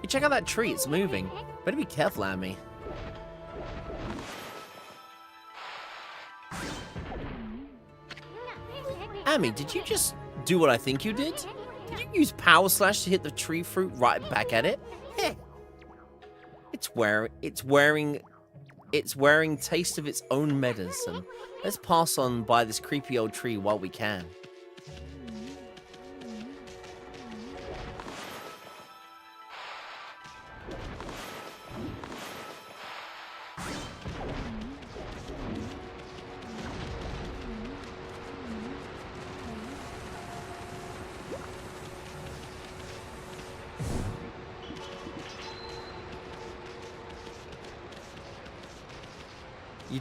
Hey, check out that tree, it's moving. Better be careful, Amy. Amy, did you just do what I think you did? Did you use Power Slash to hit the tree fruit right back at it? Heh. It's wearing taste of its own medicine. Let's pass on by this creepy old tree while we can.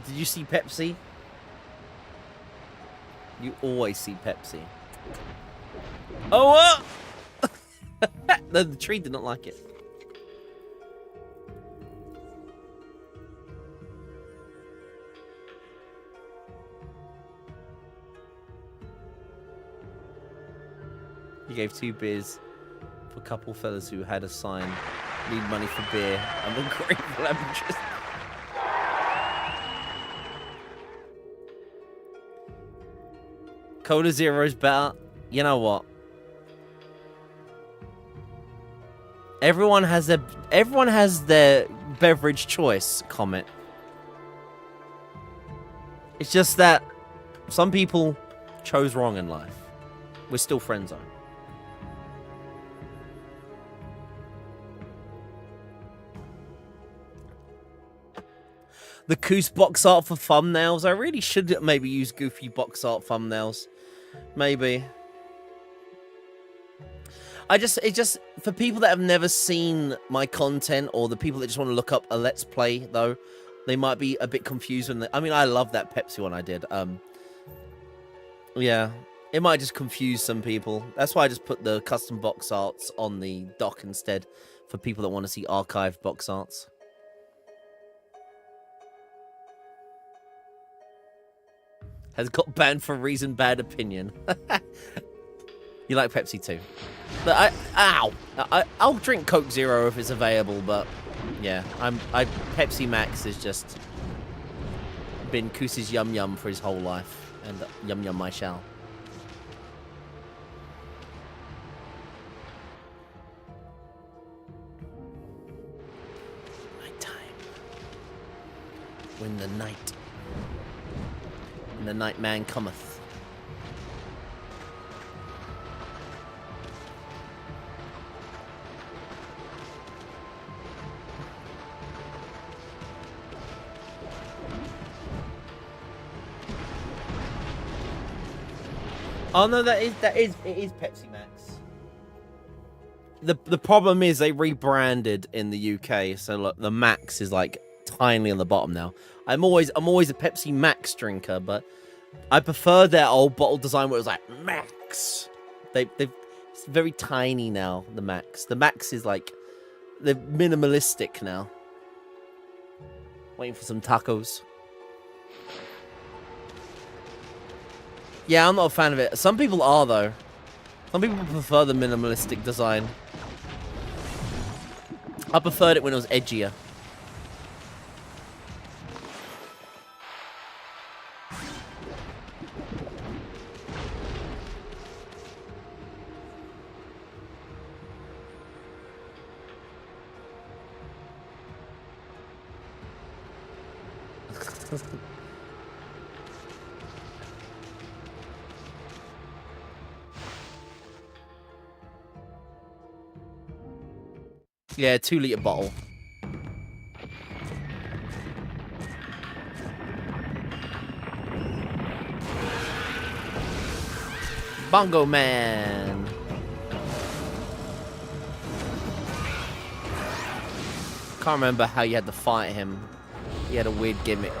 Did you see Pepsi? You always see Pepsi. Oh, no, the tree did not like it. He gave 2 beers for a couple fellas who had a sign, need money for beer. I'm ungrateful, I'm just... Cola Zero's better. You know what? Everyone has their beverage choice, comment. It's just that some people chose wrong in life. We're still friend zone. The Koos box art for thumbnails. I really should maybe use goofy box art thumbnails. Maybe. It's just for people that have never seen my content, or the people that just want to look up a Let's Play, though, they might be a bit confused when I mean, I love that Pepsi one I did. Yeah, it might just confuse some people. That's why I just put the custom box arts on the dock instead, for people that want to see archived box arts. Has got banned for reason bad opinion. You like Pepsi too? But I'll drink Coke Zero if it's available, but yeah, Pepsi Max has just been Koos's yum yum for his whole life, and yum yum I shall. Nighttime. When the night man cometh. Oh no, it is Pepsi Max. The problem is they rebranded in the UK, so look, the Max is like tiny on the bottom now. I'm always a Pepsi Max drinker, but I prefer their old bottle design where it was like Max. It's very tiny now. The Max is like they're minimalistic now. Waiting for some tacos. Yeah, I'm not a fan of it. Some people are though. Some people prefer the minimalistic design. I preferred it when it was edgier. Yeah, 2-liter bottle. Bongo Man. Can't remember how you had to fight him. He had a weird gimmick.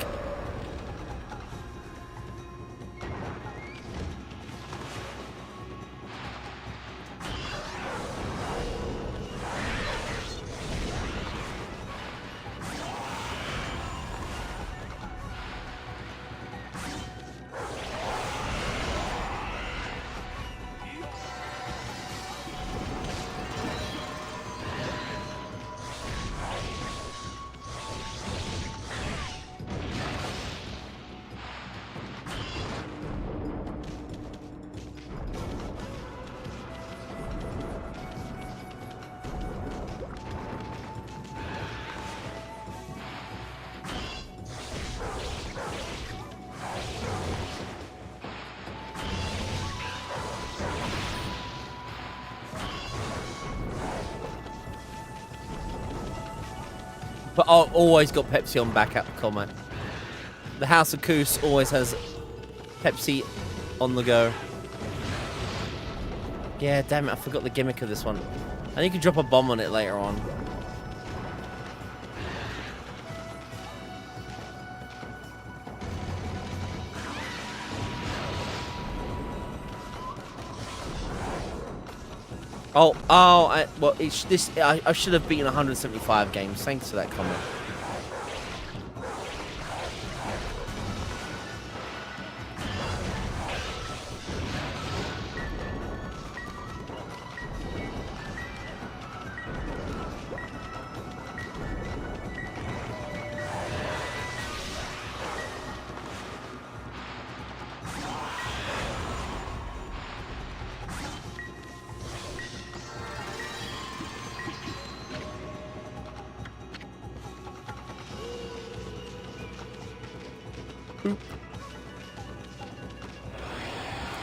But I've always got Pepsi on back at the comment. The House of Koos always has Pepsi on the go. Yeah, damn it, I forgot the gimmick of this one. I think you can drop a bomb on it later on. Well, it's this. I should have beaten 175 games. Thanks for that comment.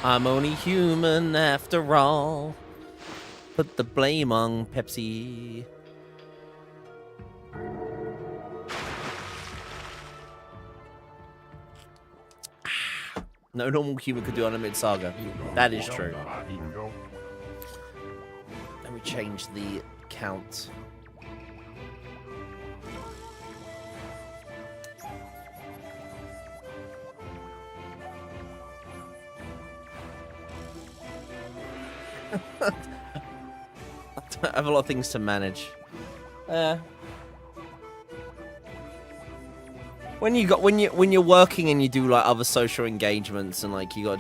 I'm only human after all. Put the blame on Pepsi. No normal human could do Unlimited Saga. That is true. Let me change the count. I have a lot of things to manage. When you're working and you do like other social engagements and like you got.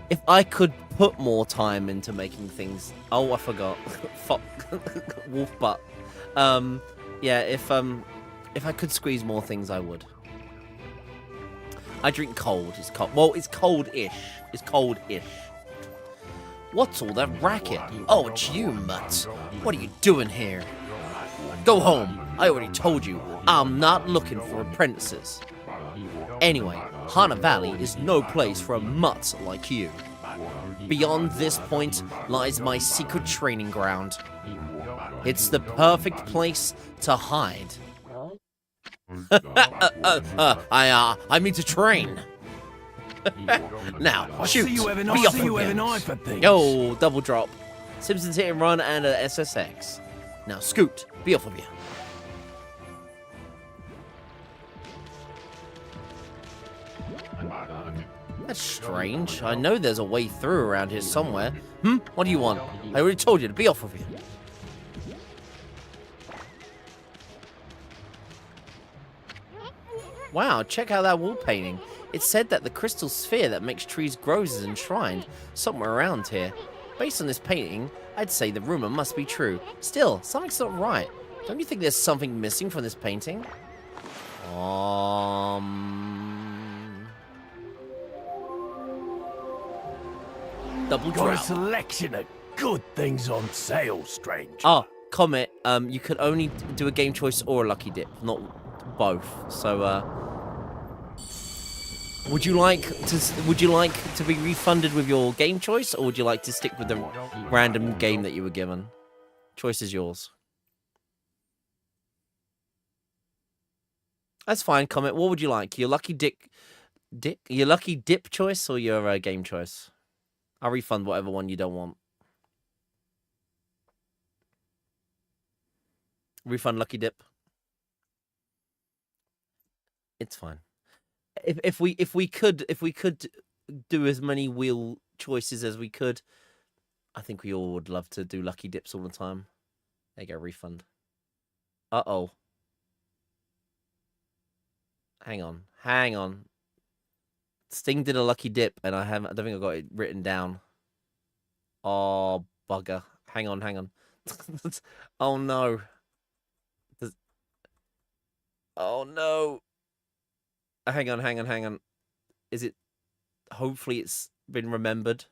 If I could put more time into making things. Oh, I forgot. Fuck. Wolf butt. Yeah. If I could squeeze more things, I would. I drink cold. It's cold. Well, it's cold-ish. It's cold-ish. What's all that racket? Oh, it's you, Mutt. What are you doing here? Go home. I already told you, I'm not looking for apprentices. Anyway, Hana Valley is no place for a mutt like you. Beyond this point lies my secret training ground. It's the perfect place to hide. I mean to train. Now, shoot. Be off with him. Yo, double drop. Simpsons hit and run and a SSX. Now, scoot. Be off of you. That's strange. I know there's a way through around here somewhere. What do you want? I already told you to be off of you. Wow, check out that wall painting. It said that the crystal sphere that makes trees grow is enshrined somewhere around here. Based on this painting, I'd say the rumor must be true. Still, something's not right. Don't you think there's something missing from this painting? Double Got a drop. selection of good things on sale, stranger. Oh, comment. You could only do a game choice or a lucky dip, not both. So, would you like to be refunded with your game choice, or would you like to stick with the random game that you were given? Choice is yours. That's fine. Comment. What would you like? Your lucky your lucky dip choice, or your game choice? I'll refund whatever one you don't want. Refund lucky dip. It's fine. If we could do as many wheel choices as we could, I think we all would love to do lucky dips all the time. There you go, refund. Uh-oh. Hang on. Sting did a lucky dip, and I don't think I got it written down. Oh, bugger. Hang on. Oh, no. Oh, no. Hang on. Is it... Hopefully it's been remembered.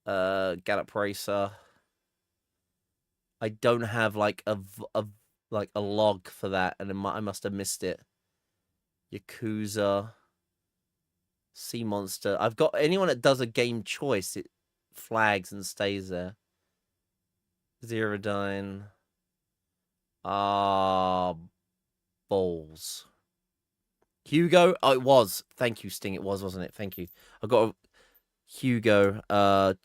Gallop Racer. I don't have, like, a log for that, and I must have missed it. Yakuza... Sea Monster. I've got anyone that does a game choice, it flags and stays there. Zerodyne. Balls. Hugo. Oh, it was. Thank you, Sting. It was, wasn't it? Thank you. I got a Hugo.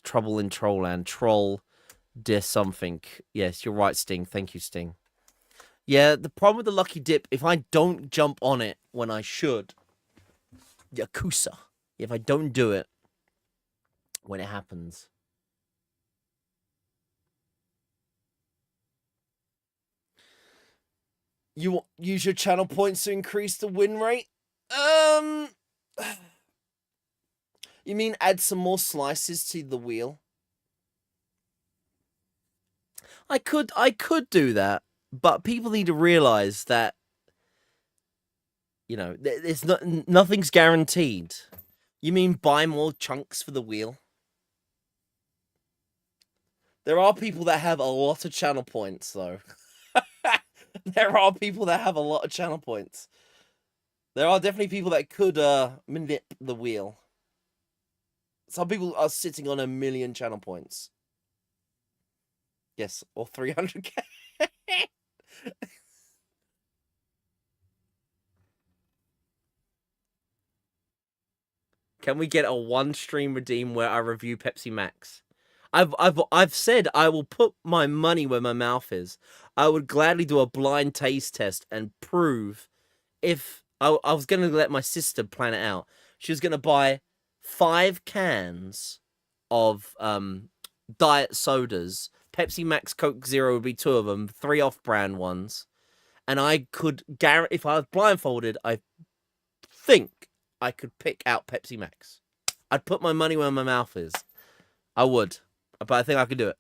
Trouble in Trollland. Troll. Dear something. Yes, you're right, Sting. Thank you, Sting. Yeah, the problem with the lucky dip, if I don't jump on it when I should. Yakuza. If I don't do it when it happens. You use your channel points to increase the win rate? You mean add some more slices to the wheel? I could do that, but people need to realize that, you know, it's nothing's guaranteed. You mean buy more chunks for the wheel? There are people that have a lot of channel points, though. There are people that have a lot of channel points. There are definitely people that could manip the wheel. Some people are sitting on 1 million channel points. Yes, or 300k. Can we get a one stream redeem where I review Pepsi Max? I've said I will put my money where my mouth is. I would gladly do a blind taste test and prove if I was going to let my sister plan it out. She was going to buy 5 cans of diet sodas. Pepsi Max, Coke Zero would be 2 of them, 3 off-brand ones. And I could guarantee, if I was blindfolded, I think I could pick out Pepsi Max. I'd put my money where my mouth is. I would. But I think I could do it.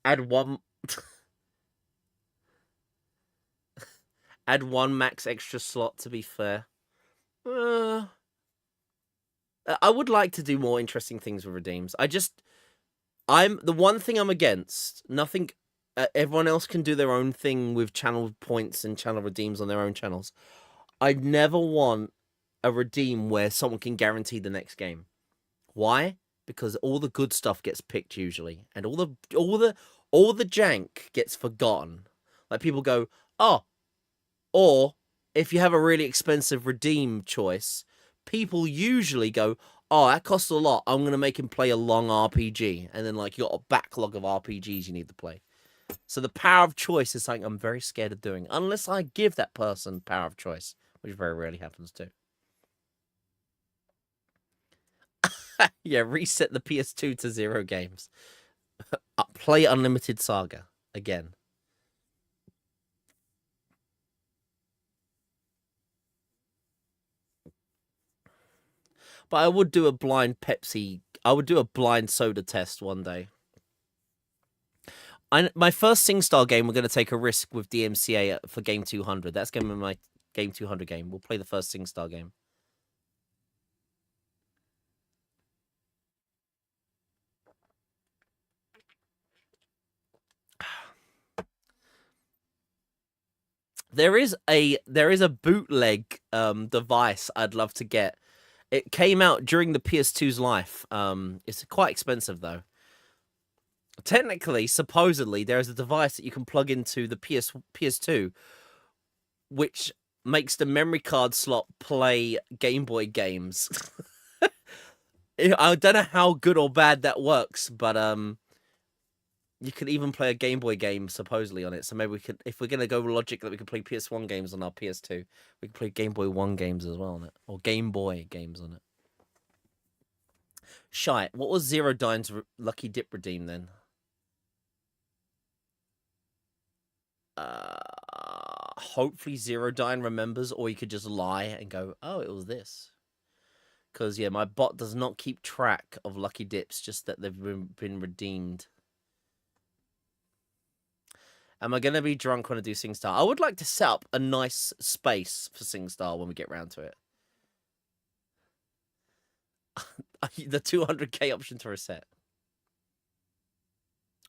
Add one... Add 1 max extra slot, to be fair. I would like to do more interesting things with redeems. The one thing I'm against, nothing... everyone else can do their own thing with channel points and channel redeems on their own channels. I'd never want a redeem where someone can guarantee the next game. Why? Because all the good stuff gets picked usually, and all the jank gets forgotten. Like people go, oh, or if you have a really expensive redeem choice, people usually go, oh, that costs a lot. I'm gonna make him play a long RPG, and then like you got a backlog of RPGs you need to play. So the power of choice is something I'm very scared of doing, unless I give that person power of choice, which very rarely happens too. Yeah, reset the PS2 to 0 games. Play Unlimited Saga again. But I would do a blind Pepsi. I would do a blind soda test one day. My first SingStar game, we're going to take a risk with DMCA for Game 200. That's going to be my Game 200 game. We'll play the first SingStar game. There is a bootleg device I'd love to get. It came out during the PS2's life. It's quite expensive though. Technically, supposedly, there is a device that you can plug into the PS2, which makes the memory card slot play Game Boy games. I don't know how good or bad that works, but you can even play a Game Boy game supposedly on it. So maybe we could, if we're gonna go with logic that we can play PS1 games on our PS2, we can play Game Boy 1 games as well on it, or Game Boy games on it. Shite. What was Zero Dine's lucky dip redeem then? Hopefully Zero Dine remembers, or you could just lie and go, oh, it was this. Because, yeah, my bot does not keep track of lucky dips, just that they've been redeemed. Am I going to be drunk when I do SingStar? I would like to set up a nice space for SingStar when we get round to it. The 200k option to reset.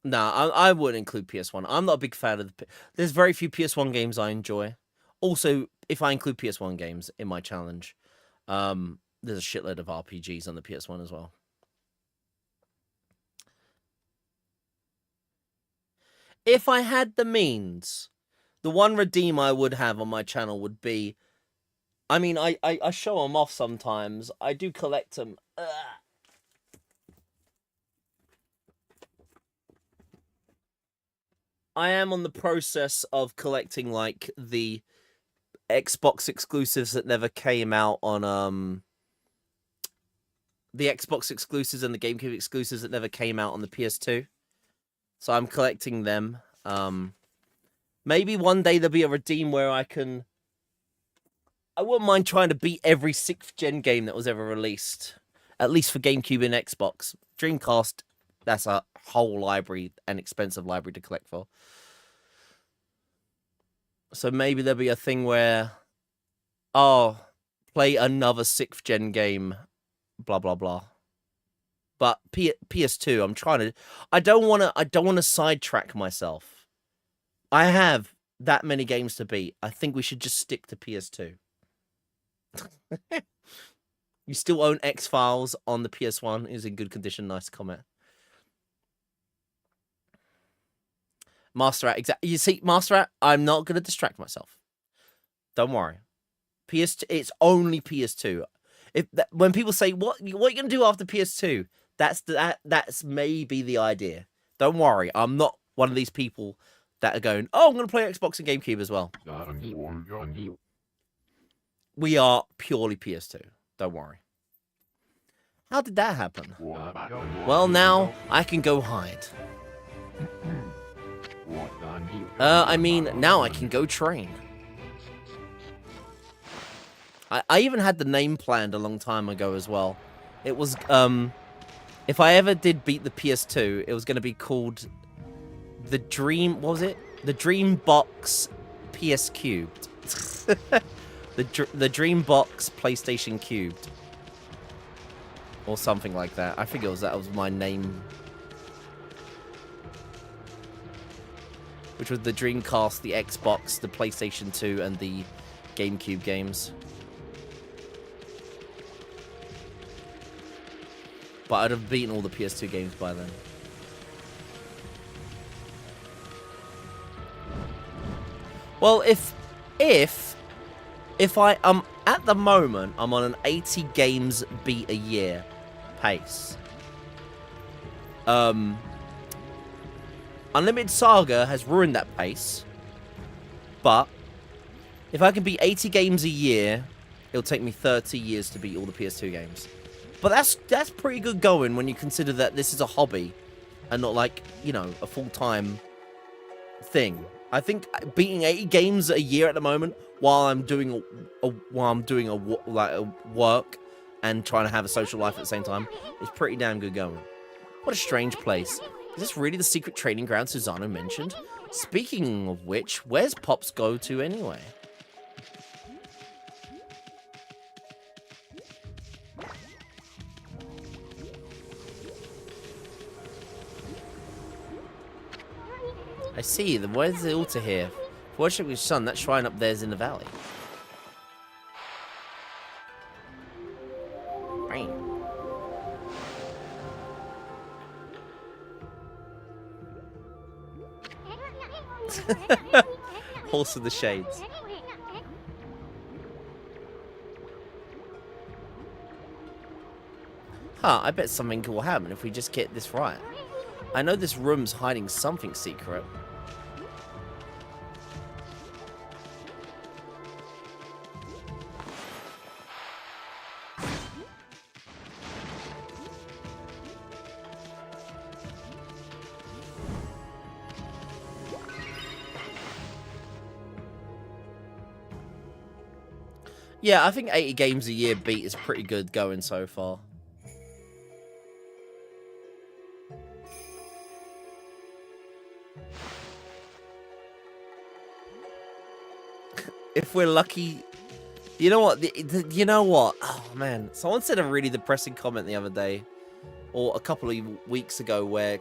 Nah, I wouldn't include PS1. I'm not a big fan of there's very few PS1 games I enjoy. Also, if I include PS1 games in my challenge, there's a shitload of RPGs on the PS1 as well. If I had the means, the one redeem I would have on my channel would be, I mean, I show them off sometimes. I do collect them. I am on the process of collecting, like, the Xbox exclusives that never came out on, the Xbox exclusives and the GameCube exclusives that never came out on the PS2. So I'm collecting them. Maybe one day there'll be a redeem where I wouldn't mind trying to beat every 6th gen game that was ever released. At least for GameCube and Xbox. Dreamcast, that's a whole library, an expensive library to collect for. So maybe there'll be a thing where, oh, play another 6th gen game, blah blah blah. But PS2, I'm trying to. I don't want to sidetrack myself. I have that many games to beat. I think we should just stick to PS2. You still own X-Files on the PS1. Is in good condition. Nice comment. Master Rat, exactly. You see, Master Rat, I'm not going to distract myself. Don't worry. PS2, it's only PS2. When people say, what are you going to do after PS2? That's maybe the idea. Don't worry. I'm not one of these people that are going, oh, I'm going to play Xbox and GameCube as well. We are purely PS2. Don't worry. How did that happen? Well, now I can go hide. I mean, now I can go train. I even had the name planned a long time ago as well. It was, if I ever did beat the PS2, it was going to be called the Dream, what was it? The Dream Box PS Cubed. the Dream Box PlayStation Cubed. Or something like that. I think that was my name. Which was the Dreamcast, the Xbox, the PlayStation 2, and the GameCube games. But I'd have beaten all the PS2 games by then. Well, if I at the moment I'm on an 80 games beat a year pace. Unlimited Saga has ruined that pace. But if I can beat 80 games a year, it'll take me 30 years to beat all the PS2 games. But that's pretty good going when you consider that this is a hobby and not like, you know, a full-time thing. I think beating 80 games a year at the moment while I'm doing a work and trying to have a social life at the same time is pretty damn good going. What a strange place. Is this really the secret training ground Susano mentioned? Speaking of which, where's Pops go to anyway? I see. Where's the altar here? Worship your son. That shrine up there's in the valley. Right. Horse of the Shades. Huh, I bet something will happen if we just get this right. I know this room's hiding something secret. Yeah, I think 80 games a year beat is pretty good going so far. If we're lucky, you know what? You know what? Oh man, someone said a really depressing comment the other day, or a couple of weeks ago, where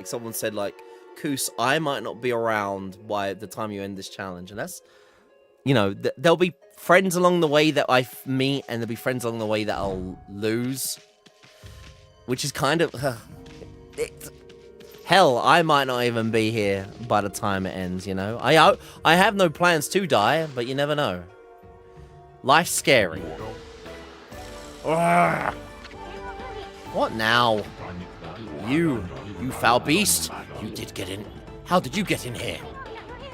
someone said like, "Koos, I might not be around by the time you end this challenge," and that's, you know, there'll be friends along the way that I meet, and there'll be friends along the way that I'll lose, which is kind of hell. I might not even be here by the time it ends. You know, I have no plans to die, but you never know. Life's scary. Urgh. What now? You foul beast! You did get in. How did you get in here?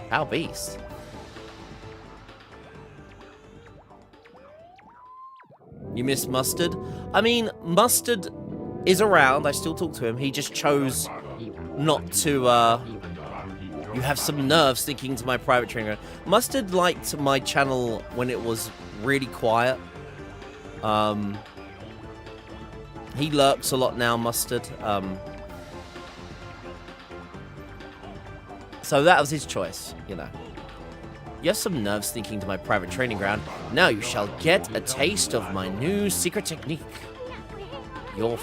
Foul beast. You miss Mustard? I mean, Mustard is around. I still talk to him. He just chose not to, You have some nerves sticking to my private training. Mustard liked my channel when it was really quiet. He lurks a lot now, Mustard. So that was his choice, you know. You have some nerves sneaking to my private training ground. Now you shall get a taste of my new secret technique. Your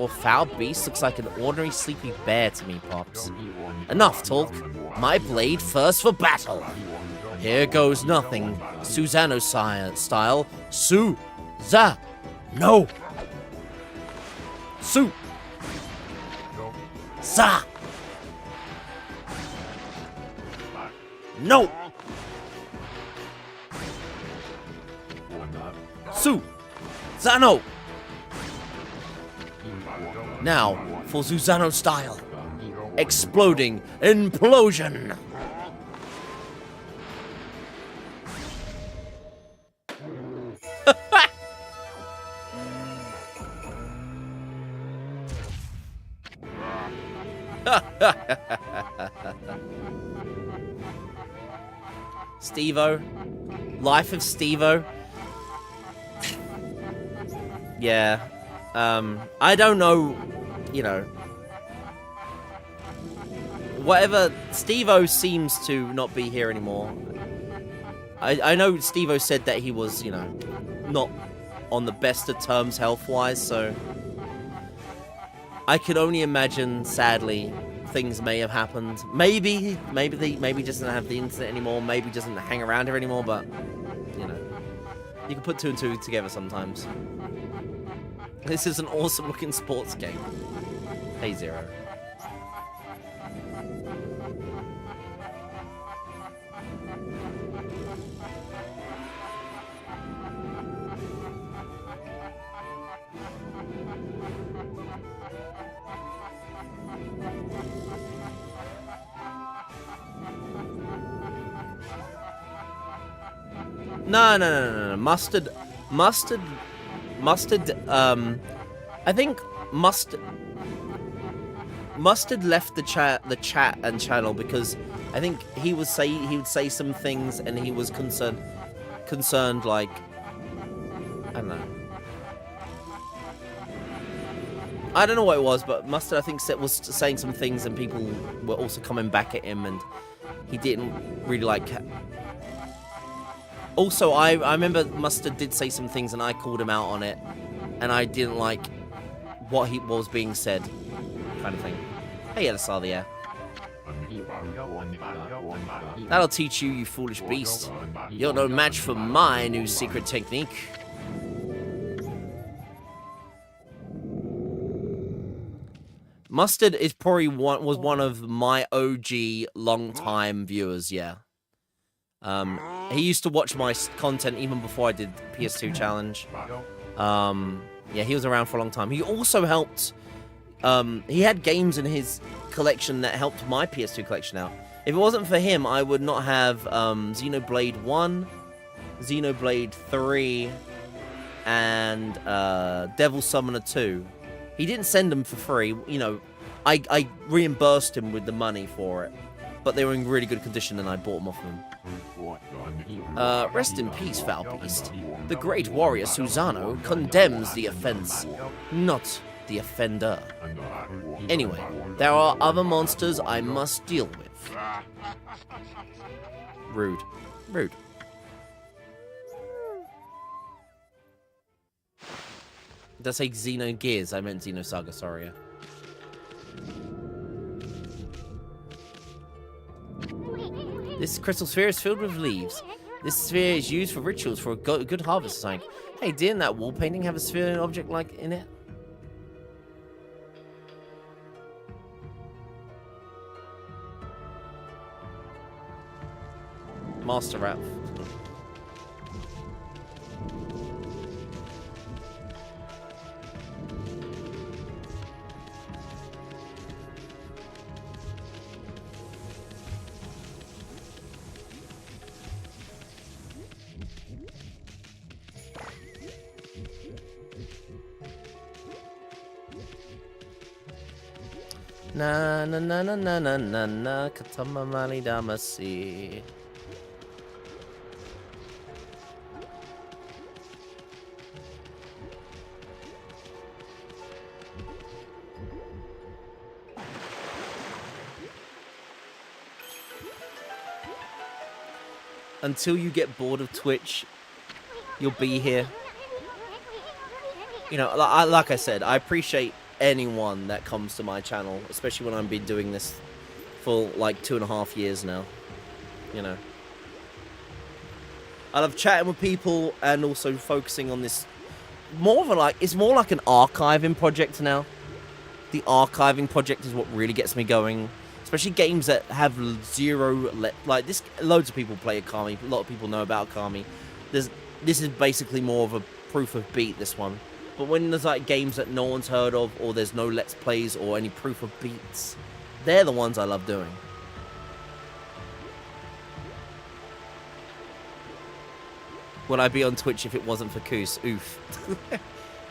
foul beast looks like an ordinary sleepy bear to me, Pops. Enough talk. My blade first for battle. Here goes nothing. Susano style. No. No. Zano! Now, for Susano style. Exploding implosion! Steve-O. Life of Steve-O. Yeah. I don't know, you know. Whatever, Steve-O seems to not be here anymore. I know Steve-O said that he was, you know, not on the best of terms health-wise, so I could only imagine, sadly, things may have happened. Maybe he doesn't have the internet anymore, maybe doesn't hang around here anymore, but, you know, you can put two and two together sometimes. This is an awesome looking sports game. Hey, Zero. No. Mustard, I think Mustard left the chat and channel because I think he would say some things and he was concerned like, I don't know what it was, but Mustard I think was saying some things and people were also coming back at him and he didn't really like. Also, I remember Mustard did say some things and I called him out on it, and I didn't like what was being said, kind of thing. Hey, Elisar, yeah. That'll teach you, you foolish beast. You're no match for my new secret technique. Mustard is probably was one of my OG long-time viewers, yeah. He used to watch my content even before I did the PS2 challenge. Yeah, he was around for a long time. He also helped... he had games in his collection that helped my PS2 collection out. If it wasn't for him, I would not have Xenoblade 1, Xenoblade 3, and Devil Summoner 2. He didn't send them for free. You know, I reimbursed him with the money for it. But they were in really good condition and I bought them off him. Rest in peace, foul beast. The great warrior Susano condemns the offense, not the offender. Anyway, there are other monsters I must deal with. Rude. Rude. Did I say Xenogears? I meant Xenosaga, sorry. This crystal sphere is filled with leaves. This sphere is used for rituals for a good harvest sign. Hey, didn't that wall painting have a sphere object like in it? Master Ralph. Na na na na na na na na katama mali damasi. Until you get bored of Twitch, you'll be here. You know, like I said, I appreciate anyone that comes to my channel, especially when I've been doing this for like 2.5 years now. You know, I love chatting with people and also focusing on this more of a it's more like an archiving project now. The archiving project is what really gets me going, especially games that have zero like this. Loads of people play Okami. A lot of people know about Okami. This is basically more of a proof of beat, this one. But when there's like games that no one's heard of, or there's no let's plays or any proof of beats, they're the ones I love doing. Would I be on Twitch if it wasn't for Koos? Oof.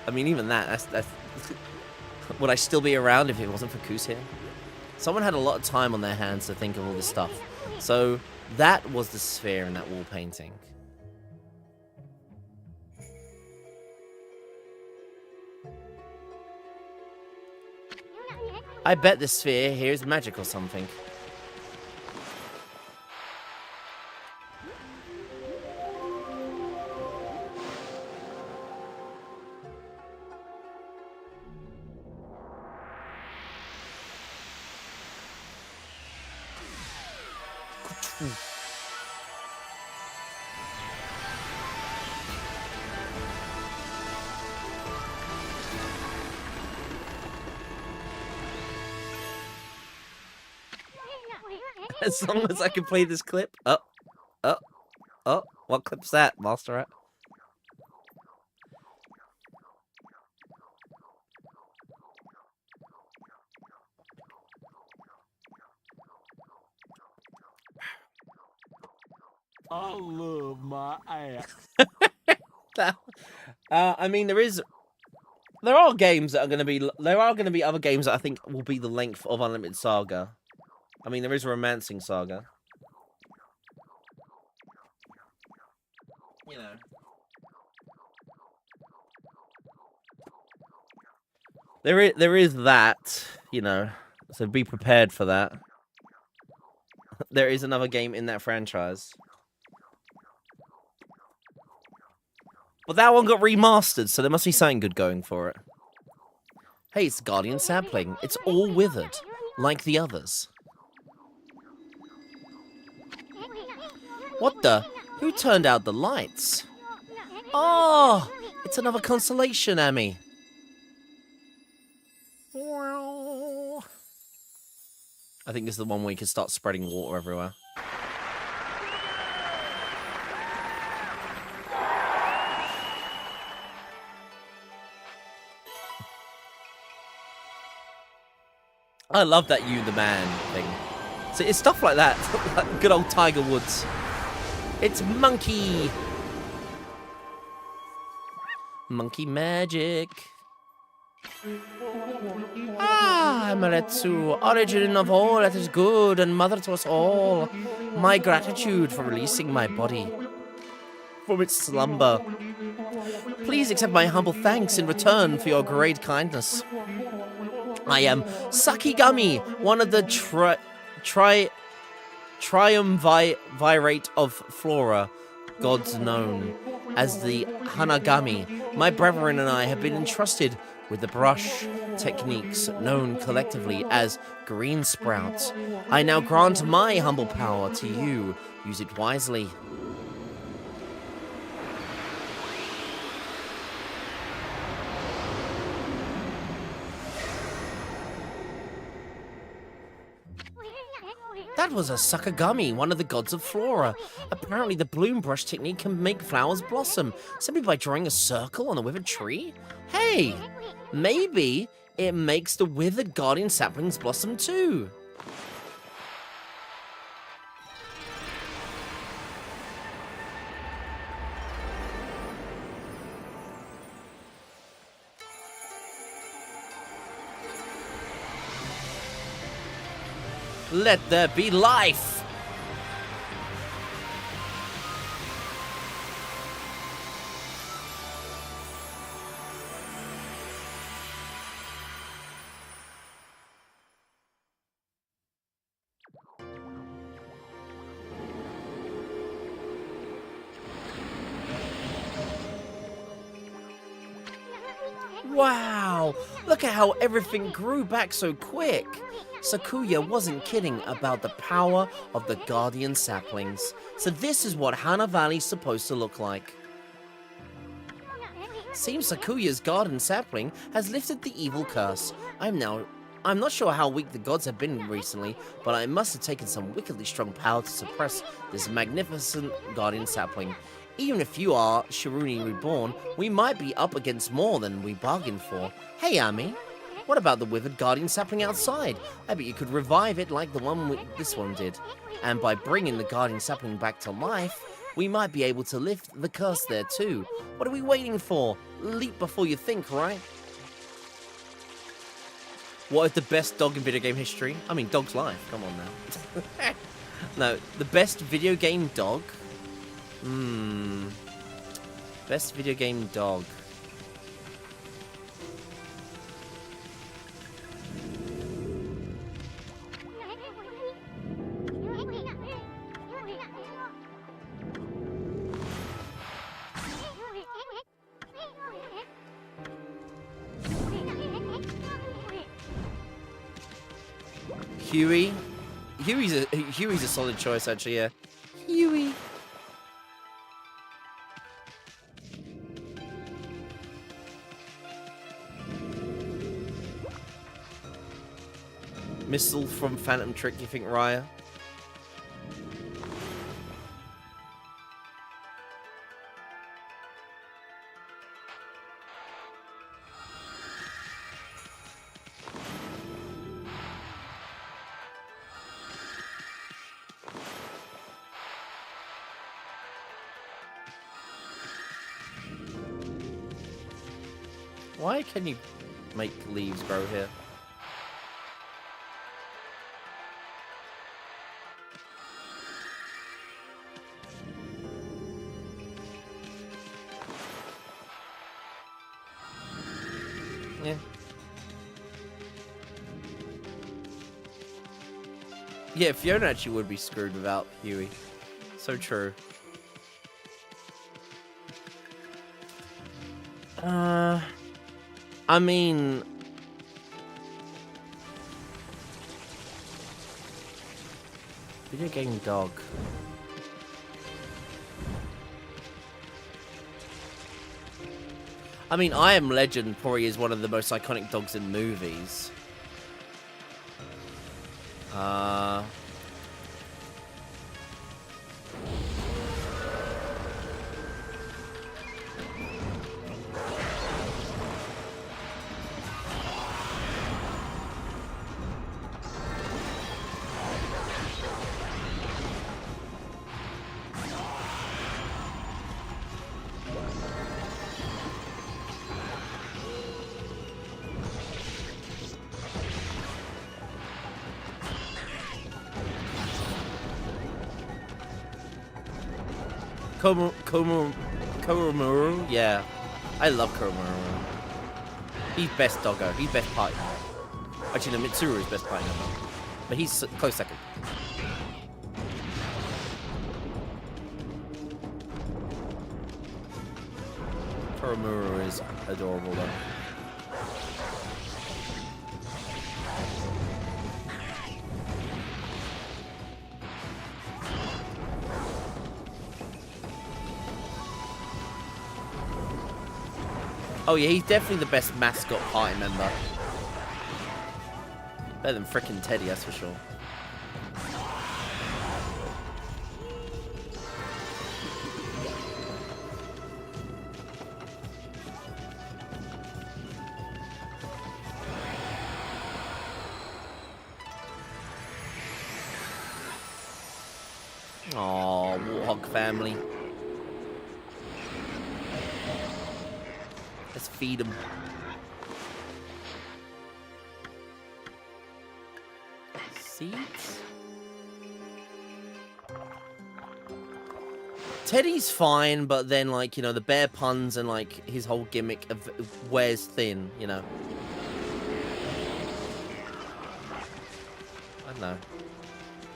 I mean, even that's would I still be around if it wasn't for Koos here? Someone had a lot of time on their hands to think of all this stuff. So that was the sphere in that wall painting. I bet this sphere here is magic or something. As long as I can play this clip. Oh. What clip's that, Master Rat? I love my ass. I mean, there are games that are going to be. There are going to be other games that I think will be the length of Unlimited Saga. I mean, there is Romancing Saga. You know. There is that, you know. So be prepared for that. There is another game in that franchise. But that one got remastered, so there must be something good going for it. Hey, it's Guardian Sapling. It's all withered, like the others. What the? Who turned out the lights? Oh, it's another constellation, Amy. I think this is the one where you can start spreading water everywhere. I love that you the man thing. So it's stuff like that. Like good old Tiger Woods. It's monkey. Monkey magic. Ah, Amaretsu, origin of all that is good and mother to us all. My gratitude for releasing my body from its slumber. Please accept my humble thanks in return for your great kindness. I am Sakigami, one of the triumvirate of Flora, gods known as the Hanagami. My brethren and I have been entrusted with the brush techniques known collectively as green sprouts. I now grant my humble power to you. Use it wisely. That was a Sakagami, one of the gods of Flora. Apparently the bloom brush technique can make flowers blossom, simply by drawing a circle on a withered tree. Hey, maybe it makes the withered guardian saplings blossom too. Let there be life! Wow! Look at how everything grew back so quick! Sakuya wasn't kidding about the power of the guardian saplings. So this is what Hana Valley's supposed to look like. Seems Sakuya's garden sapling has lifted the evil curse. I'm not sure how weak the gods have been recently, but I must have taken some wickedly strong power to suppress this magnificent guardian sapling. Even if you are Shiruni reborn, we might be up against more than we bargained for. Hey, Ami. What about the withered guardian sapling outside? I bet you could revive it like the one this one did. And by bringing the guardian sapling back to life, we might be able to lift the curse there too. What are we waiting for? Leap before you think, right? What is the best dog in video game history? I mean, dog's life. Come on now. No, the best video game dog? Best video game dog. Huey? Huey's a solid choice, actually, yeah. Huey. Missile from Phantom Trick, you think, Raya? Why can you make leaves grow here? Yeah. Yeah, Fiona actually would be screwed without Huey. So true. I mean... Video game dog. I mean, I Am Legend probably is one of the most iconic dogs in movies. Komamuru, yeah. I love Komamuru. He's best doggo. He's best party member. Actually, no, Mitsuru is best party member. But he's close second. Komamuru is adorable, though. Oh yeah, he's definitely the best mascot party member. Better than frickin' Teddy, that's for sure. Aww, Warthog family. Let's feed them. Seeds? Teddy's fine, but then, like, you know, the bear puns and, like, his whole gimmick of wears thin, you know. I don't know.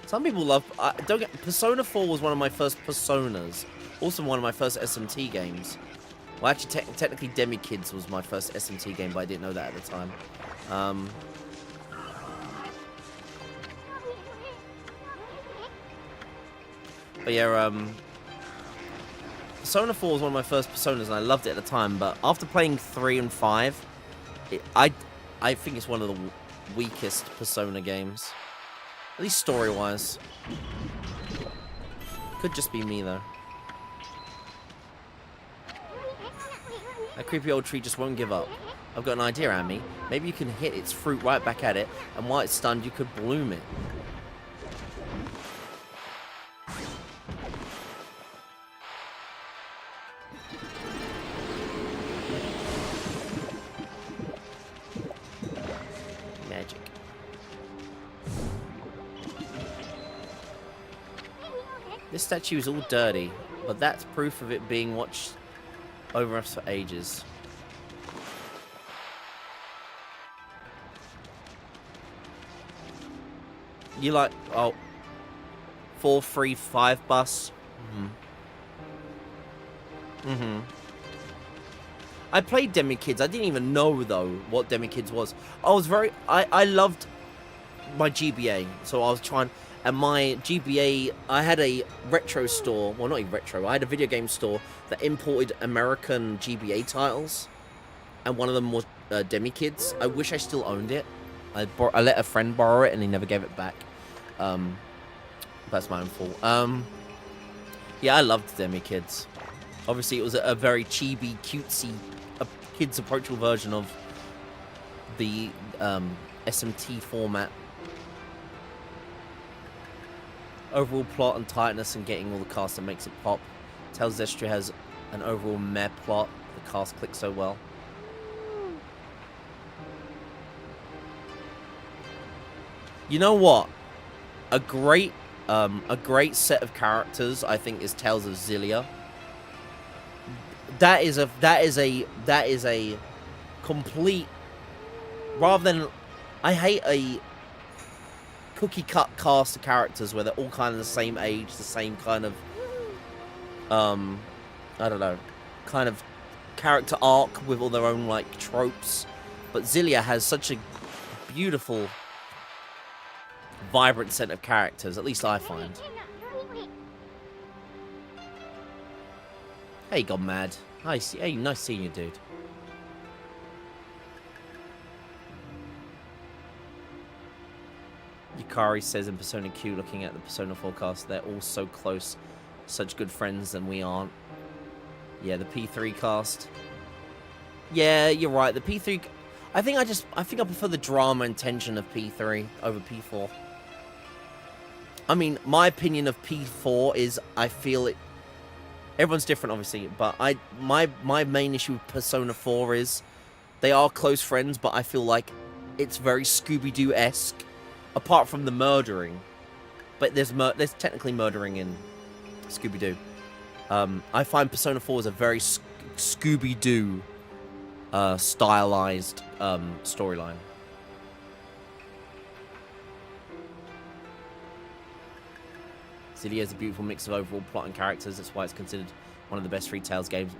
Some people love... don't get... Persona 4 was one of my first Personas. Also one of my first SMT games. Well, actually, technically, Demi Kids was my first SMT game, but I didn't know that at the time. But yeah, Persona 4 was one of my first Personas, and I loved it at the time. But after playing 3 and 5, I think it's one of the weakest Persona games, at least story-wise. Could just be me though. That creepy old tree just won't give up. I've got an idea, Amy. Maybe you can hit its fruit right back at it, and while it's stunned, you could bloom it. Magic. This statue is all dirty, but that's proof of it being watched over us for ages. You like, oh, 435 bus? I played Demi Kids. I didn't even know, though, what Demi Kids was. I loved my GBA, so I was trying... And my GBA, I had a retro store. Well, not even retro. I had a video game store that imported American GBA titles. And one of them was Demi Kids. I wish I still owned it. I let a friend borrow it and he never gave it back. That's my own fault. Yeah, I loved Demi Kids. Obviously, it was a very chibi, cutesy, kids approachable version of the SMT format. Overall plot and tightness and getting all the cast that makes it pop. Tells Zestria has an overall meh plot. The cast clicks so well. You know what? A great set of characters, I think, is Tales of Xillia. That is a complete. Rather than, I hate a cookie cut cast of characters where they're all kind of the same age, the same kind of, I don't know, kind of character arc with all their own like tropes. But Xillia has such a beautiful, vibrant set of characters, at least I find. Hey, gone mad. Hey, nice seeing you, dude. Hikari says in Persona Q, looking at the Persona forecast, they're all so close, such good friends, and we aren't. Yeah, the P3 cast. Yeah, you're right. The P3. I think I prefer the drama and tension of P3 over P4. I mean, my opinion of P4 is I feel it. Everyone's different, obviously, but my main issue with Persona 4 is they are close friends, but I feel like it's very Scooby-Doo-esque, apart from the murdering. But there's technically murdering in Scooby-Doo. I find Persona 4 is a very Scooby-Doo stylized storyline. Xillia is a beautiful mix of overall plot and characters. That's why it's considered one of the best Free Tales games.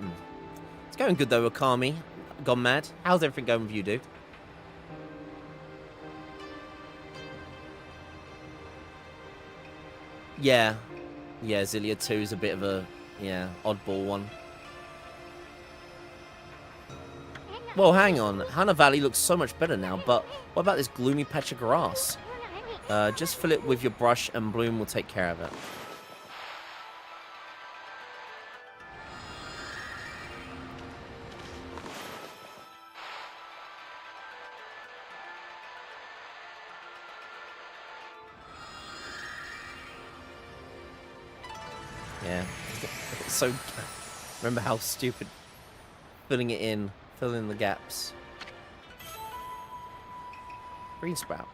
It's going good though, Okami. Gone mad. How's everything going with you, dude? Yeah. Yeah, Xillia 2 is a bit of a, oddball one. Well, hang on. Hana Valley looks so much better now, but what about this gloomy patch of grass? Just fill it with your brush and Bloom will take care of it. Yeah. So, remember how stupid filling it in, filling in the gaps. Green Sprout.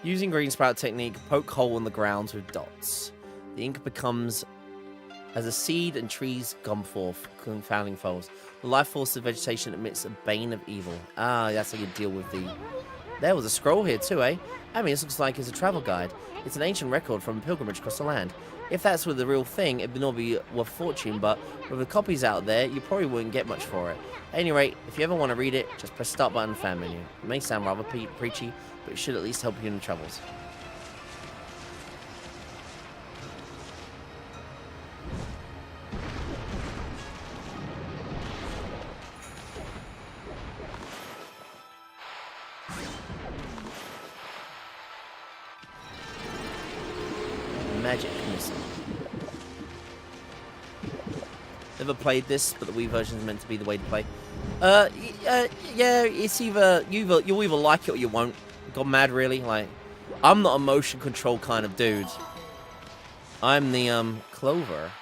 Using Green Sprout technique, poke hole in the ground with dots. The ink becomes as a seed and trees come forth, confounding foes. The life force of vegetation emits a bane of evil. Ah, that's how you deal with the... There was a scroll here too, eh? I mean, this looks like it's a travel guide. It's an ancient record from a pilgrimage across the land. If that's with the real thing, it'd not be worth a fortune, but with the copies out there, you probably wouldn't get much for it. At any rate, if you ever want to read it, just press start button and fan menu. It may sound rather preachy, but it should at least help you in the troubles. Magic missile. Never played this, but the Wii version is meant to be the way to play. Yeah, it's either you'll either like it or you won't. Gone mad, really. Like, I'm not a motion control kind of dude. I'm the Clover.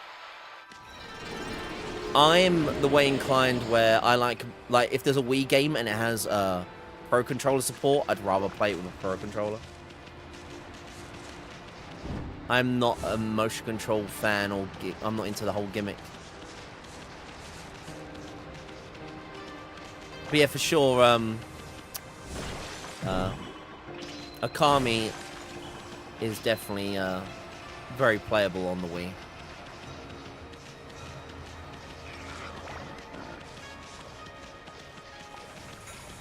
I'm the way inclined where I like if there's a Wii game and it has Pro Controller support, I'd rather play it with a Pro Controller. I'm not a motion control fan, or I'm not into the whole gimmick. But yeah, for sure, Okami is definitely very playable on the Wii.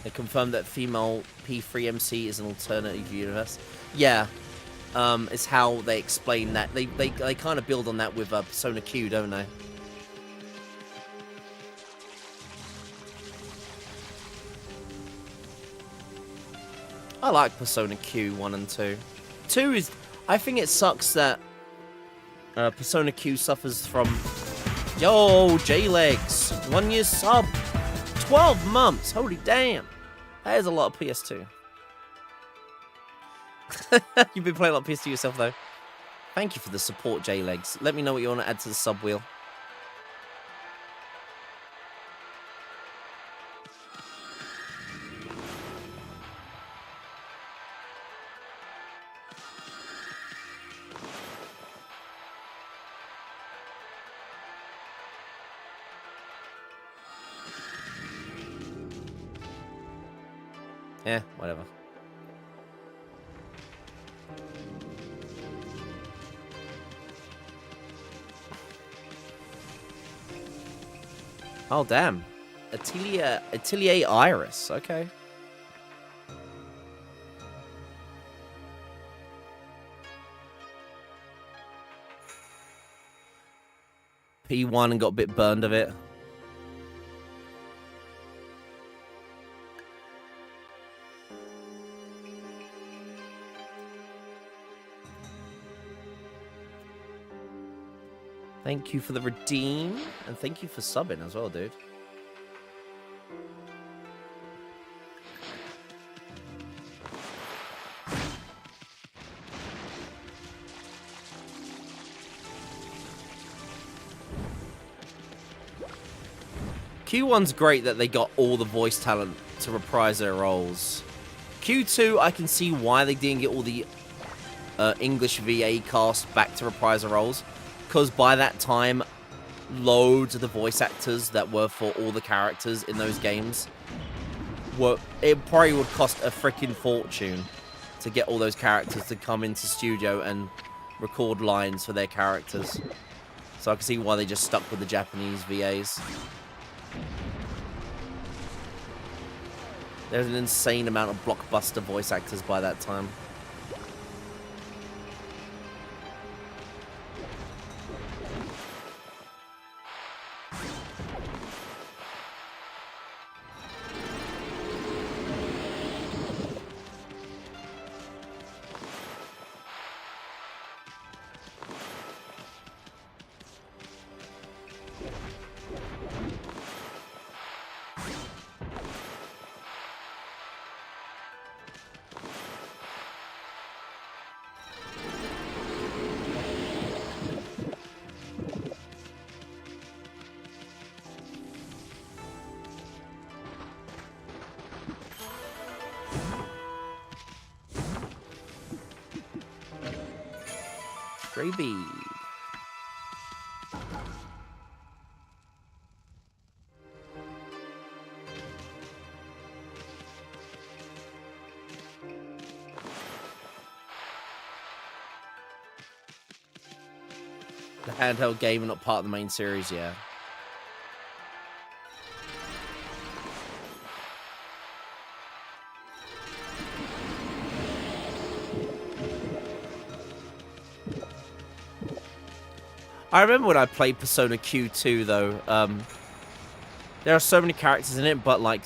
They confirmed that female P3 MC is an alternative universe. Yeah. Is how they explain that. They kind of build on that with Persona Q, don't they? I like Persona Q 1 and 2. 2 is... I think it sucks that Persona Q suffers from... Yo, J-Legs! 1 year sub! 12 months! Holy damn! That is a lot of PS2. You've been playing a lot of PS2 yourself, though. Thank you for the support, J-Legs. Let me know what you want to add to the sub wheel. Yeah, whatever. Oh, damn. Atelier Iris. Okay. P1 and got a bit burned of it. Thank you for the redeem, and thank you for subbing as well, dude. Q1's great that they got all the voice talent to reprise their roles. Q2, I can see why they didn't get all the English VA cast back to reprise their roles, because by that time, loads of the voice actors that were for all the characters in those games it probably would cost a freaking fortune to get all those characters to come into studio and record lines for their characters. So I can see why they just stuck with the Japanese VAs. There's an insane amount of blockbuster voice actors by that time. Gravy. The handheld game and not part of the main series, yeah. I remember when I played Persona Q2 though, there are so many characters in it, but like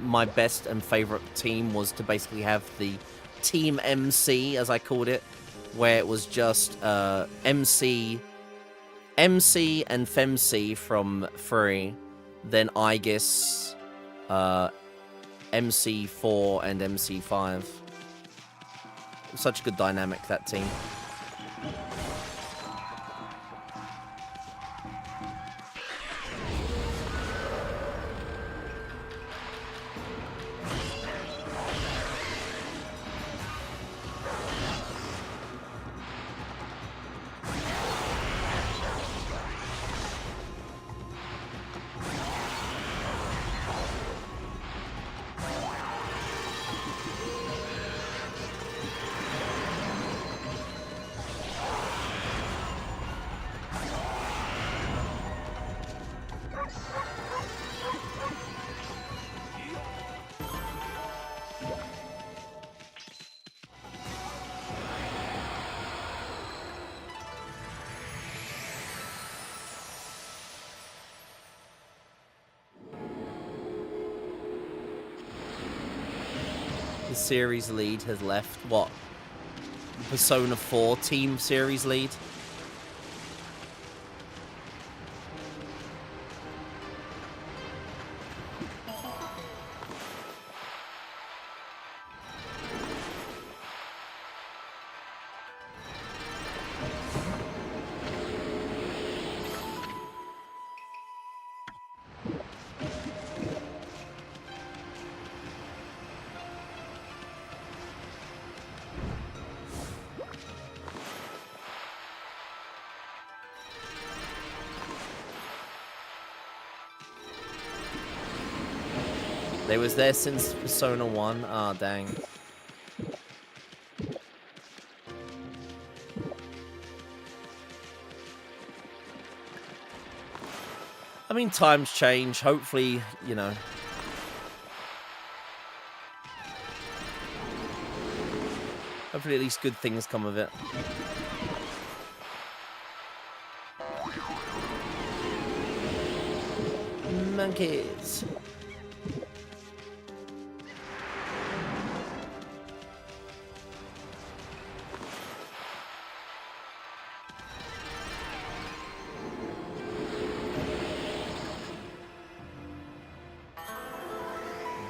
my best and favorite team was to basically have the Team MC, as I called it, where it was just MC and FemC from 3, then Aegis, MC4 and MC5. Such a good dynamic, that team. The series lead has left. What? Persona 4 team series lead? They was there since Persona 1. Ah, dang. I mean, times change. Hopefully, you know. Hopefully at least good things come of it. Monkeys.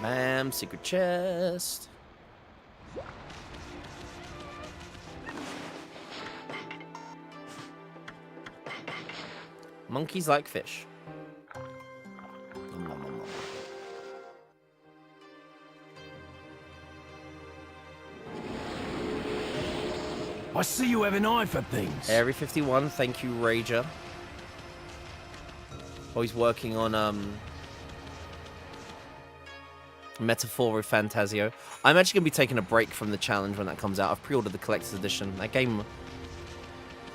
Bam, secret chest. Monkeys like fish. I see you have an eye for things. Area 51, thank you, Rager. Oh, he's working on, Metaphor with Fantasio. I'm actually going to be taking a break from the challenge when that comes out. I've pre-ordered the collector's edition. That game...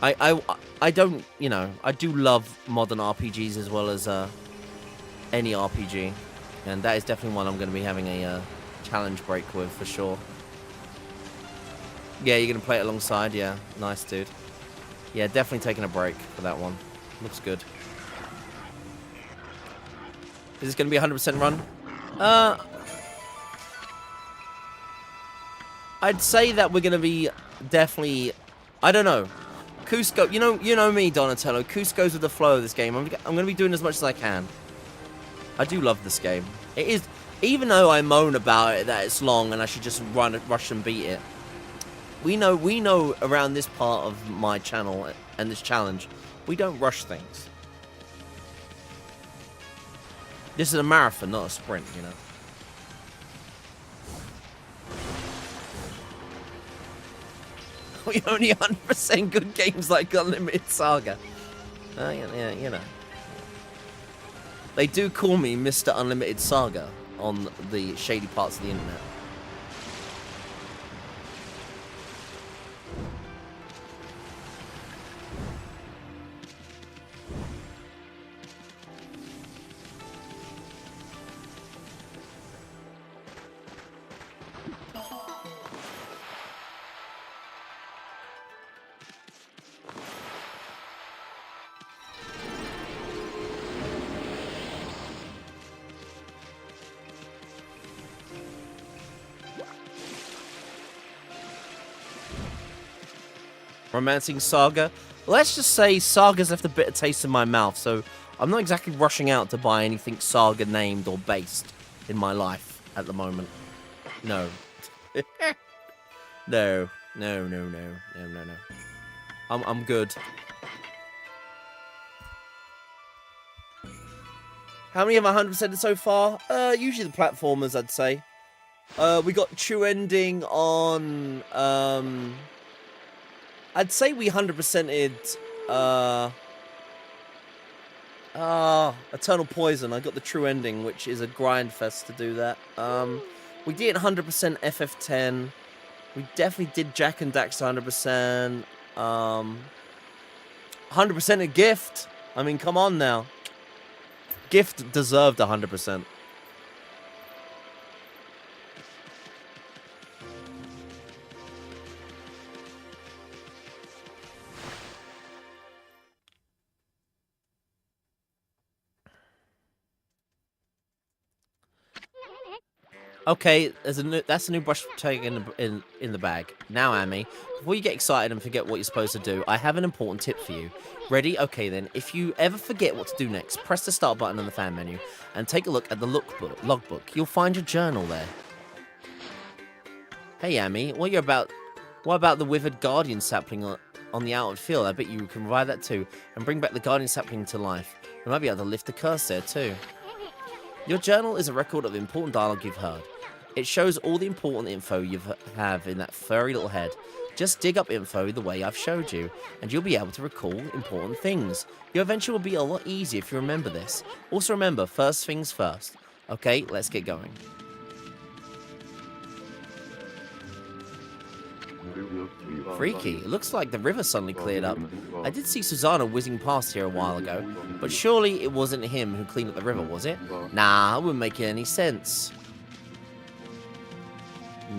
I don't, you know, I do love modern RPGs as well as, any RPG. And that is definitely one I'm going to be having a, challenge break with, for sure. Yeah, you're going to play it alongside? Yeah, nice, dude. Yeah, definitely taking a break for that one. Looks good. Is this going to be a 100% run? I'd say that we're going to be definitely... I don't know. Cusco, you know me, Donatello. Cusco's with the flow of this game. I'm going to be doing as much as I can. I do love this game. It is... Even though I moan about it, that it's long and I should just rush and beat it. We know around this part of my channel and this challenge, we don't rush things. This is a marathon, not a sprint, you know. We only 100% good games like Unlimited Saga. Yeah, you know. They do call me Mr. Unlimited Saga on the shady parts of the internet. Romancing Saga. Let's just say Saga's left a bitter taste in my mouth, so I'm not exactly rushing out to buy anything Saga named or based in my life at the moment. No. No. I'm good. How many have I 100%ed so far? Usually the platformers, I'd say. We got True Ending on, I'd say we 100%ed, Eternal Poison. I got the True Ending, which is a grind fest to do that. We did 100% FF10. We definitely did Jack and Dax 100%. 100% a Gift. I mean, come on now. Gift deserved 100%. Okay, that's a new brush tag in the bag. Now, Amy, before you get excited and forget what you're supposed to do, I have an important tip for you. Ready? Okay then, if you ever forget what to do next, press the start button on the fan menu and take a look at the logbook. You'll find your journal there. Hey, Amy, what about the withered guardian sapling on the outward field? I bet you can revive that too and bring back the guardian sapling to life. You might be able to lift the curse there too. Your journal is a record of important dialogue you've heard. It shows all the important info you have in that furry little head. Just dig up info the way I've showed you, and you'll be able to recall important things. Your adventure will be a lot easier if you remember this. Also remember, first things first. Okay, let's get going. Freaky. It looks like the river suddenly cleared up. I did see Susanna whizzing past here a while ago, but surely it wasn't him who cleaned up the river, was it? Nah, it wouldn't make any sense.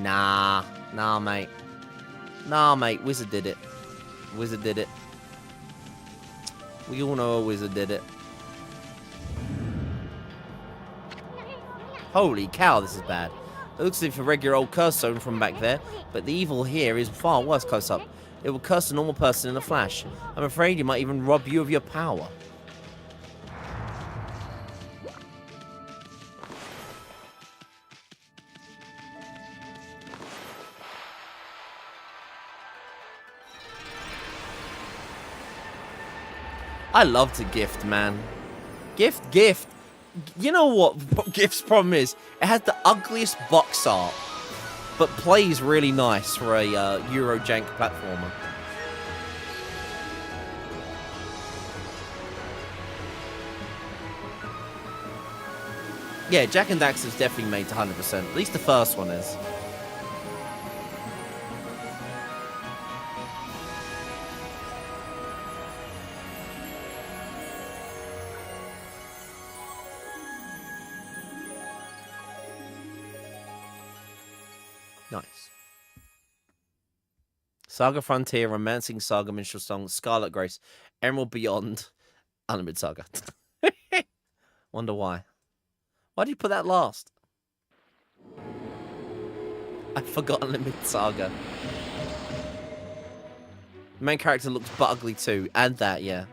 Nah, mate. Nah, mate, Wizard did it. Wizard did it. We all know a wizard did it. Holy cow, this is bad. It looks like a regular old curse zone from back there, but the evil here is far worse close up. It will curse a normal person in a flash. I'm afraid it might even rob you of your power. I love to gift, man. Gift. You know what Gift's problem is? It has the ugliest box art, but plays really nice for a Eurojank platformer. Yeah, Jak and Daxter's definitely made to 100%. At least the first one is. Nice. Saga Frontier, Romancing Saga, Minstrel Song, Scarlet Grace, Emerald Beyond, Unlimited Saga. Wonder why. Why did you put that last? I forgot Unlimited Saga. The main character looks but ugly too. And that, yeah.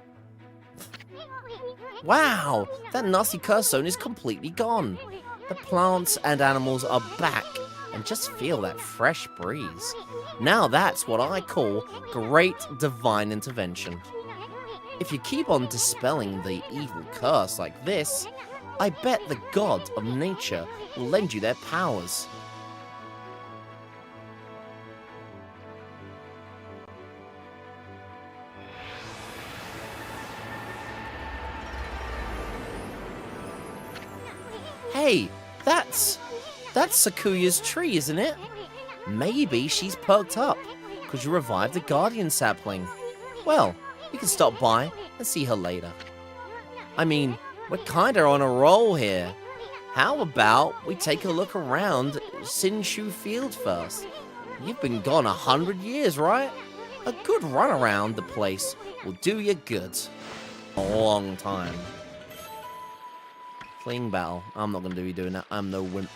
Wow! That nasty curse zone is completely gone. The plants and animals are back. And just feel that fresh breeze. Now that's what I call great divine intervention. If you keep on dispelling the evil curse like this, I bet the god of nature will lend you their powers. Hey, that's Sakuya's tree, isn't it? Maybe she's perked up, because you revived the Guardian sapling. Well, we can stop by and see her later. I mean, we're kinda on a roll here. How about we take a look around Sinshu Field first? You've been gone 100 years, right? A good run around the place will do you good. A long time. Fleeing battle. I'm not gonna be doing that. I'm no wimp.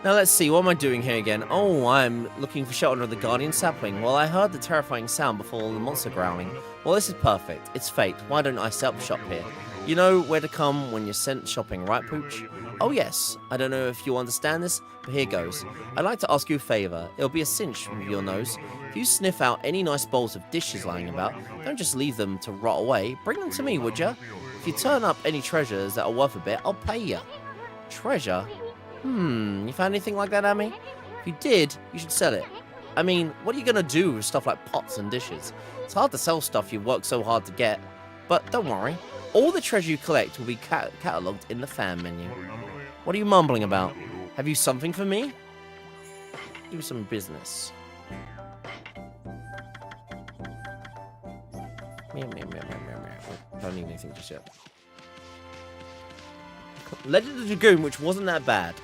Now let's see, what am I doing here again? Oh, I'm looking for shelter under the Guardian sapling. Well, I heard the terrifying sound before the monster growling. Well, this is perfect. It's fate. Why don't I set up shop here? You know where to come when you're sent shopping, right, Pooch? Oh yes, I don't know if you understand this, but here goes. I'd like to ask you a favor. It'll be a cinch with your nose. If you sniff out any nice bowls of dishes lying about, don't just leave them to rot away. Bring them to me, would ya? If you turn up any treasures that are worth a bit, I'll pay ya. Treasure? You found anything like that, Amy? If you did, you should sell it. I mean, what are you gonna do with stuff like pots and dishes? It's hard to sell stuff you've worked so hard to get. But don't worry, all the treasure you collect will be catalogued in the fan menu. What are you mumbling about? Have you something for me? Do some business. Meow, meow, meow, meow, meow, meow. Don't need anything just yet. Legend of the Dragoon, which wasn't that bad.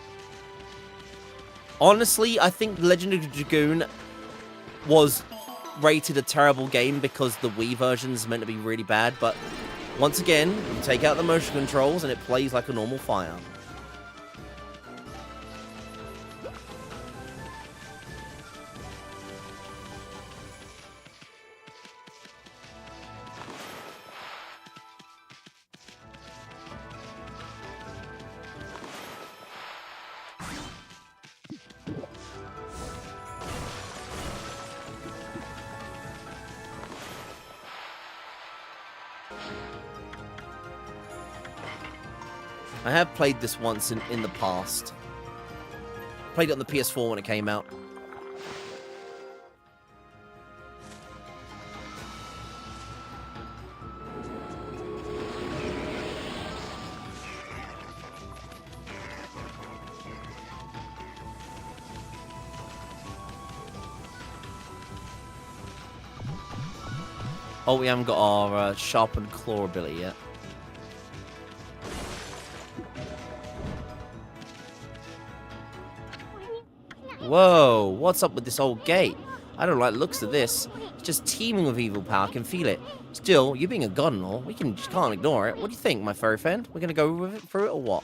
Honestly, I think Legend of the Dragoon was rated a terrible game because the Wii version is meant to be really bad, but once again, you take out the motion controls and it plays like a normal fire. I have played this once in the past. Played it on the PS4 when it came out. Oh, we haven't got our sharpened claw ability yet. Whoa, what's up with this old gate? I don't like the looks of this. It's just teeming with evil power, I can feel it. Still, you being a god and all, we just can't ignore it. What do you think, my furry friend? We're gonna go with it, through it or what?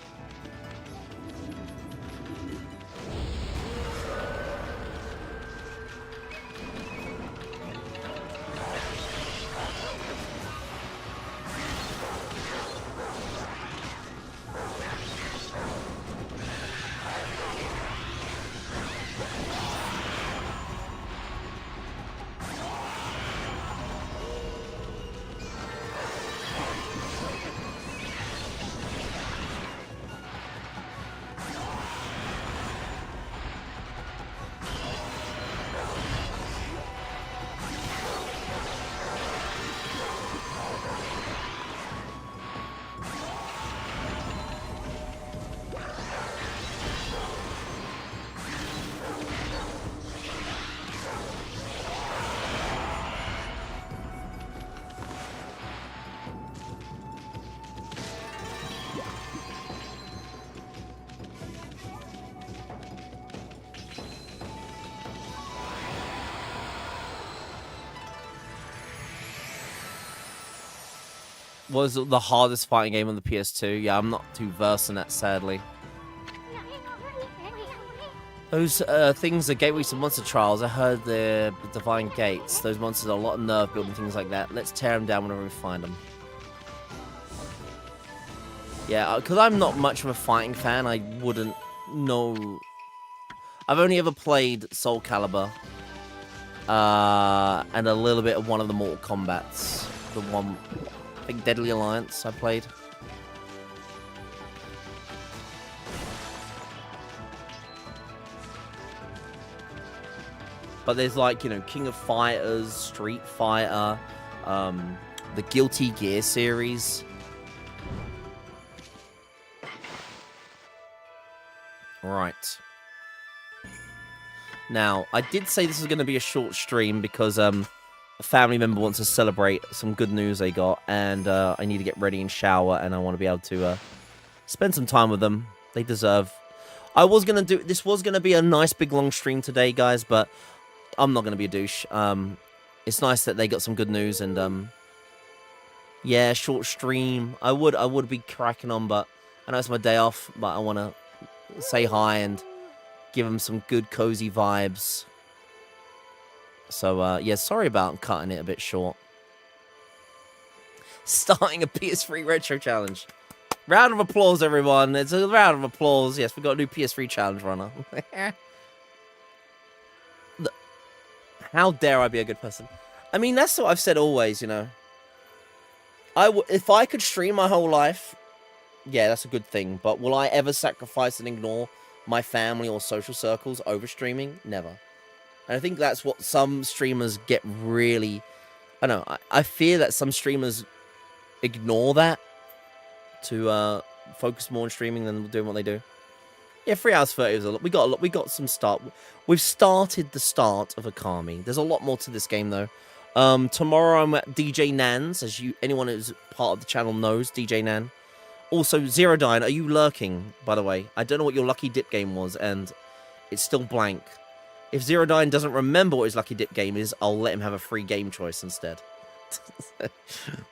was the hardest fighting game on the PS2. Yeah, I'm not too versed in that, sadly. Those things are gateways to monster trials. I heard the Divine Gates. Those monsters are a lot of nerve building, things like that. Let's tear them down whenever we find them. Yeah, because I'm not much of a fighting fan, I wouldn't know. I've only ever played Soul Calibur. And a little bit of one of the Mortal Kombats. The one, I think Deadly Alliance I played. But there's like, you know, King of Fighters, Street Fighter, the Guilty Gear series. Right. Now, I did say this is going to be a short stream because a family member wants to celebrate some good news they got, and I need to get ready and shower, and I want to be able to spend some time with them. They deserve. This was going to be a nice big long stream today, guys, but I'm not going to be a douche. It's nice that they got some good news, and yeah, short stream. I would be cracking on, but I know it's my day off, but I want to say hi and give them some good cozy vibes. So yeah, sorry about cutting it a bit short. Starting a PS3 retro challenge. Round of applause, everyone. It's a round of applause. Yes, we've got a new PS3 challenge runner. How dare I be a good person? I mean, that's what I've said always, you know. If I could stream my whole life, yeah, that's a good thing. But will I ever sacrifice and ignore my family or social circles over streaming? Never. And I think that's what some streamers get really... I don't know. I fear that some streamers ignore that to focus more on streaming than doing what they do. Yeah, 3 hours 30 is a lot. We got some start. We've started the start of Okami. There's a lot more to this game though. Tomorrow I'm at DJ Nan's, as anyone who's part of the channel knows, DJ Nan. Also, Zero Dine, are you lurking, by the way? I don't know what your Lucky Dip game was, and it's still blank. If Zero Dine doesn't remember what his Lucky Dip game is, I'll let him have a free game choice instead.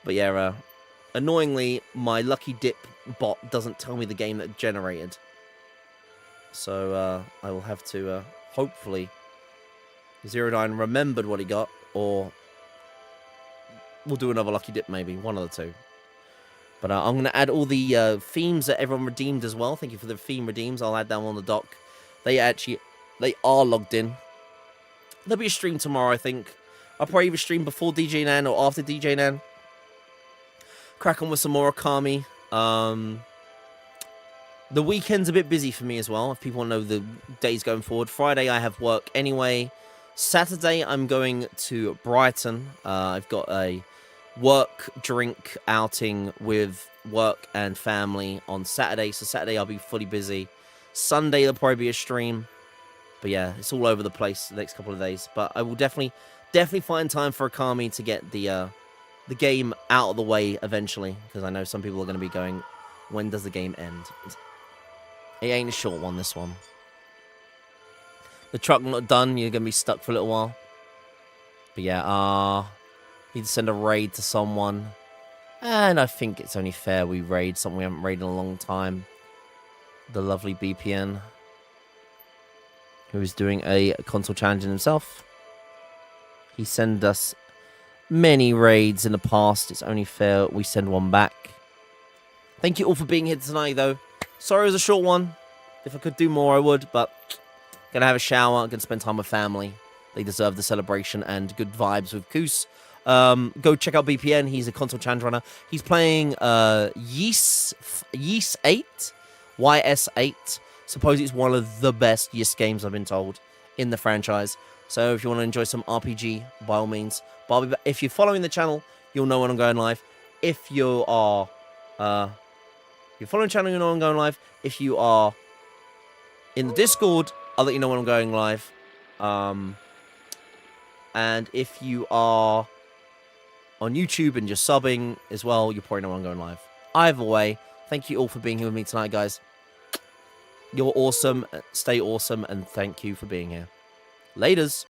But yeah, annoyingly, my Lucky Dip bot doesn't tell me the game that generated. So, I will have to, hopefully, Zero Dine remembered what he got, or we'll do another Lucky Dip maybe, one of the two. But I'm going to add all the themes that everyone redeemed as well. Thank you for the theme redeems. I'll add them on the doc. They are logged in. There'll be a stream tomorrow, I think. I'll probably either stream before DJ Nan or after DJ Nan. Crack on with some more Okami. The weekend's a bit busy for me as well, if people want to know the days going forward. Friday, I have work anyway. Saturday, I'm going to Brighton. I've got a work drink outing with work and family on Saturday. So Saturday, I'll be fully busy. Sunday, there'll probably be a stream. But yeah, it's all over the place the next couple of days. But I will definitely find time for Okami to get the game out of the way eventually. Because I know some people are going to be going, when does the game end? It ain't a short one, this one. The truck not done, you're going to be stuck for a little while. But yeah, need to send a raid to someone. And I think it's only fair we raid someone we haven't raided in a long time. The lovely BPN. Who is doing a console challenge in himself. He sent us many raids in the past. It's only fair we send one back. Thank you all for being here tonight, though. Sorry it was a short one. If I could do more, I would. But gonna have a shower. Gonna spend time with family. They deserve the celebration and good vibes with Koos. Go check out BPN. He's a console challenge runner. He's playing Ys 8. YS 8. Suppose it's one of the best Ys games, I've been told, in the franchise. So if you want to enjoy some RPG, by all means. But if you're following the channel, you'll know when I'm going live. If you are, you're following the channel, you'll know when I'm going live. If you are in the Discord, I'll let you know when I'm going live. And if you are on YouTube and you're subbing as well, you'll probably know when I'm going live. Either way, thank you all for being here with me tonight, guys. You're awesome. Stay awesome, and thank you for being here. Laters.